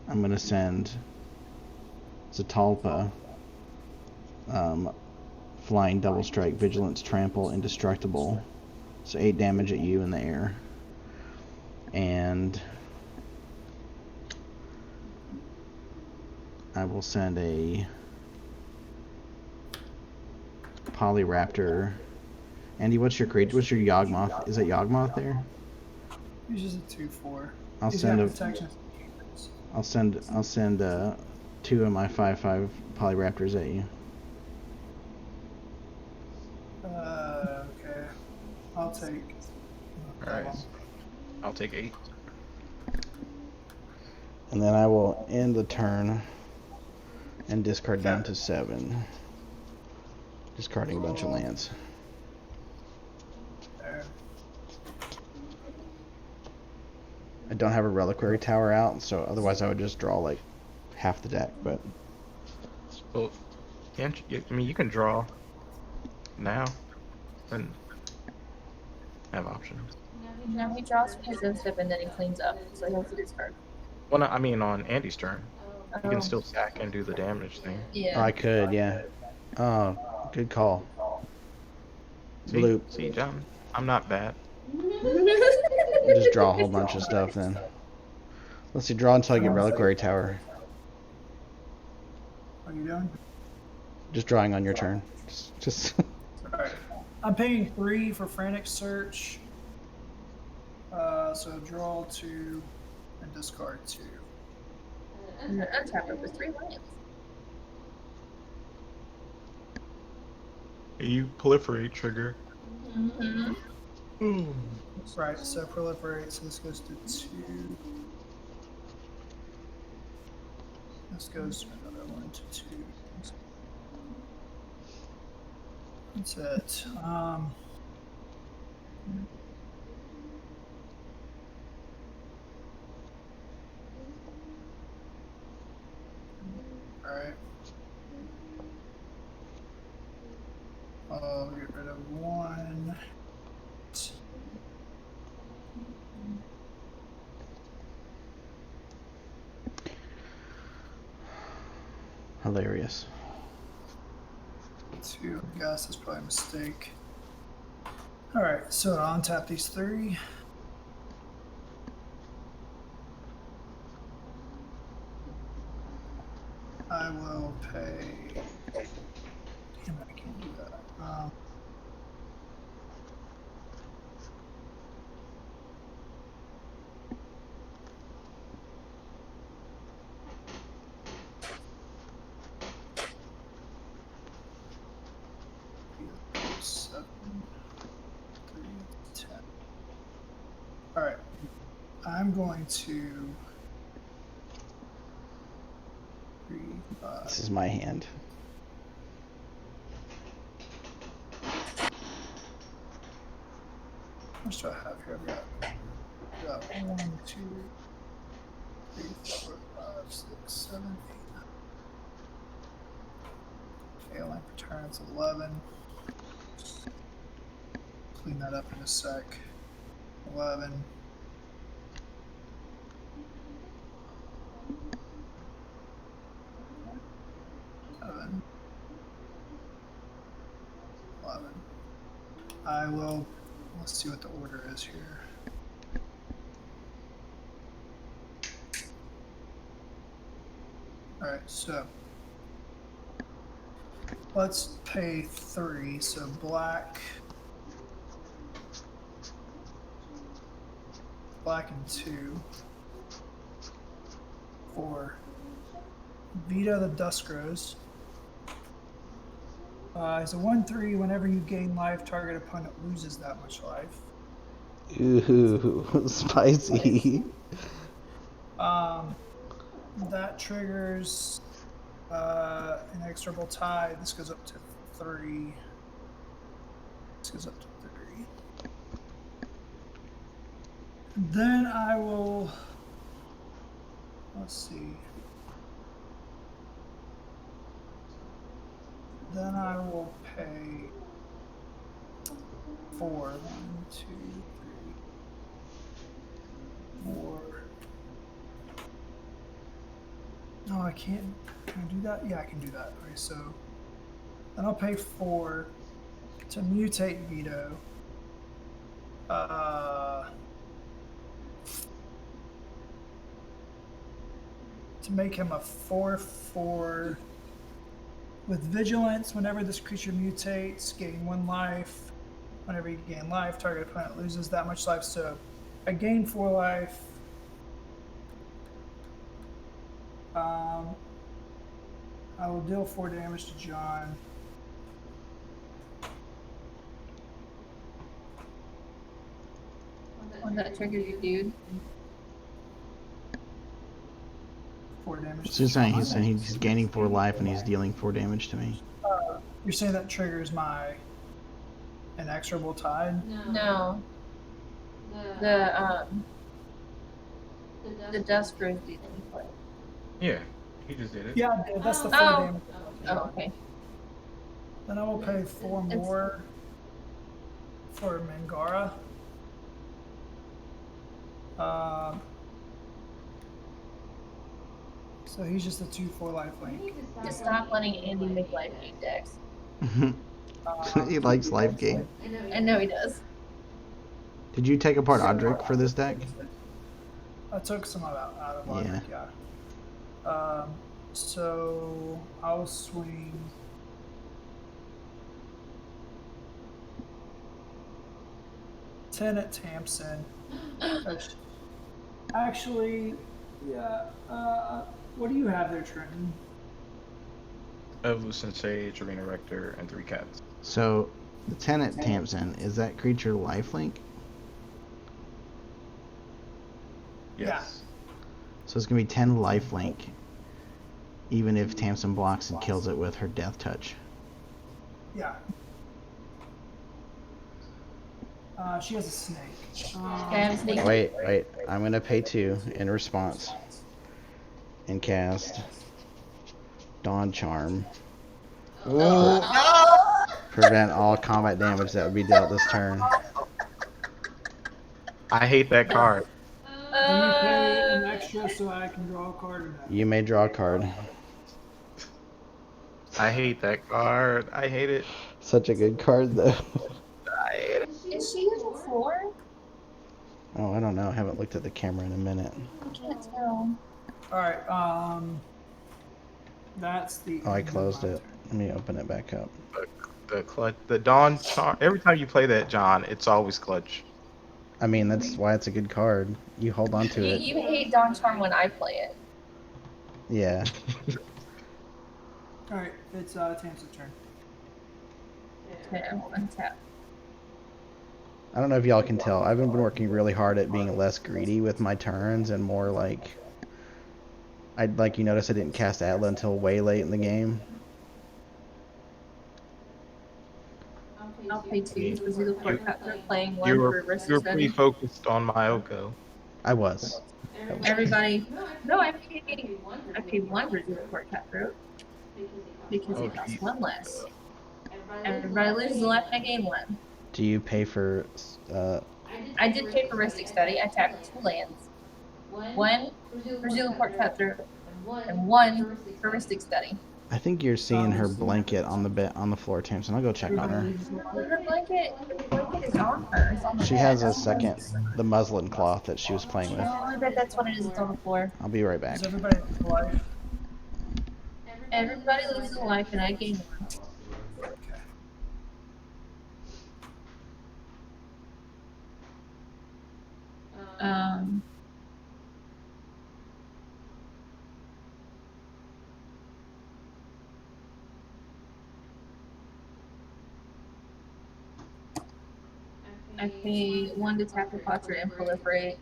I'm going to send Zatalpa, Flying Double Strike, Vigilance, Trample, Indestructible. So 8 damage at you in the air. And I will send a Polyraptor Andy, what's your Yawgmoth? Is it Yawgmoth there? He's just a 2/4. I'll He's send got a. protection. I'll send 2 of my 5/5 Polyraptors at you. Okay. I'll take. Alright. I'll take 8. And then I will end the turn and discard down to 7. Discarding a bunch of lands. There. I don't have a Reliquary Tower out, so otherwise I would just draw like half the deck, but Well, I mean, you can draw now and have options. Now he draws his instep and then he cleans up, so he has to discard. Well, no, I mean on Andy's turn. You can Oh. still sack and do the damage thing. Yeah. I could, yeah. Oh, good call. See, Bloop. see, John, I'm not bad. Just draw a whole bunch of stuff then. Let's see, draw until I get Reliquary Tower. What are you doing? Just drawing on your turn. Just Alright. I'm paying 3 for Frantic Search. So draw 2 and discard 2. And then untap it with 3 lands. You proliferate trigger. Mm-hmm. Right, so proliferate, so this goes to 2. This goes to another 1 to 2. That's it. Alright. I'll get rid of 1. hilarious. 2, I guess that's probably a mistake. Alright, so I'll untap these 3. I will pay. Damn it, I can't do that. Seven, 3, 10. All right, I'm going to. 3, 5. This is my hand. How much do I have here? I've got 1, 2, 3, 4, 5, 6, 7, 8. Failing returns 11. Clean that up in a sec. 11. 11. I will. Let's see what the order is here. All right, so let's pay 3. So black and 2 for Vita the Duskgrows. It's a 1/3. Whenever you gain life, target opponent loses that much life. Ooh, spicy. That triggers inexorable tie. This goes up to 3. This goes up to 3. Then I will. Let's see. Then I will pay 4. 1, 2, 3, 4. No, I can't. Can I do that? Yeah, I can do that. Okay, so then I'll pay 4 to mutate Vito. To make him a 4/4 with vigilance. Whenever this creature mutates, gain 1 life. Whenever you gain life, target opponent loses that much life. So I gain 4 life. I will deal 4 damage to John. When that triggers you, dude. 4 damage. So he's saying he's gaining 4 life and he's dealing 4 damage to me. You're saying that triggers my inexorable tide? No. The dust rose dealing play. Yeah, he just did it. Yeah, that's the 4 Oh. damage. Oh, okay. Then I will pay 4 more for Mangara. So he's just a 2/4 life link. Just stop letting Andy make life gain decks. He likes life gain. I know he does. Did you take apart Audric for this deck? I took some out of Logic, yeah. So I'll swing. Ten at Tamsin. Actually, yeah. What do you have there, Trenton? Evolution Sage, Arena Rector, and 3 cats. So the tenant Tamsin, is that creature lifelink? Yes. So it's gonna be 10 lifelink, even if Tamsin blocks and kills it with her death touch. Yeah. She has a snake. Wait, I'm gonna pay 2 in response and cast Dawn Charm. Prevent all combat damage that would be dealt this turn. I hate that card. Do you pay an extra so I can draw a card or not? You may draw a card. I hate that card. I hate it. Such a good card though. I hate it. Is she using 4? Oh, I don't know. I haven't looked at the camera in a minute. I can't tell. Alright, that's the. Oh, I end of closed my it. turn. Let me open it back up. The Dawn Charm. Every time you play that, John, it's always clutch. I mean, that's why it's a good card. You hold on to it. You hate Dawn Charm when I play it. Yeah. Alright, it's Tamsin's turn. Okay, I will untap. I don't know if y'all can tell. I've been working really hard at being less greedy with my turns and more like... you notice I didn't cast Atla until way late in the game. I'll pay 2 because you look like they're playing 1 You for were risk pretty study. focused on my Oko. I was. Everybody, no, I paid 1 for the court cutthroat because Oh, it costs geez. 1 less. Everybody loses a life and I gain 1. Do you pay for... I did pay for Ristic Study. I tapped 2 lands. 1 for Zealand Cutthroat and 1 for Ristic Study. I think you're seeing her blanket on the floor, Tamsin. I'll go check on her. Her blanket is on her. It's on the She bed. has a second, the muslin cloth that she was playing with. Oh, I bet that's what it is. It's on the floor. I'll be right back. Is everybody at life? Everybody loses a life and I gain 1. Okay. I pay 1 to tap Hapatra and proliferate,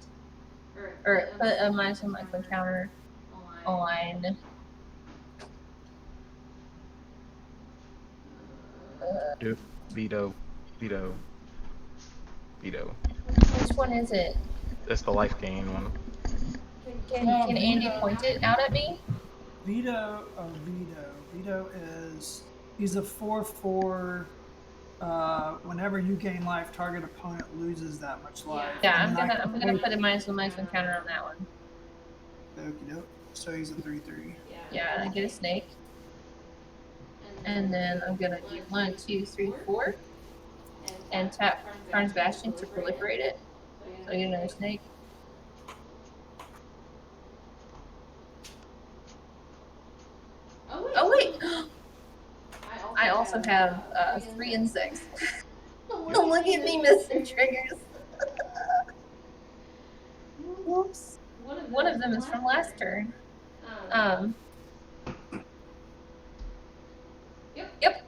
or put a -1 life counter on. Veto. Which one is it? That's the life gain one. Can Andy point it out at me? Veto. Veto is he's a 4/4. Whenever you gain life, target opponent loses that much life. Yeah, And then I'm gonna put a -1 counter on that one. Okie doke. So he's a 3/3. Yeah, and I get a snake. And then I'm gonna do 1, 2, 3, 4. And tap Karn's Bastion to proliferate it. So I get another snake. Oh wait! I also have 3 insects. Look at me missing triggers. Whoops. One of them is from last turn. Yep.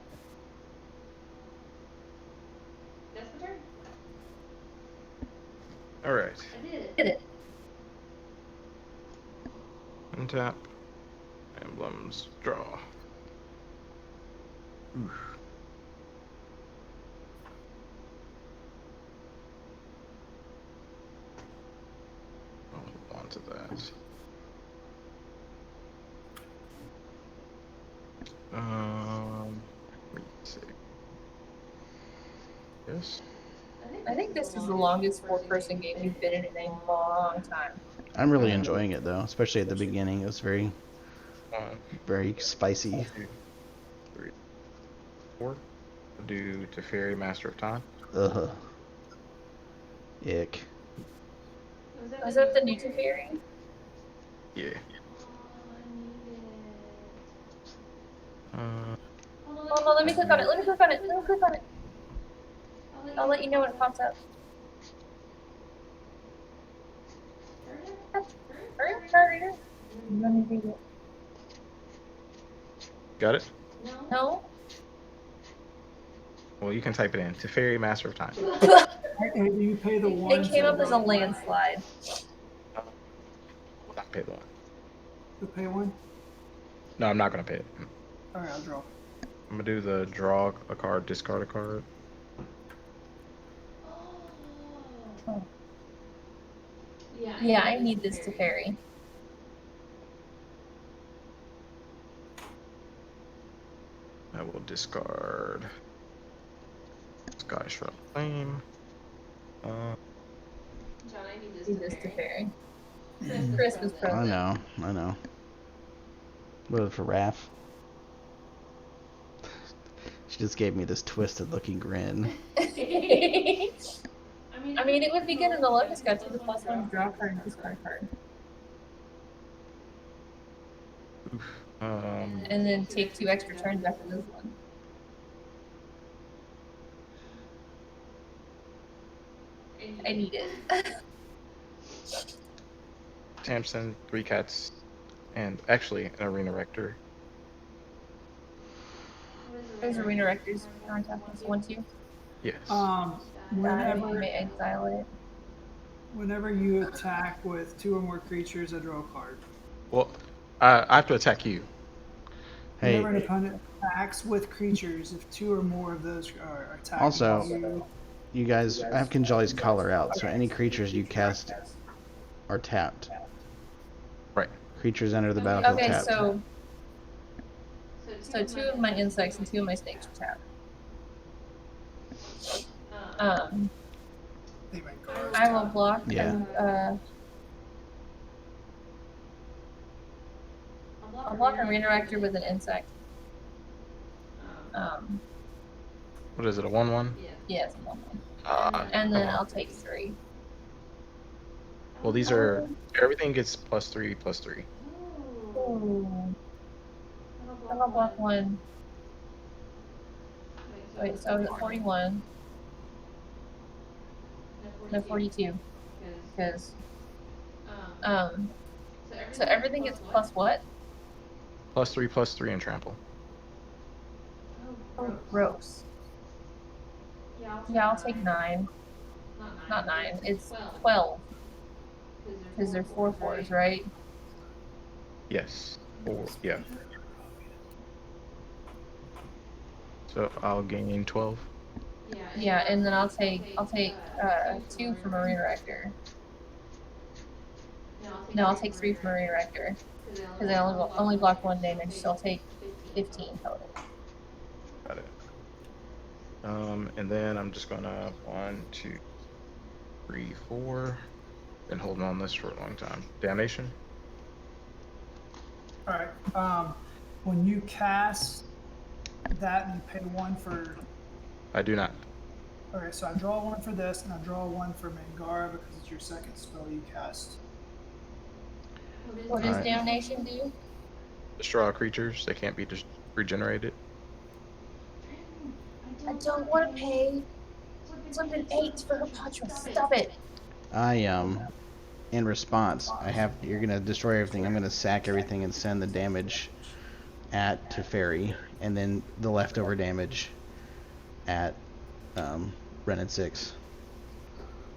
All right. Did it. Untap. Emblems. Draw. Oof. I'll hold on to that. Let me see. Yes. I think this is the longest four-person game we've been in a long time. I'm really enjoying it though, especially at the beginning. It was very, 1, very spicy. 2, 3, 4. Do Teferi, Master of Time. Ugh. Ick. Was that the new Teferi? Yeah. Hold on, let me click on it. Let me click on it. I'll let you know when it pops up. Hurry. Let me read it. Got it? No? Well, you can type it in. Teferi, Master of Time. Hey, do you pay the one? It came for up as a the- landslide. Will not pay the one. The pay one? No, I'm not gonna pay it. All right, I'll draw. I'm gonna do the draw a card, discard a card. Yeah, I need this Teferi. I will discard Sky Shrub Flame. Need this Teferi. Christmas I present. know. What for Raph? She just gave me this twisted looking grin. I mean, it would be good in the Locust Guide to the +1 draw card and discard card. And then take 2 extra turns after this one. I need it. Samson, 3 cats, and actually an Arena Rector. There's Arena Rectors on top of 1/2. Yes. You may exile it. Whenever you attack with 2 or more creatures, I draw a card. Well, I have to attack you. Whenever an Hey, opponent attacks with creatures, if 2 or more of those are attacking Also- you, you guys, I have Kinjali's color out, so any creatures you cast are tapped. Right. Creatures enter the battlefield Okay, tapped. so 2 of my insects and 2 of my snakes are tapped. they make cards. I will block. Yeah. I'll block Arena Rector with an insect. What is it, a 1/1? Yes, and then I'll take 3. Well, these are, everything gets +3/+3. Ooh. I'll block 1. Wait, so I was at 41. No, 42. Because, so everything gets plus what? +3/+3 and trample. Oh, gross. Yeah, I'll take 9. Not 9, it's 12. Because they're 4/4s, right? Yes. 4, yeah. So I'll gain 12. Yeah, and then I'll take 2 from Arena Rector. No, I'll take 3 from Arena Rector. Because I only block 1 damage, so I'll take 15 total. Got it. And then I'm just gonna 1, 2, 3, 4. Been holding on this for a long time. Damnation. All right. When you cast that, you pay 1 for. I do not. Okay, so I draw 1 for this, and I draw 1 for Mangara because it's your second spell you cast. What does Alright. Damnation do? Destroy all creatures. They can't be regenerated. I don't want to pay. It's only been 8 for Hapatra. Stop it. In response, you're gonna destroy everything. I'm gonna sack everything and send the damage to Fairy, and then the leftover damage at Ren and 6.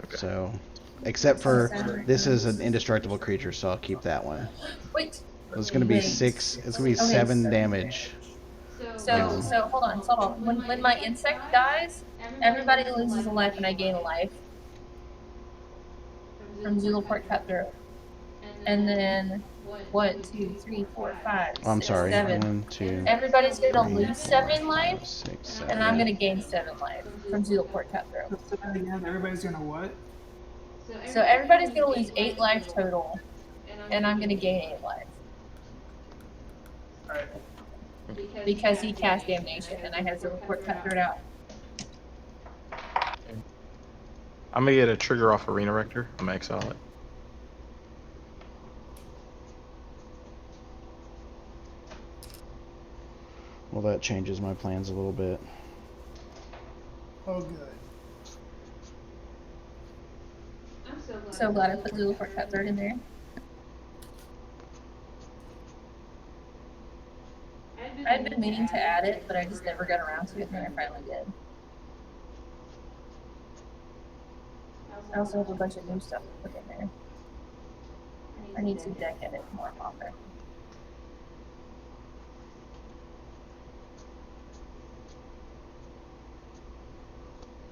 Okay. So, except for this is an indestructible creature, so I'll keep that one. Wait. It's gonna be Wait. 6. It's gonna be Okay. 7 damage. So hold on. When my insect dies, everybody loses a life and I gain a life from Zulaport Cutthroat. And then 1, 2, 3, 4, 5, Oh, I'm 6, sorry. 7. 1, 2. Everybody's gonna 3, lose 4, 7 5, life, 6, 7. and I'm gonna gain 7 life from Zulaport Cutthroat. So again, everybody's gonna what? So everybody's gonna lose 8 life total, and I'm gonna gain 8 life. Alright. Because he cast Damnation, and I had Zulaport Cutthroat out. I'm gonna get a trigger off Arena Rector. I'm gonna exile it. Well, that changes my plans a little bit. Oh, good. So glad I put Zulaport Cutthroat in there. I'd been meaning to add it, but I just never got around to it, and then I finally did. I also have a bunch of new stuff to put in there. I need to deck edit more often.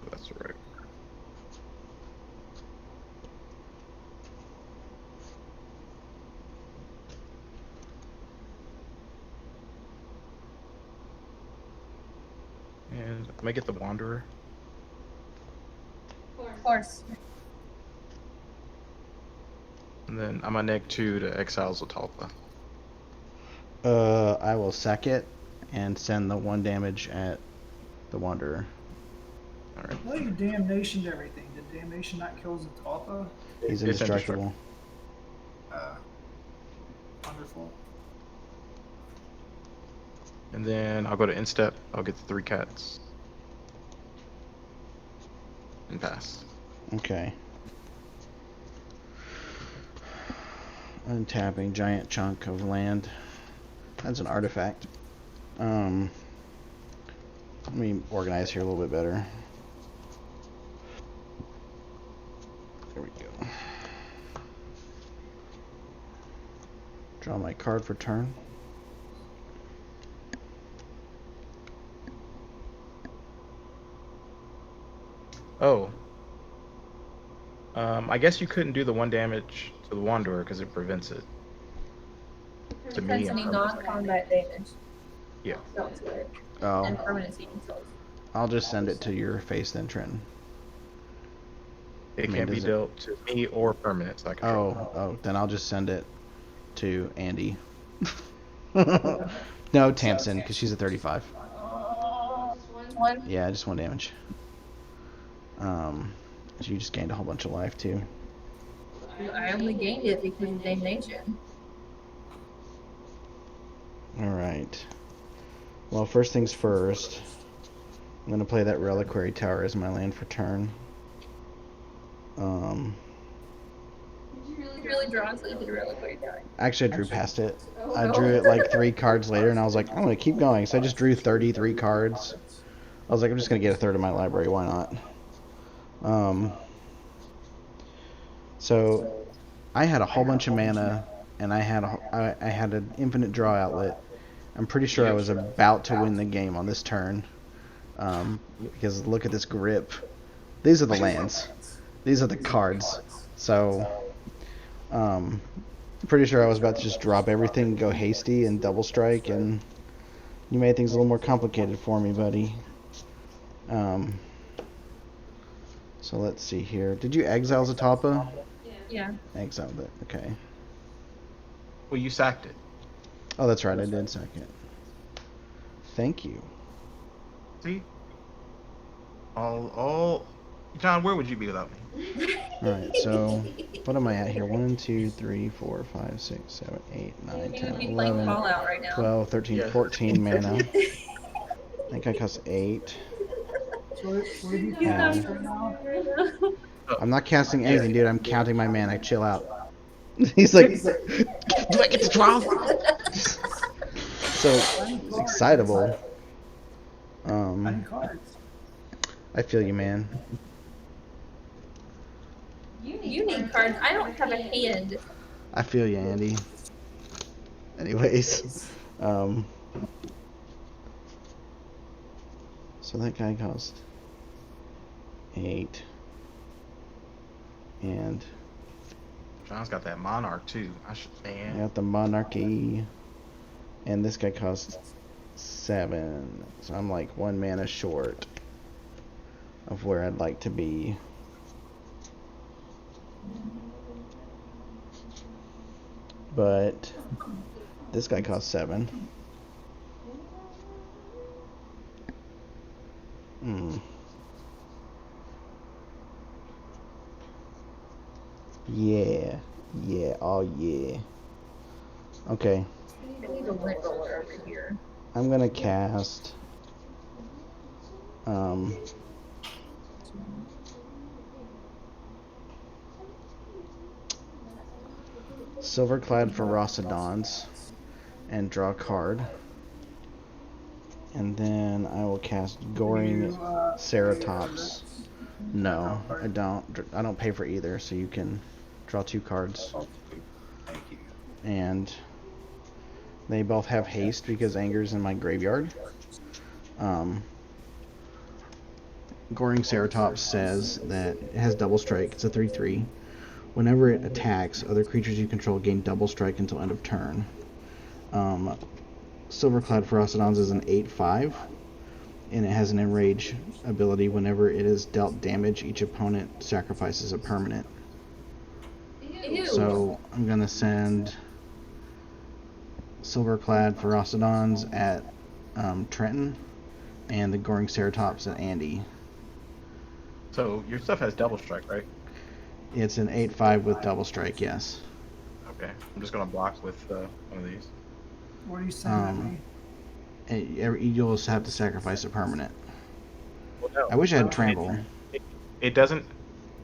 That's right. And I'm gonna get the Wanderer. Of course. And then I'm gonna neg 2 to exile Atla. I will sack it and send the 1 damage at the Wanderer. Alright. Well, you damnationed everything. Did damnation not kill Zatalpa? He's It's indestructible. Wonderful. And then I'll go to instep. I'll get the 3 cats. And pass. Okay. Untapping giant chunk of land. That's an artifact. Let me organize here a little bit better. There we go. Draw my card for turn. Oh. I guess you couldn't do the 1 damage to the Wanderer because it prevents it. To me, Prevents any non-combat damage. Yeah. Don't do it. Oh, And permanent seeding souls. I'll just send it to your face then, Trenton. It I mean, can't be does it- dealt to me or permanent, so I can draw. Oh, then I'll just send it to Andy. No, Tamsin, because she's a 35. One. Yeah, just 1 damage. So you just gained a whole bunch of life too. I only gained it because of damnation. Alright. Well, first things first. I'm gonna play that Reliquary Tower as my land for turn. Did you really draw until you did a Reliquary Tower? Actually, I drew past it. I drew it like 3 cards later, and I was like, I'm gonna keep going. So I just drew 33 cards. I was like, I'm just gonna get a third of my library. Why not? So I had a whole bunch of mana, and I had an infinite draw outlet. I'm pretty sure I was about to win the game on this turn, because look at this grip. These are the lands. These are the cards. So, pretty sure I was about to just drop everything, go hasty, and double strike, and you made things a little more complicated for me, buddy. So let's see here. Did you exile Zatalpa? Yeah. Exiled it. Okay. Well, you sacked it. Oh, that's right. I did sack it. Thank you. See? John, where would you be without me? Alright, so what am I at here? 1, 2, 3, 4, 5, 6, 7, 8, 9, You would 10, be playing 11, Fallout right now. 12, 13, Yeah. 14 mana. I think I cost 8. What have you He's not cast right now? I'm not casting anything, dude. I'm counting my mana. Chill out. He's like, do I get to draw? So it's excitable. How many cards? I feel you, man. You need cards. I don't have a hand. I feel you, Andy. Anyways, so that guy cost 8, and John's got that monarch too. I I got the monarchy, and this guy costs 7, so I'm like 1 mana short of where I'd like to be. But this guy costs 7. Yeah, oh yeah. Okay, I need a lint roller over here. I'm gonna cast Silverclad for Rossadons and draw a card. And then I will cast Goring Ceratops. No, I don't. I don't pay for either, so you can draw 2 cards. Thank you. And they both have haste because Anger's in my graveyard. Goring Ceratops says that it has double strike. It's a 3/3. Whenever it attacks, other creatures you control gain double strike until end of turn. Silverclad Ferocodons is an 8/5, and it has an enrage ability. Whenever it is dealt damage, each opponent sacrifices a permanent. Ew. So I'm gonna send Silverclad Ferocodons at Trenton, and the Goring Ceratops at Andy. So your stuff has double strike, right? It's an 8/5 with double strike, yes. Okay. I'm just gonna block with one of these. What are you saying at me? And you'll just have to sacrifice a permanent. Well, no. I wish I had Trample. It doesn't.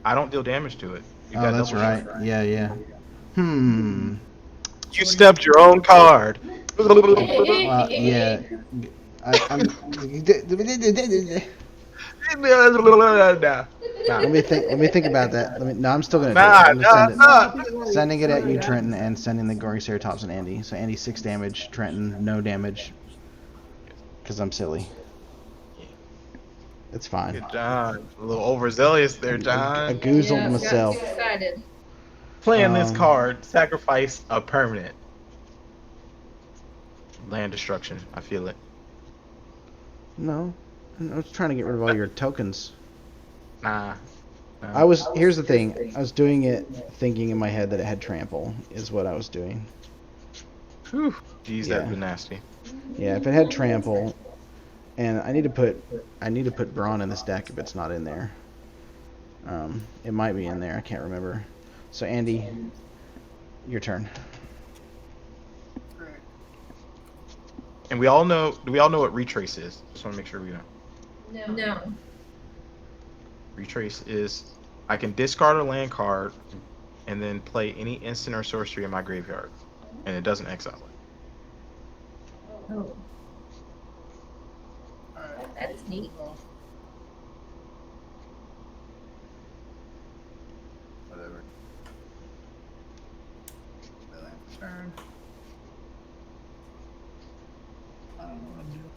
I don't deal damage to it. You Oh, got that's double right. strike. Yeah. You stepped your own card. Yeah. I'm. Let me think about that. No, I'm still gonna do it. I'm gonna send it. Sending it at you, Trenton, and sending the Goring Ceratops and Andy. So Andy 6 damage, Trenton no damage, because I'm silly. It's fine. Good, John. A little overzealous there, I John. goozled myself. Got excited. Playing this card, sacrifice a permanent. Land destruction. I feel it. No, I was trying to get rid of all your tokens. Nah. Here's the thing. I was doing it thinking in my head that it had trample, is what I was doing. Whew. Jeez, Yeah. that'd be nasty. Yeah, if it had trample, and I need to put Brawn in this deck if it's not in there. It might be in there. I can't remember. So Andy, your turn. Great. And we all know. Do we all know what retrace is? Just want to make sure we know. No. Retrace is I can discard a land card and then play any instant or sorcery in my graveyard, and it doesn't exile it. Oh. That's neat. Whatever. Turn. I don't know what I'm doing.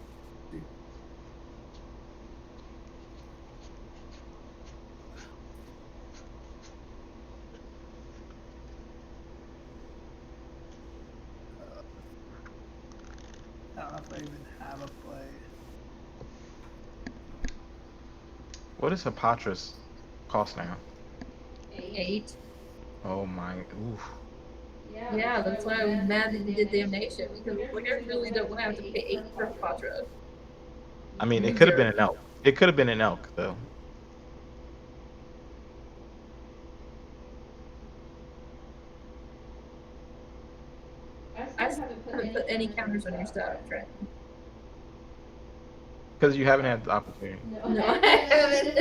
I don't know if I even have a play. What does Hapatra's cost now? 8. Oh my. Oof. Yeah, that's why I was mad that you did Damnation, because like, I really don't want to have to pay 8 for Hapatra. I mean, it could have been an elk. It could have been an elk, though. I I haven't put any counters on your stuff, Trent. Because you haven't had the opportunity. No, I haven't.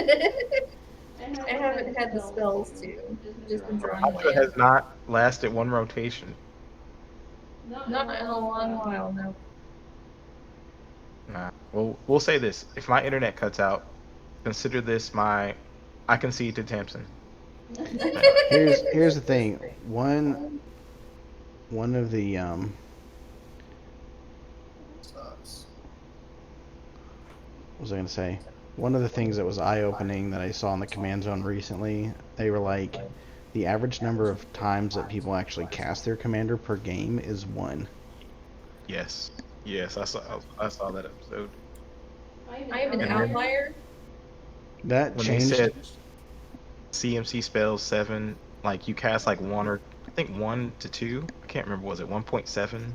I haven't had the spells to. Just been drawing Hapatra land. has not lasted one rotation. Not in a long while, no. Nah. Well, we'll say this: if my internet cuts out, consider this I concede to Tamsin. Here's the thing. One of the Sucks. what was I gonna say? One of the things that was eye-opening that I saw in the command zone recently, they were like, the average number of times that people actually cast their commander per game is 1. Yes, I saw that episode. I am an And then- outlier. That When changed. they said CMC spells 7, like you cast like 1 or I think 1 to 2. I can't remember. Was it 1.7?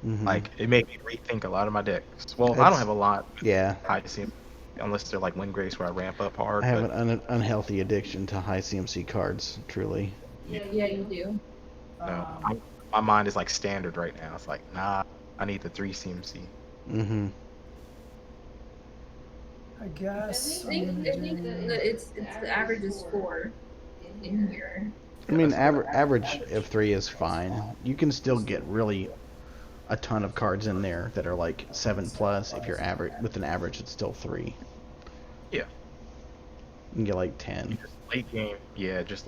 Mhm. Like it made me rethink a lot of my decks. Well, I It's- don't have a lot Yeah, high CMC unless they're like Wind Grace where I ramp up hard. I have but an unhealthy addiction to high CMC cards. Truly. Yeah, you do. no, my mind is like standard right now. It's like nah, I need the 3 CMC. Mm-hmm. I guess. I think the average is 4 in here. I mean, average of 3 is fine. You can still get really a ton of cards in there that are like 7+. If you're average with an average, it's still 3. Yeah. You can get like 10. Just late game, yeah. Just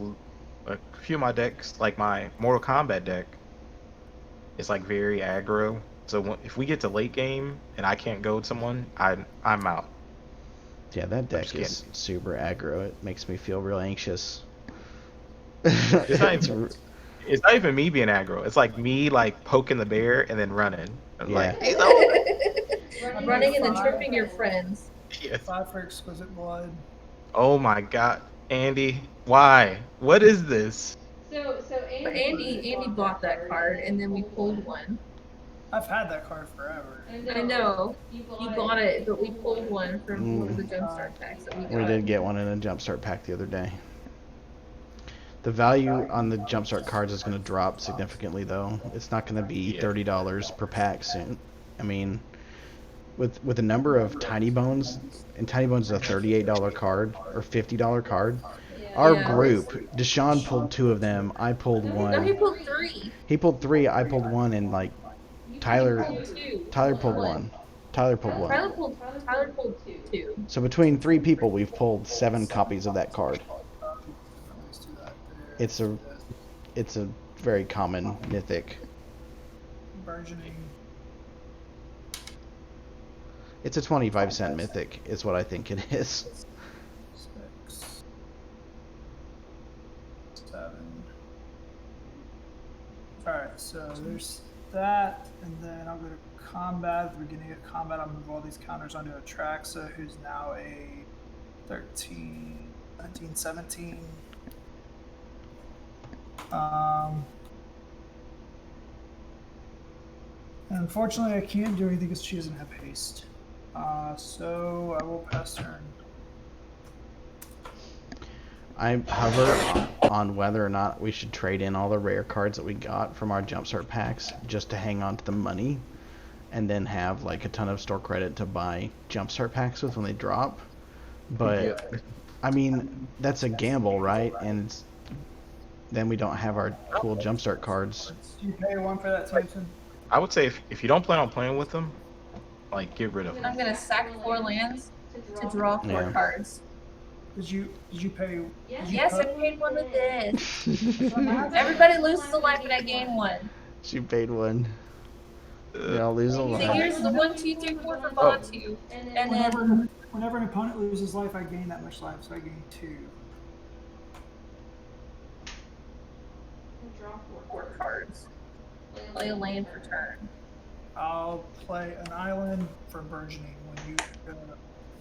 a few of my decks, like my Mortal Kombat deck, is like very aggro. So if we get to late game and I can't goad someone, I'm out. Yeah, that deck just is super aggro. It makes me feel real anxious. It's not even me being aggro. It's like me like poking the bear and then running. I'm Yeah. like, he's over. Running and then tripping your friends. Yes. 5 for Exquisite Blood. Oh my god, Andy, why? What is this? But Andy bought that card and then we pulled one. I've had that card forever. I know. You bought it, but we pulled one from one of the jumpstart packs that we got. We did get one in a jumpstart pack the other day. The value on the jumpstart cards is going to drop significantly, though. It's not going to be $30 per pack soon. I mean, with the number of Tiny Bones, and Tiny Bones is a $38 card or $50 card. Our Yeah. group, Deshaun pulled 2 of them. I pulled No, he 1. pulled 3. He pulled 3. I pulled 1, and like Tyler Pulled 2. Tyler pulled 1. Tyler pulled 1. Tyler pulled 2. So between 3 people, we've pulled 7 copies of that card. Let's do that there. It's a very common mythic. Burgeoning. It's a 25-cent mythic, is what I think it is. 6, 7. Alright, so there's that, and then I'll go to combat. At the beginning of combat, I'll move all these counters onto Atraxa, who's now a 13, 19, 17. And unfortunately, I can't do anything because she doesn't have haste. So I will pass turn. I hover on whether or not we should trade in all the rare cards that we got from our jumpstart packs just to hang on to the money and then have like a ton of store credit to buy jumpstart packs with when they drop. But I mean, that's a gamble, right? And then we don't have our cool jumpstart cards. Do you pay 1 for that, Tamsin? I would say if you don't plan on playing with them, like get rid of I'm them. gonna sack 4 lands to draw 4 Yeah. cards. Did you pay? Did you Yes, I put- paid 1 with this. Everybody loses a life and I gain 1. She paid 1. They all lose a So lot. here's the 1, 2, 3, 4 for Batu. And then Whenever an opponent loses life, I gain that much life, so I gain 2. draw 4 cards. Play a land for turn. I'll play an island for burgeoning when you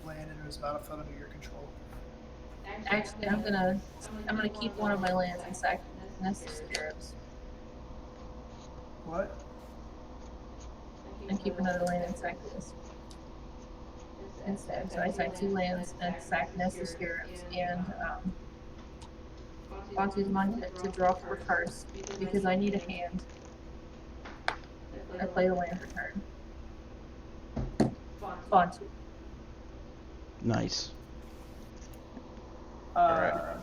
land into his battlefield under your control. Actually, I'm gonna keep one of my lands and sack Nest of Scarabs. What? And keep another land and sack this. Instead, so I sack 2 lands and sack Nest of Scarabs and Batu's Monument to draw 4 cards because I need a hand. I play the land for turn. spawn two. Nice. Alright.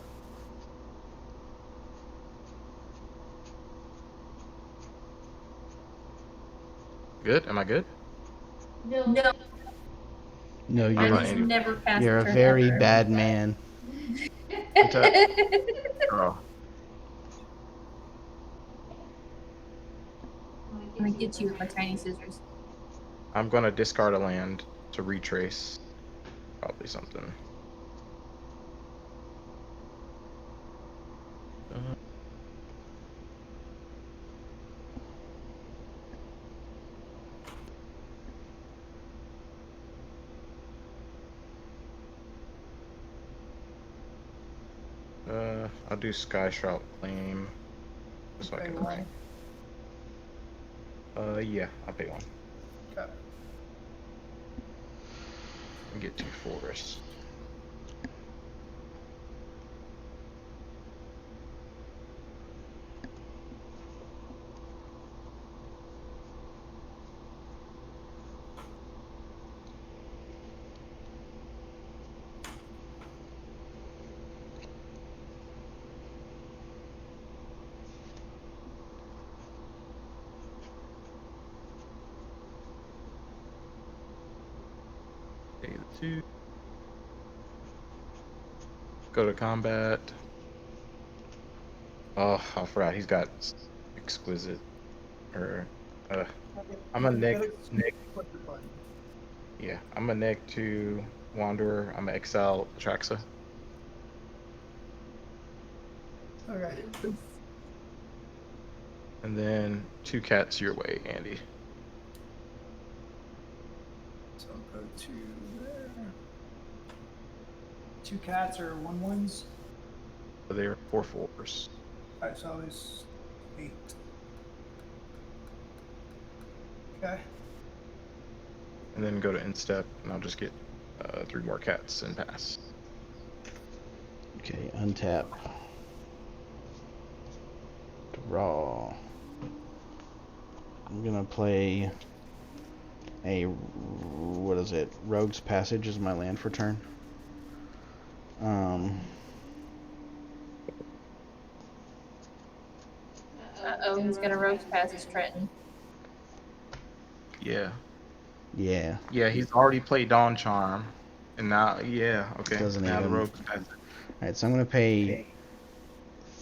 Good? Am I good? No, No, I you're just never passed you're the a turn very ever. bad man. Oh. I'm gonna get you with my tiny scissors. I'm gonna discard a land to retrace. Probably something. I'll do Sky Shroud Claim. So I Pay can. one. Yeah, I'll pay one. Okay. And get 2 forests. Pay the 2. Go to combat. Oh, I forgot. He's got exquisite. Or, I'm a Nick. Yeah, I'm a Nick to Wanderer. I'm a Exile Atraxa. Okay. And then 2 cats your way, Andy. So I'll go to there. 2 cats or 1/1s. So they're 4 fours. Alright, so there's 8. Okay. And then go to instep, and I'll just get 3 more cats and pass. Okay, untap. Draw. I'm gonna play a, what is it? Rogue's Passage is my land for turn. Uh-oh, he's gonna rogue's pass his Trenton. Yeah. Yeah. Yeah, he's already played Dawn Charm. And now, yeah, okay. Doesn't now the even- rogue has Alright, so I'm gonna pay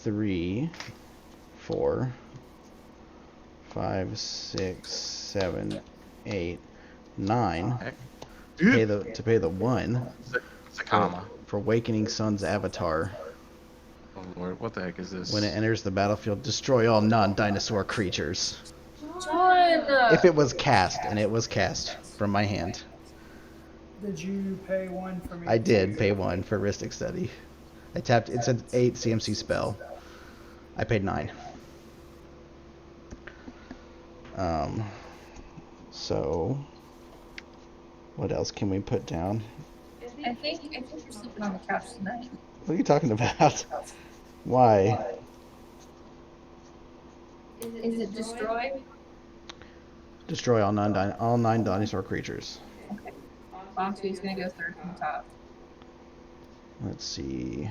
3, 4, 5, 6, 7, 8, 9. Heck. To pay the 1 Sakama. for Awakening Sun's Avatar. Oh lord, what the heck is this? When it enters the battlefield, destroy all non-dinosaur creatures. John! If it was cast, and it was cast from my hand. Did you pay 1 for me? I did pay 1 for Ristic Study. I tapped, it said 8 CMC spell. I paid 9. So, what else can we put down? I think you're sleeping on the couch tonight. What are you talking about? Why? Is it destroy? Destroy all 9 dinosaur creatures. Okay. Bomb 2 is gonna go third from the top. Let's see.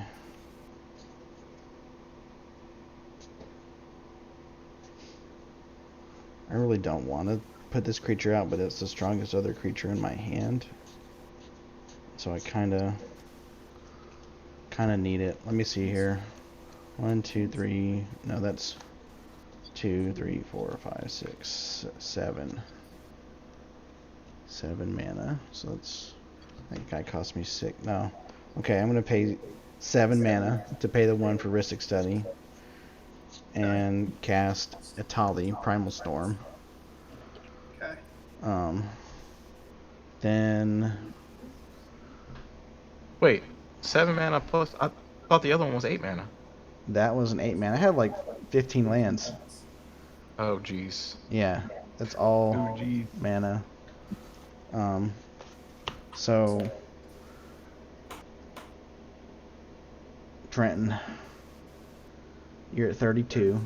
I really don't want to put this creature out, but it's the strongest other creature in my hand. So I kind of need it. Let me see here. 1, 2, 3. No, that's 2, 3, 4, 5, 6, 7. 7 mana. So that's, that guy cost me 6. No. Okay, I'm gonna pay 7 mana to pay the 1 for Ristic Study. And cast Atali, Primal Storm. Okay. Then Wait, 7 mana plus. I thought the other one was 8 mana. that was an 8 mana. I had like 15 lands. Oh jeez. Yeah, that's all Oh jeez. mana. So Trenton, you're at 32.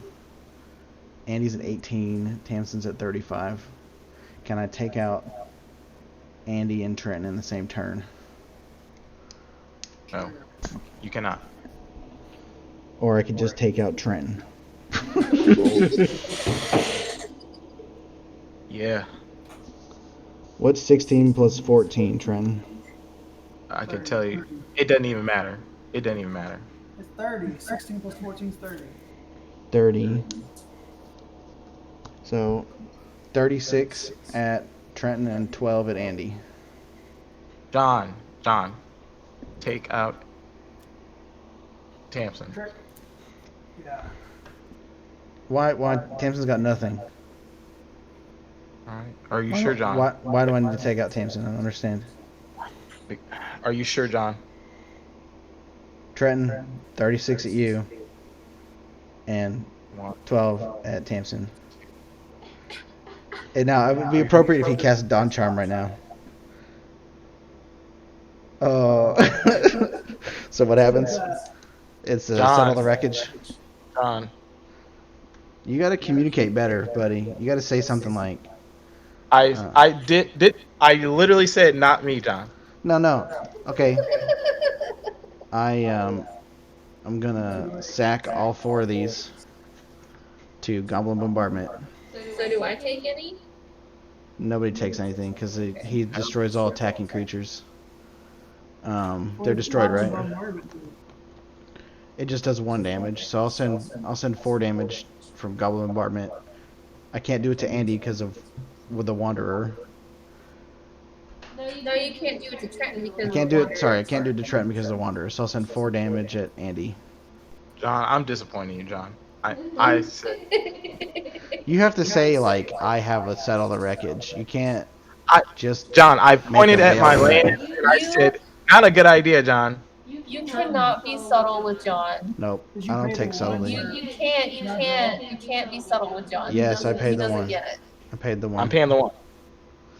Andy's at 18. Tamsin's at 35. Can I take out Andy and Trenton in the same turn. No, you cannot. Or I could just take out Trenton. Yeah, What's 16 plus 14, Trenton? I can tell you. It doesn't even matter. It doesn't even matter. It's 30. 16 plus 14 is 30. 30. So 36 at Trenton and 12 at Andy. John, take out Tamsin. Yeah. Why? Tamsin's got nothing. All right. Are you sure, John? Why do I need to take out Tamsin? I don't understand. Are you sure, John? Trenton, 36 at you, and One. 12 at Tamsin. And now, it would be appropriate if he cast Dawn Charm right now. Oh. So what happens? It's John. settle the wreckage. John. You gotta communicate better, buddy. You gotta say something like, I did. I literally said not me, John. no. Okay. I'm gonna sack all 4 of these to Goblin Bombardment. So do I take any? Nobody takes anything because he destroys all attacking creatures. They're destroyed, right? It just does 1 damage, so I'll send 4 damage from Goblin Bombardment. I can't do it to Andy because with the Wanderer. No, you can't do it to Trenton because I can't do it. Sorry, I can't do it to Trenton because of the Wanderer. So I'll send 4 damage at Andy. John, I'm disappointing you, John. I said You have to say like I have a settle the wreckage. You can't just. John, I pointed a at my veil. land and I said, not a good idea, John. You cannot be subtle with John. Nope, I don't take subtlety. You can't be subtle with John. Yes, I paid He the doesn't 1. get it. I paid the 1. I'm paying the 1.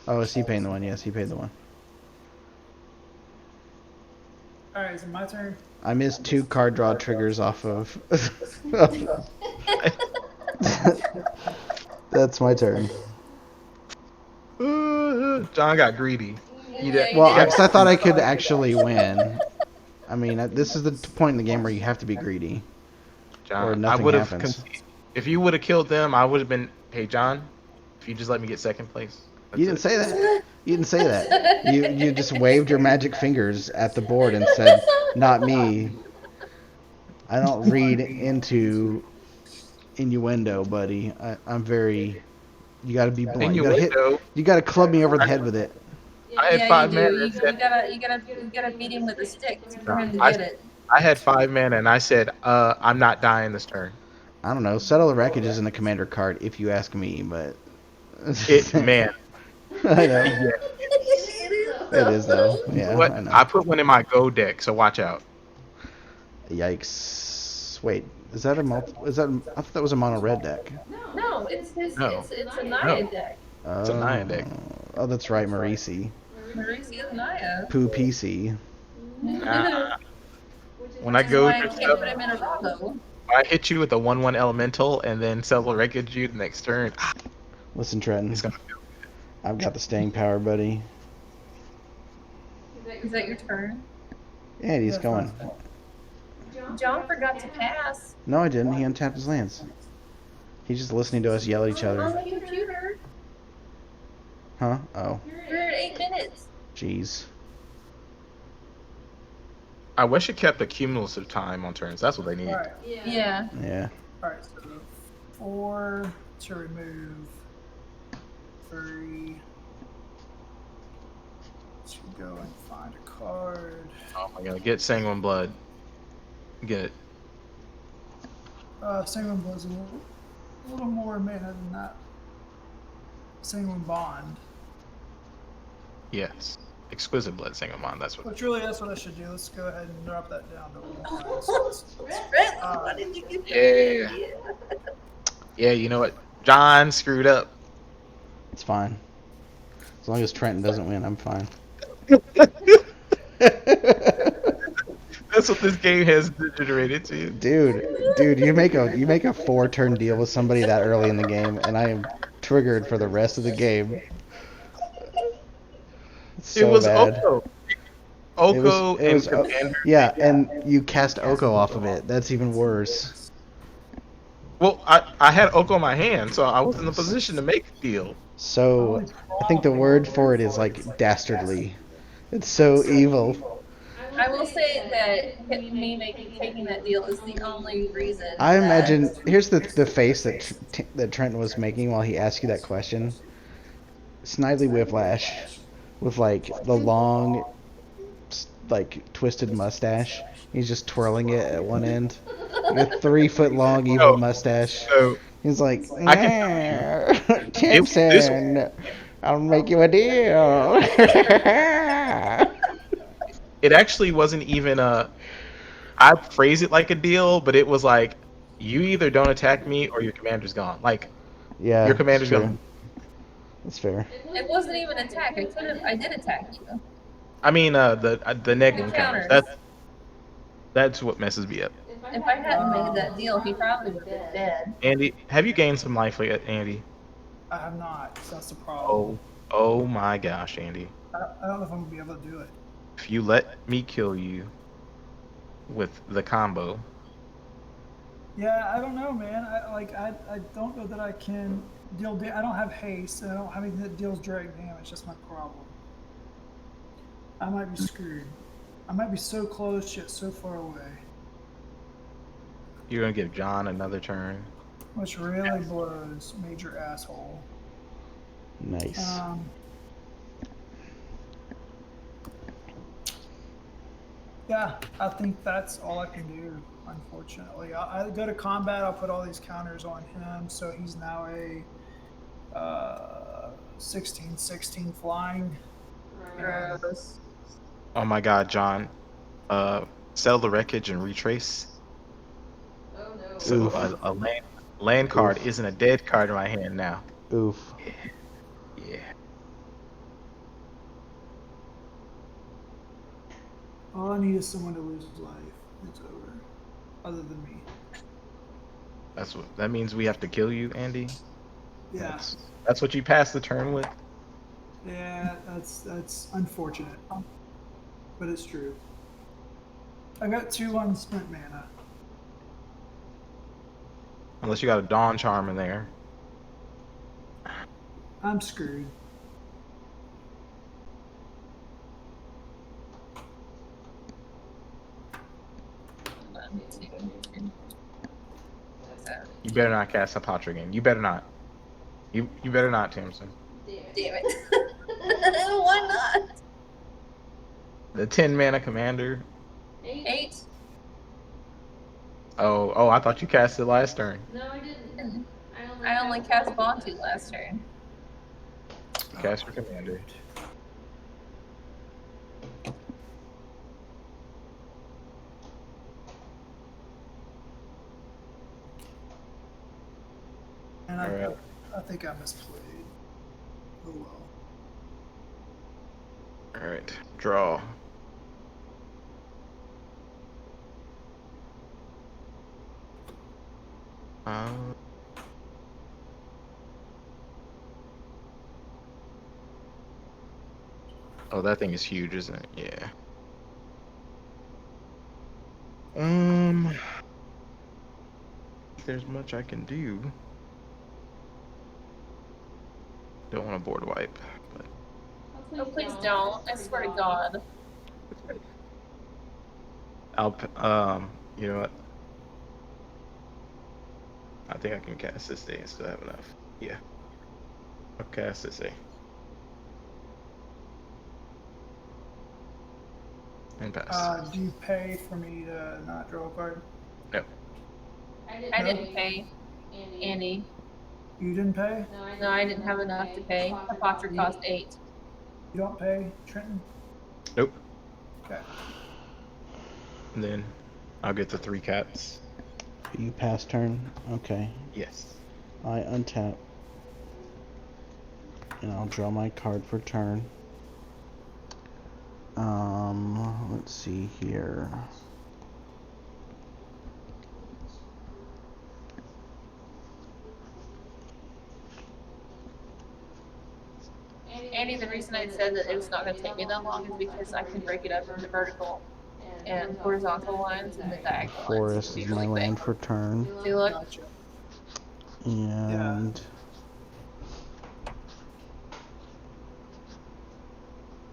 Oh, is he paying the 1? Yes, he paid the 1. Alright, is it my turn? I missed 2 card draw triggers off of. That's my turn. John got greedy. Well, because I thought I could actually win. I mean, this is the point in the game where you have to be greedy. John, Or nothing I would have happens. if you would have killed them, I would have been, hey John, if you just let me get second place. You didn't say that. You didn't say that. You just waved your magic fingers at the board and said, "Not me." I don't read into innuendo, buddy. I'm very. You got to be blunt. You got to club me over the head with it. I had 5 mana. You gotta beat him with a stick for him to get it. I had 5 mana and I said, I'm not dying this turn. I don't know. Settle the wreckage isn't a commander card, if you ask me, but. Man. I know. It is though. Yeah. What? I know. I put one in my Go deck, so watch out. Yikes! Wait, is that a Is that? I thought that was a mono red deck. No, it's his. No. It's a Naya deck. Oh, It's a Naya deck. Oh, that's right, Marisi. Marisi is Naya. Poo PC. When I Which is go, why I can't put him in a Robo. I hit you with a 1/1 elemental and then settle wreckage you the next turn. Listen, Trenton. It's gonna I've got the staying power, buddy. Is that your turn? Yeah, he's going. John forgot to pass. No, I didn't. He untapped his lands. He's just listening to us yell at each On other. the computer. Huh? Oh, You're at 8 minutes. jeez. I wish it kept a cumulative time on turns. That's what they need. Alright. Yeah. Yeah. Alright, so 4 to remove. 3 to go and find a card. Oh my god, get Sanguine Blood. Get it. Sanguine Blood's a little more mana than that. Sanguine Bond. Yes. Exquisite Blood Sanguine Bond, that's what. Which really, that's what I should do. Let's go ahead and drop that down to 1 points. Why did you get that Yeah. idea? Yeah, you know what? John screwed up. It's fine. As long as Trenton doesn't win, I'm fine. That's what this game has degenerated to. Dude, you make a 4-turn deal with somebody that early in the game, and I am triggered for the rest of the game. It's It so was bad. Oko. It was. Oko It and was. Commander. Yeah, and you cast Oko off of it. That's even worse. Well, I had Oko in my hand, so I was in the position to make the deal. So, I think the word for it is like dastardly. It's so evil. I will say that me making taking that deal is the only reason I that imagine. Here's the face that Trenton was making while he asked you that question. Snidely Whiplash, with like the long, like twisted mustache. He's just twirling it at one end, like a 3 foot long evil No, mustache. so He's like, I can tell you, this Timpson, I'll make you a deal. it actually wasn't even a. I phrased it like a deal, but it was like, you either don't attack me or your commander's gone. Like your Yeah, it's commander's true. gone. That's fair. it wasn't even attack. I did attack you. I mean, the neg The one counters. counters. That's what messes me up. If I hadn't made that deal, he probably would have been dead. Andy, have you gained some life yet, Andy? I have not. So that's the problem. Oh my gosh, Andy. I don't know if I'm gonna be able to do it. If you let me kill you with the combo, Yeah, I don't know, man. I don't know that I can deal. I don't have haste, and I don't have anything that deals direct damage. That's my problem. I might be screwed. I might be so close yet so far away, you're gonna give John another turn. which really blows major asshole. Nice. Yeah, I think that's all I can do. Unfortunately, I go to combat. I'll put all these counters on him, so he's now a 16/16 flying. Gross. Oh my God, John. Sell the wreckage and retrace. So Oof. a land card Oof. isn't a dead card in my hand now. Oof. Yeah. All I need is someone to lose his life. It's over. Other than me. That means we have to kill you, Andy. Yeah. That's what you passed the turn with. Yeah, that's unfortunate, but it's true. I got 2 unspent mana. Unless you got a Dawn Charm in there. I'm screwed. You better not cast Hapatra again. You better not. You better not, Tamsin. Damn it. Why not? The 10 mana commander. 8. Oh, I thought you cast it last turn. No, I didn't. I only cast Bontu last turn. Cast your commander. And Alright. I think I misplayed. Oh well. Alright. Draw. Oh, that thing is huge, isn't it? Yeah. There's much I can do. Don't want to board wipe, but Oh, please don't. I swear to God. you know what? I think I can cast this day and still have enough. Yeah. I'll cast this day. And pass. Do you pay for me to not draw a card? No. I didn't pay. Andy. You didn't pay? No, I didn't have enough to pay. Hapatra cost 8. You don't pay, Trenton? Nope. Okay. And then I'll get the 3 cats. You pass turn? Okay. Yes. I untap. And I'll draw my card for turn. Let's see here. Andy, the reason I said that it's not going to take me that long is because I can break it up into vertical and horizontal lines and then diagonal lines. Forest is my land for turn. See, look. Gotcha. And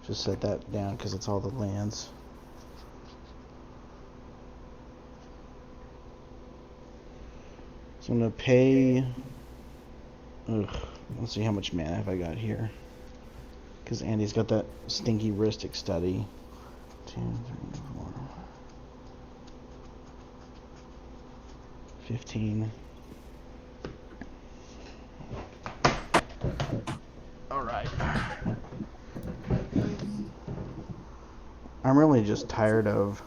just set that down because it's all the lands. So I'm gonna pay. Let's see how much mana have I got here. Because Andy's got that stinky heuristic study. 2, 3, 4, 15. All right. I'm really just tired of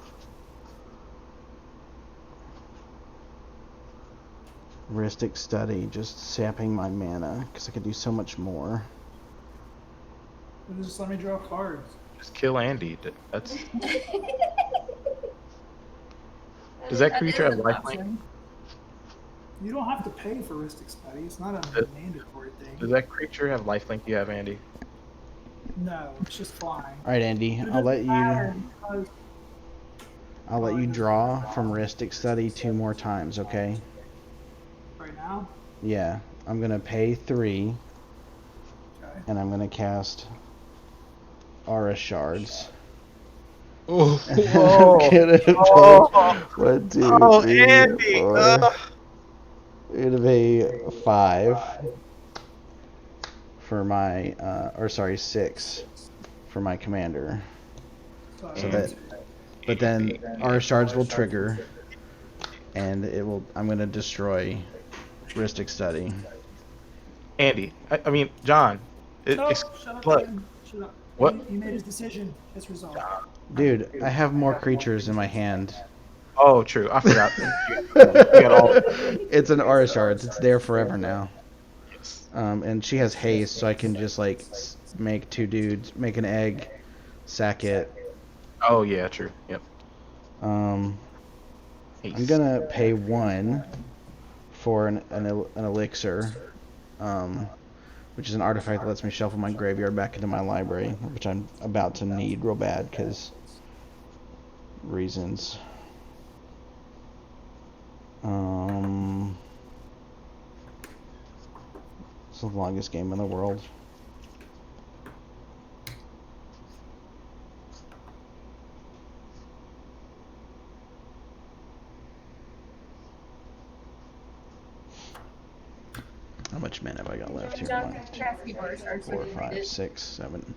heuristic study just sapping my mana because I could do so much more. Just let me draw cards. Just kill Andy. That's. Does that creature have lifelink? You don't have to pay for heuristic study. It's not a mandatory thing. Does that creature have lifelink you have, Andy? No, it's just flying. All right, Andy, But it I'll let doesn't matter you. because I'll let you draw from heuristic study 2 more times, okay? right now. Yeah, I'm gonna pay 3, Okay. and I'm gonna cast Aura Shards. Oh, I'm gonna pay 1, 2, 3, Andy! 4. I'm gonna pay 5 for my, or sorry, 6 for my commander. So that, but then Aura Shards will trigger, and it will. I'm gonna destroy heuristic study. Andy, I mean, John. No, shut up, what? man. Shut up. What? He made his decision. It's resolved. Dude, I have more creatures in my hand. Oh, true. I forgot. You got all. It's an Aura Shards. It's there forever now. Yes. And she has haste, so I can just like make 2 dudes, make an egg, sack it. Oh yeah, true. Yep. I'm Haste. gonna pay 1 for an elixir, which is an artifact that lets me shuffle my graveyard back into my library, which I'm about to need real bad because reasons. It's the longest game in the world. How much mana have I got left here? John, 1, 2, cast the Aura Shards so 4, we can read 5, it. 6, 7.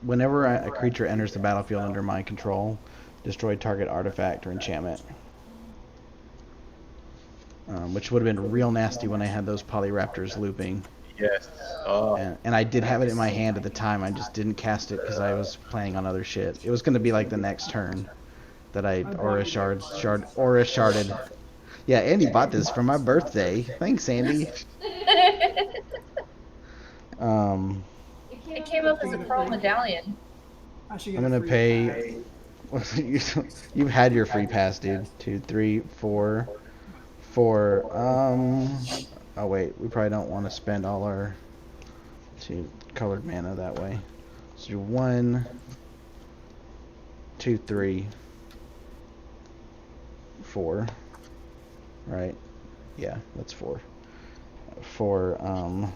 Whenever a creature enters the battlefield under my control, destroy target artifact or enchantment. Which would have been real nasty when I had those Polyraptors looping. Yes. And I did have it in my hand at the time. I just didn't cast it because I was planning on other shit. It was going to be like the next turn that I Aura Sharded. Yeah, Andy bought this for my birthday. Thanks, Andy. It came up as a pearl medallion. I should get I'm a gonna free pay. You've had your free pass, dude. 2, 3, 4, 4. Oh wait, we probably don't want to spend all our 2 colored mana that way. So do 1, 2, 3, 4. Right? Yeah, that's 4. 4.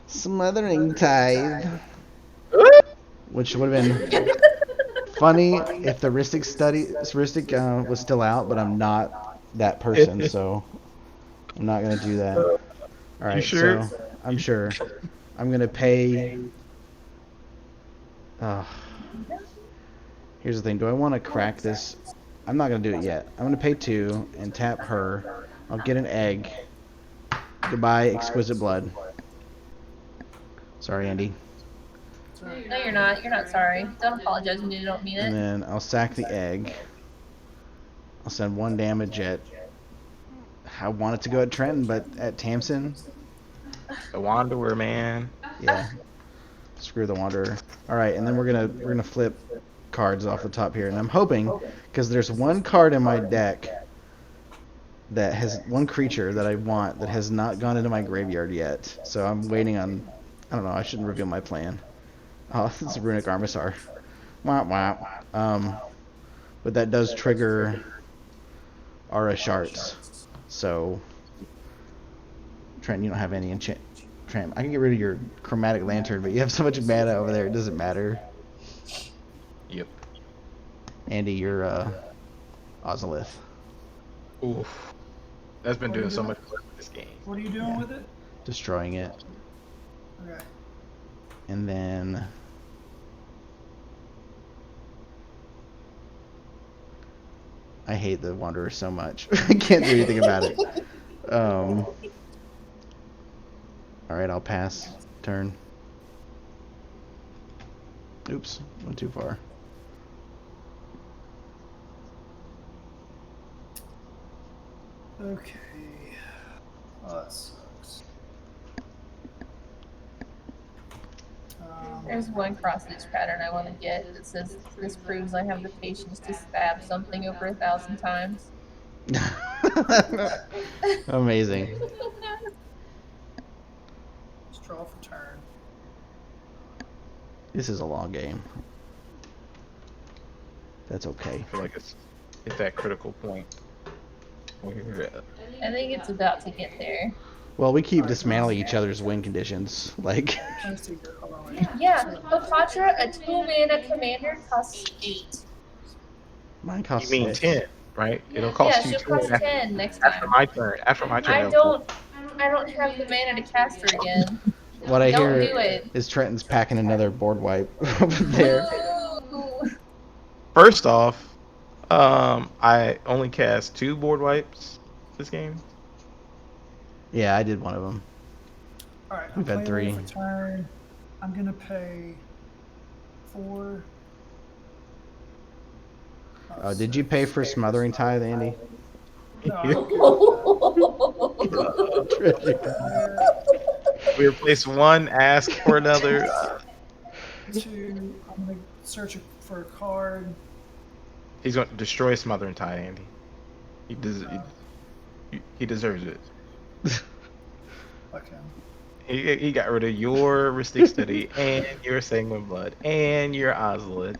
Smothering Tithe. Which would have been funny if the heuristic was still out, but I'm not that person, so I'm not gonna do that. All right, sure? so I'm sure. I'm gonna pay. Here's the thing. Do I want to crack this? I'm not gonna do it yet. I'm gonna pay 2 and tap her. I'll get an egg. Goodbye, exquisite blood. Sorry, Andy. No, you're not. You're not sorry. Don't apologize when you don't mean And it. then I'll sack the egg. I'll send 1 damage at. I want it to go at Trenton, but at Tamsin, The Wanderer, man. yeah. Screw the Wanderer. All right, and then we're gonna flip cards off the top here, and I'm hoping because there's 1 card in my deck that has 1 creature that I want that has not gone into my graveyard yet. So I'm waiting on I don't know. I shouldn't reveal my plan. Oh, it's a runic armor. Wah wah. But that does trigger aura shards. So, Trent, you don't have any enchant. Trent, I can get rid of your chromatic lantern, but you have so much mana over there, it doesn't matter. Yep. Andy, you're Ozolith. Oof. That's been What are doing you so doing? much work with this game. What are you doing Yeah. with it? Destroying it. Okay. And then I hate the Wanderer so much. I can't do anything about it. Alright, I'll pass. Turn. Oops, went too far. Okay. Oh, that sucks. There's one cross-stitch pattern I want to get that says, "This proves I have the patience to stab something over 1,000 times." Amazing. Let's draw for turn. This is a long game. That's okay. I feel like it's that critical point. Where, I think it's about to get there. Well, we keep dismantling each other's win conditions. Like, Let's see here. Hold on. Wait. Yeah, Hapatra, a 2-mana commander, costs 8. mine you costs mean 6. 10, right? It'll Yeah, cost you she'll 10 cost 10 next after time. my turn. After my turn, I it'll don't have the mana to cast her again. What I Don't hear do it. is Trenton's packing another board wipe over there. Boo! First off, I only cast 2 board wipes this game. Yeah, I did one of them. All right. I'm We've had playing 3. for turn. I'm gonna pay 4. Did you pay for smothering tithe, Andy? No, I'm good. We replace one, ask for another. 2. I'm gonna search for a card. He's going to destroy Smothering Tide, Andy. He deserves it. Fuck him. He got rid of your Ristic Study and your Sanguine Blood and your Ozolith.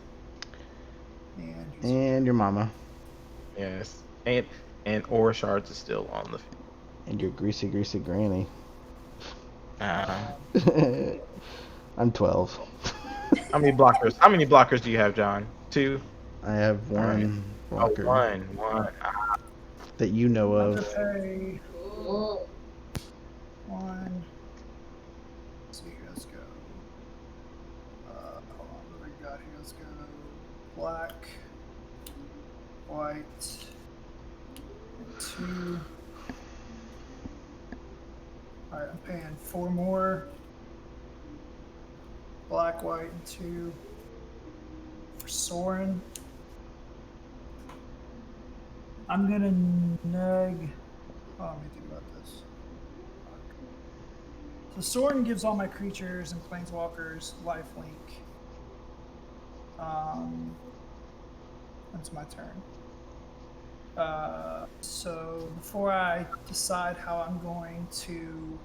And your mama. Yes. And Aura Shards is still on the field. And your greasy granny. Uh-huh. I'm 12. How many blockers do you have, John? 2? I have one blocker One. that you know I'm of. gonna pay 1. Let's see, let's go. Hold on, what do we got here? Let's go black, white, and 2. Alright, I'm paying 4 more. Black, white, and 2 for Soren. I'm gonna neg. Oh, let me think about this. So Soren gives all my creatures and planeswalkers lifelink. That's my turn. So before I decide how I'm going to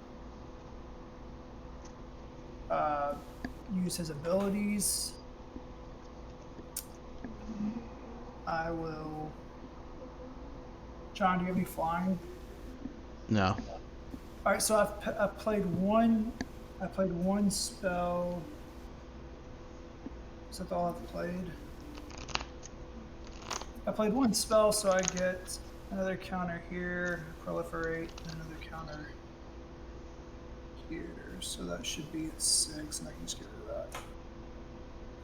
use his abilities, I will. John, do you have any flying? No. All right, so I've played one. I played one spell. Is that all I've played? I played one spell, so I get another counter here, proliferate, and another counter here. So that should be at 6, and I can just get rid of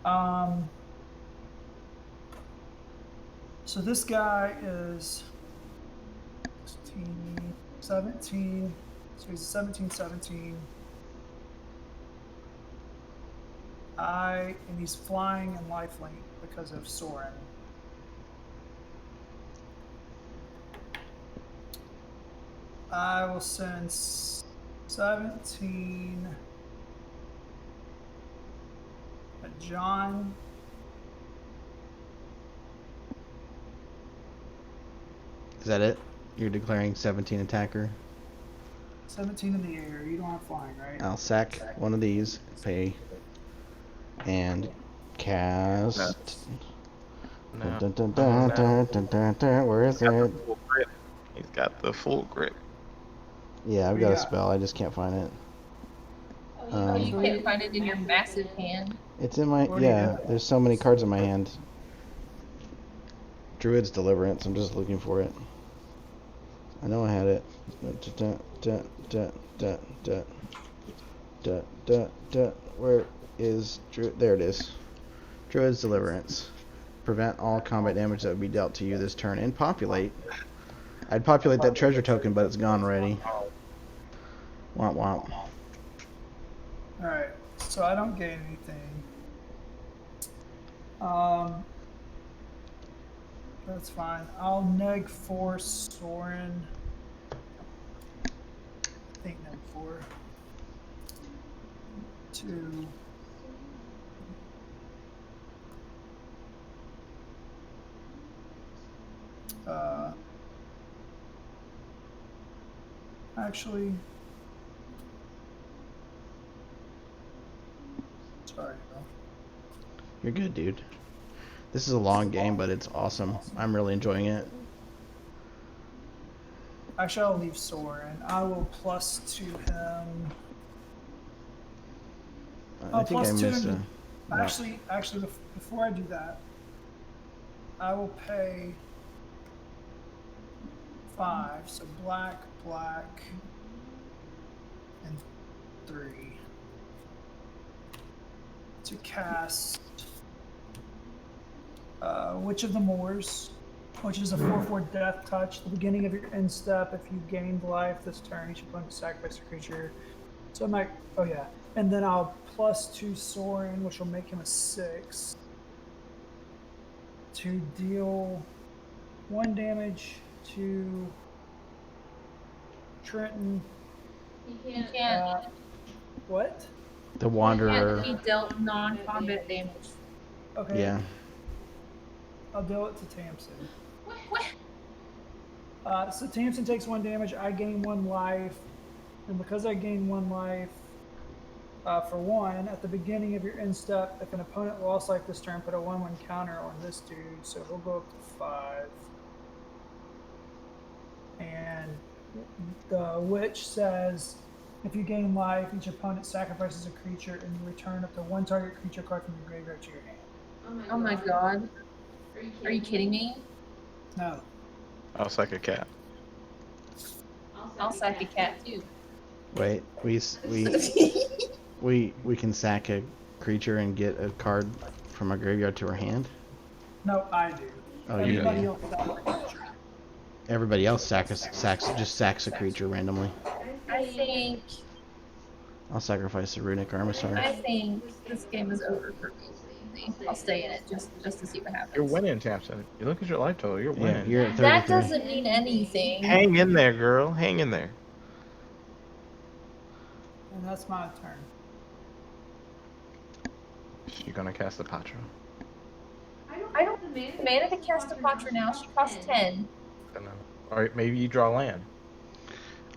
that. So this guy is 16, 17. So he's a 17. And he's flying and lifelink because of Soren. I will send 17 a John. Is that it? You're declaring 17 attacker? 17 in the air. You don't have flying, right? I'll sack one of these, pay, and cast. No. Dun, dun, dun, dun, dun, dun, dun. Where is He's got the it? full grip. He's got the full grip. Yeah, I've What got you a got? spell. I just can't find it. Oh, you can't find it in your massive hand. It's in my, What do you yeah, do? there's so many cards in my hand. Druid's Deliverance, I'm just looking for it. I know I had it. Where is Druid? There it is. Druid's Deliverance. Prevent all combat damage that would be dealt to you this turn and populate. I'd populate that treasure token, but it's gone already. Womp womp. Alright, so I don't gain anything. That's fine. I'll neg 4 Soren. I think neg 4. 2. Actually, sorry, bro. You're good, dude. This is a long game, but it's awesome. I'm really enjoying it. Actually, I'll leave Soren. I will +2 him. I think I +2 missed him. a... Actually, before I do that, I will pay 5. So black, black, and 3 to cast Witch of the Moors, which is a 4/4 death touch. The beginning of your end step, if you gained life this turn, each opponent sacrifice a creature. So I might, oh yeah, and then I'll +2 Soren, which will make him a 6 to deal 1 damage to Trenton. You can't, The What? you can't Wanderer. be dealt non-combat damage. Okay. Yeah. I'll deal it to Tamsin. What? So Tamsin takes 1 damage. I gain 1 life, and because I gain 1 life, for 1 at the beginning of your end step, if an opponent lost life this turn, put a 1/1 counter on this dude. So he'll go up to 5. And the witch says, if you gain life, each opponent sacrifices a creature, and you return up to 1 target creature card from your graveyard to your hand. Oh my god. Are you kidding me? No. I'll sack a cat. I'll sack a cat too. Wait, we can sack a creature and get a card from our graveyard to our hand? No, I do. Oh, you Everybody do. else without a creature. Everybody else just sacks a creature randomly. I think I'll sacrifice the Runic Armasaur. I think this game is over for me. I'll stay in it just to see what happens. You're winning, Tamsin. You look at your life total. You're Yeah, winning. you're at That 33. doesn't mean anything. Hang in there, girl. Hang in there. And that's my turn. You're gonna cast the Patra. I don't have the mana to cast a Patra now. She costs 10. All right, maybe you draw land.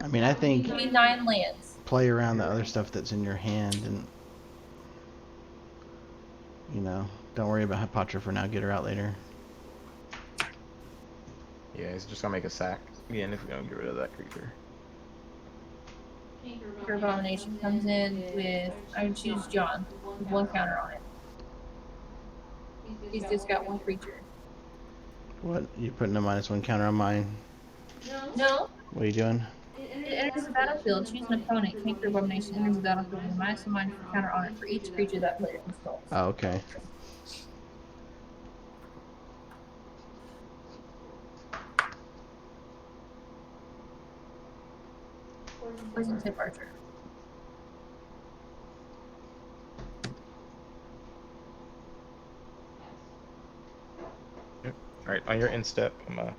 I mean, I think Give me 9 lands. play around the other stuff that's in your hand and, you know, don't worry about Hapatra for now. Get her out later. Yeah, he's just gonna make a sack again if we don't get rid of that creature. Your Abomination comes in with, I would choose John with 1 counter on it. He's just got 1 creature. What? You putting a -1 counter on mine? No, What are you doing? it enters the battlefield. Choose an opponent. Canker Abomination enters the battlefield with a -1 counter on it for each creature that player controls. Oh, okay. Poison Tip Archer. All right, on your end step, I'm gonna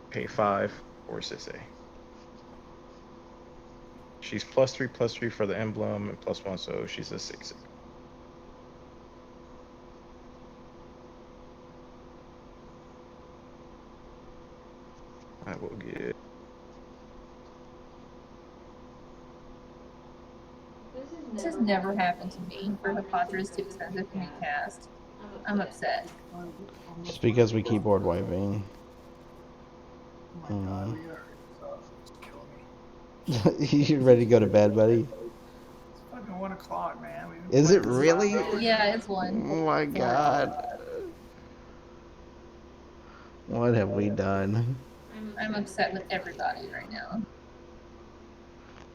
pay 5 for Sissay. She's +3/+3 for the emblem and +1, so she's a 6. I will get This has never happened to me. For Hapatra is too expensive for me to cast. I'm upset. Just because we keyboard wiping. Oh my god, we are just killing me. You ready to go to bed, buddy? It's fucking 1 o'clock, man. We've been Is it playing for really? 5 hours. Yeah, it's one. Oh my god. What have we done? I'm upset with everybody right now.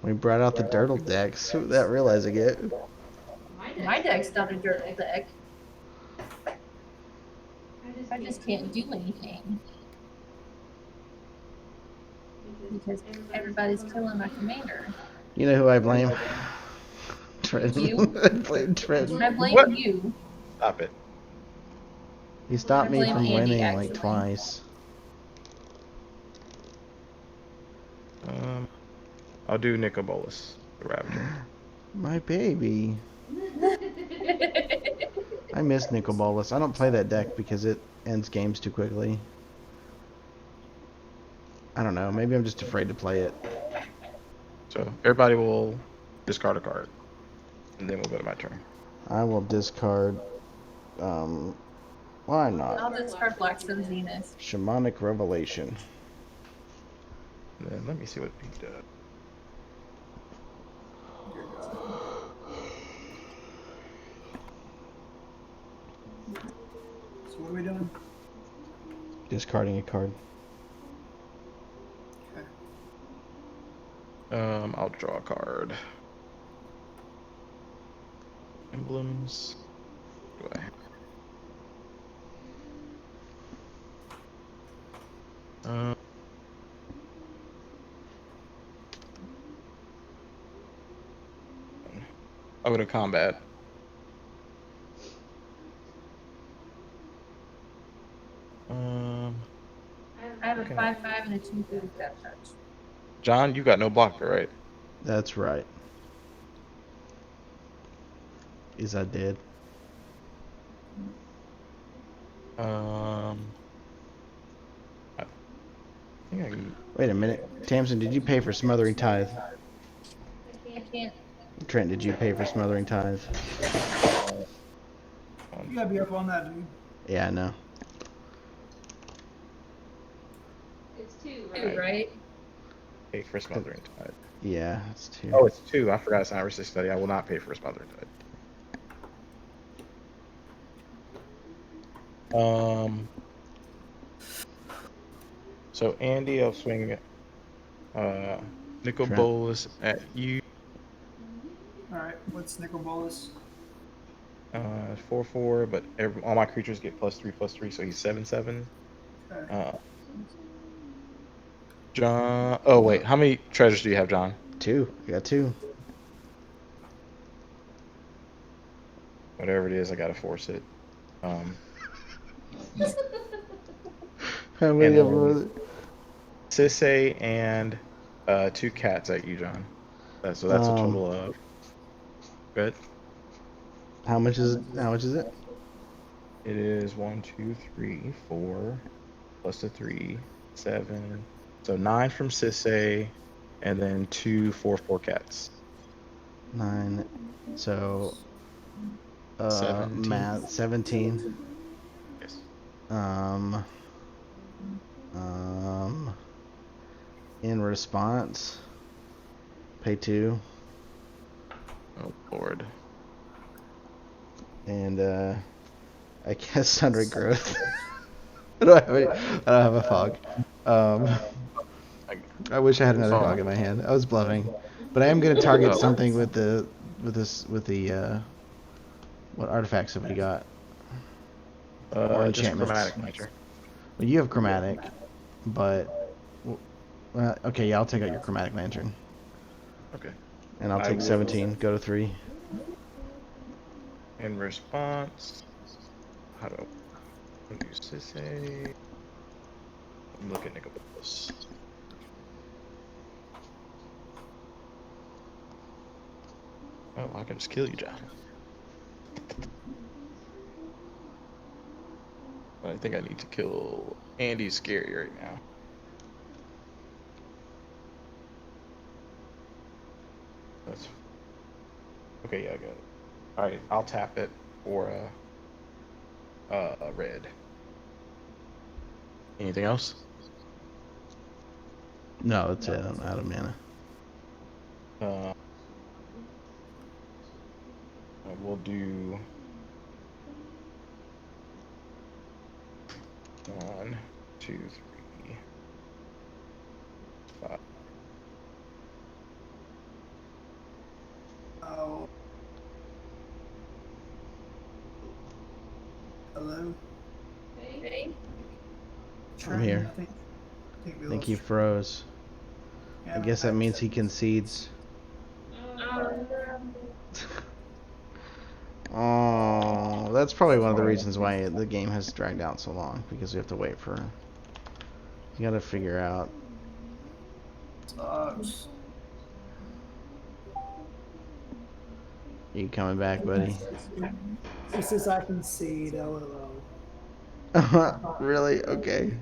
We brought out the Dirtle decks without realizing it. My deck's not a dirtle deck. I just can't do anything. Because everybody's killing my commander. You know who I blame? Trent. You? I blame Trent. I blame What? you. Stop it. He stopped I me blame from Andy, winning actually. like twice. I'll do Nicobolus, the Ravager. My baby. I miss Nicol Bolas. I don't play that deck because it ends games too quickly. I don't know. Maybe I'm just afraid to play it. So everybody will discard a card, and then we'll go to my turn. I will discard. Why I'll not? discard Blackstone Zenith. Shamanic Revelation. And then let me see what he does. So what are we doing? Discarding a card. Okay. I'll draw a card. Emblems. What do I have? I'll go to combat. I have a Okay. 5/5 and a 2/2 death touch. John, you got no blocker, right? That's right. Is I dead? I think I can. Wait a minute. Tamsin, did you pay for Smothering Tithe? I can't. Trent, did you pay for Smothering Tithe? You gotta be up on that, dude. Yeah, I know. It's 2, right? Pay for Smothering Tide. Yeah, it's 2. Oh, it's 2. I forgot it's an Irish study. I will not pay for Smothering Tide. So Andy, I'll swing Nicol Trent. Bolas at you. Alright, what's Nicol Bolas? 4/4, but all my creatures get +3/+3, so he's 7/7. Okay. John. Oh wait, how many treasures do you have, John? 2. I got 2. Whatever it is, I gotta force it. How many And of them was it? Sissay and 2 cats at you, John. So that's a total of. Good. How much is it? How much is it? It is 1, 2, 3, 4, plus the 3, 7. So 9 from Sissay, and then 2 4/4 cats. 9. So, 17. math, 17. Yes. In response, pay 2. Oh Lord. And, I guess Sundry Growth. I don't have a fog. I wish I had another fog in my hand. I was bluffing, but I am going to target something with the what artifacts have we got? Or Just enchantments. chromatic nature. Well, you have chromatic, but okay, yeah, I'll take out your chromatic lantern, Okay. and I'll I take will- 17. Go to 3. In response, how do I do Sissay? Look at Nicobolus. Oh, I can just kill you, John. I think I need to kill Andy's scary right now. That's Okay, yeah, I got it. All right, I'll tap it for red. Anything else? No, that's it. I'm out of mana. We'll do 1, 2, 3, 5. Oh. Hello? Okay. I'm here. I think we I think lost he froze. Yeah, I guess that means he concedes. Um, Oh, that's probably one of the reasons why the game has dragged out so long, because we have to wait for. You gotta figure out. sucks. You coming back, buddy? He says I concede, LOL. Really? Okay.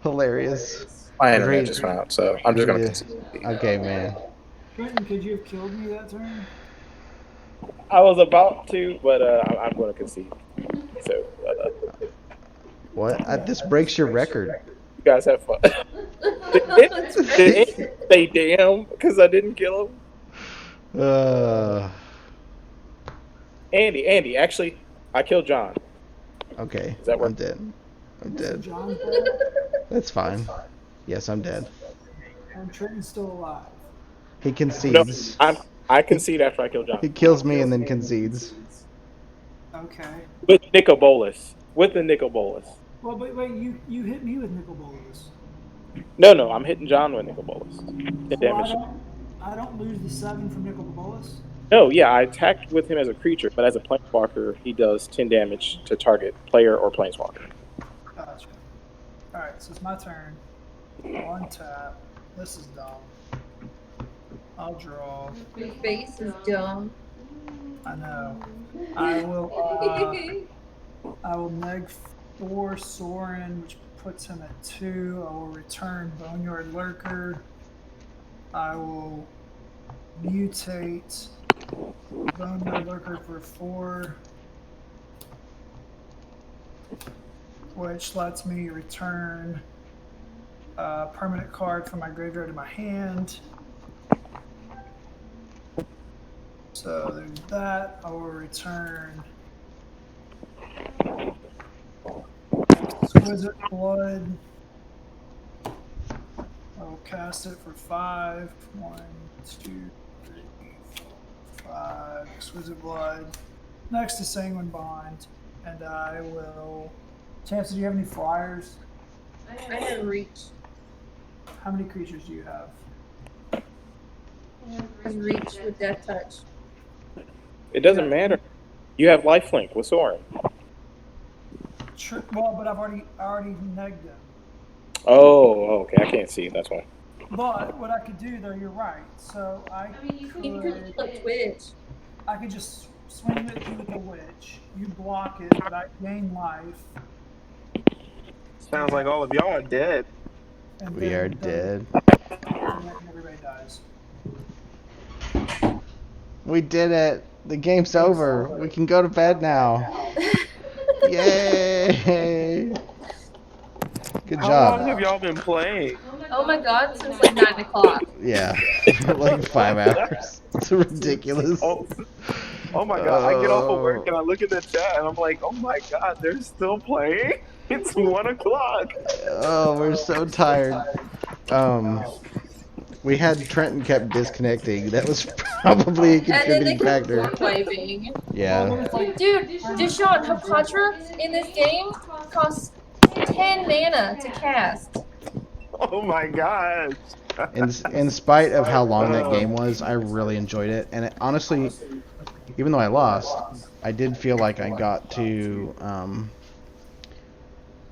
Hilarious. My I internet agree. just went out, so I'm just gonna Yeah. concede. Okay, man. Trenton, could you have killed me that turn? I was about to, but I'm going to concede. So What? This breaks your record. you guys have fun. Did Andy say damn because I didn't kill him? Andy, actually, I killed John. Okay. Does that work? I'm dead. I'm dead. John's dead, That's fine. Yes, I'm dead. and Trenton's still alive. He No, concedes. I concede after I kill John He kills me and then concedes. Okay. with Nicol Bolas. With the Nicol Bolas. Well, but wait, you hit me with Nicol Bolas. No, I'm hitting John with Nicol Bolas. 10 Well, damage. I don't lose the 7 from Nicol Bolas. No, yeah, I attacked with him as a creature, but as a planeswalker, he does 10 damage to target player or planeswalker. Gotcha. Alright, so it's my turn. One tap. This is dumb. I'll draw. Your face is dumb. I know. I will neg 4 Sorin, which puts him at 2. I will return Boneyard Lurker. I will mutate Boneyard Lurker for 4, which lets me return a permanent card from my graveyard to my hand. So there's that. I will return Exquisite Blood. I will cast it for 5. 1, 2, 3, 4, 5. Exquisite Blood. Next to Sanguine Bond. And I will. Chance, do you have any flyers? I have reach. How many creatures do you have? I have reach with death touch. It doesn't matter. You have lifelink with Soren. Well, but I already negged them. Oh, okay. I can't see. That's why. But what I could do, though, you're right. So You could put Twitch. I could just swing at you with the witch. You block it, but I gain life. Sounds like all of y'all are dead. And We are dead. And then everybody dies. We did it. The game's over. We can go to bed now. Yay! Good How long have job. y'all been playing? Oh my god, since like 9 o'clock. Yeah, like 5 hours. It's ridiculous. Oh my god, I get off of work and I look at the chat and I'm like, oh my god, they're still playing? It's 1 o'clock. Oh, we're so tired. We had Trenton kept disconnecting. That was probably a And then they contributing kept factor. board wiping. Yeah. Dude, Deshaun, Hapatra in this game costs 10 mana to cast. Oh my gosh. In spite of how long that game was, I really enjoyed it. And it, honestly, even though I lost, I did feel like I got to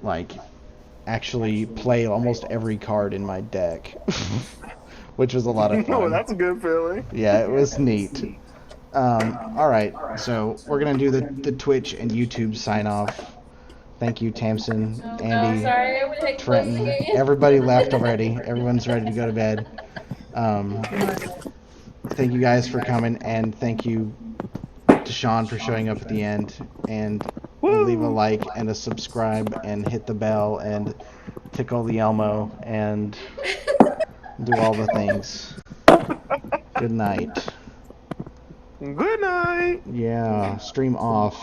like actually play almost every card in my deck, which was a lot of Oh, fun. that's a good feeling. Yeah, it was neat. All right, so we're gonna do the Twitch and YouTube sign off. Thank you, Tamsin, Andy, Sorry, I would hate to close the Trenton. game. Everybody left already. Everyone's ready to go to bed. Thank you guys for coming, and thank you, to Sean for showing up at the end, and Woo! leave a like and a subscribe and hit the bell and tickle the Elmo and do all the things. Good night. Good night. Yeah, stream off.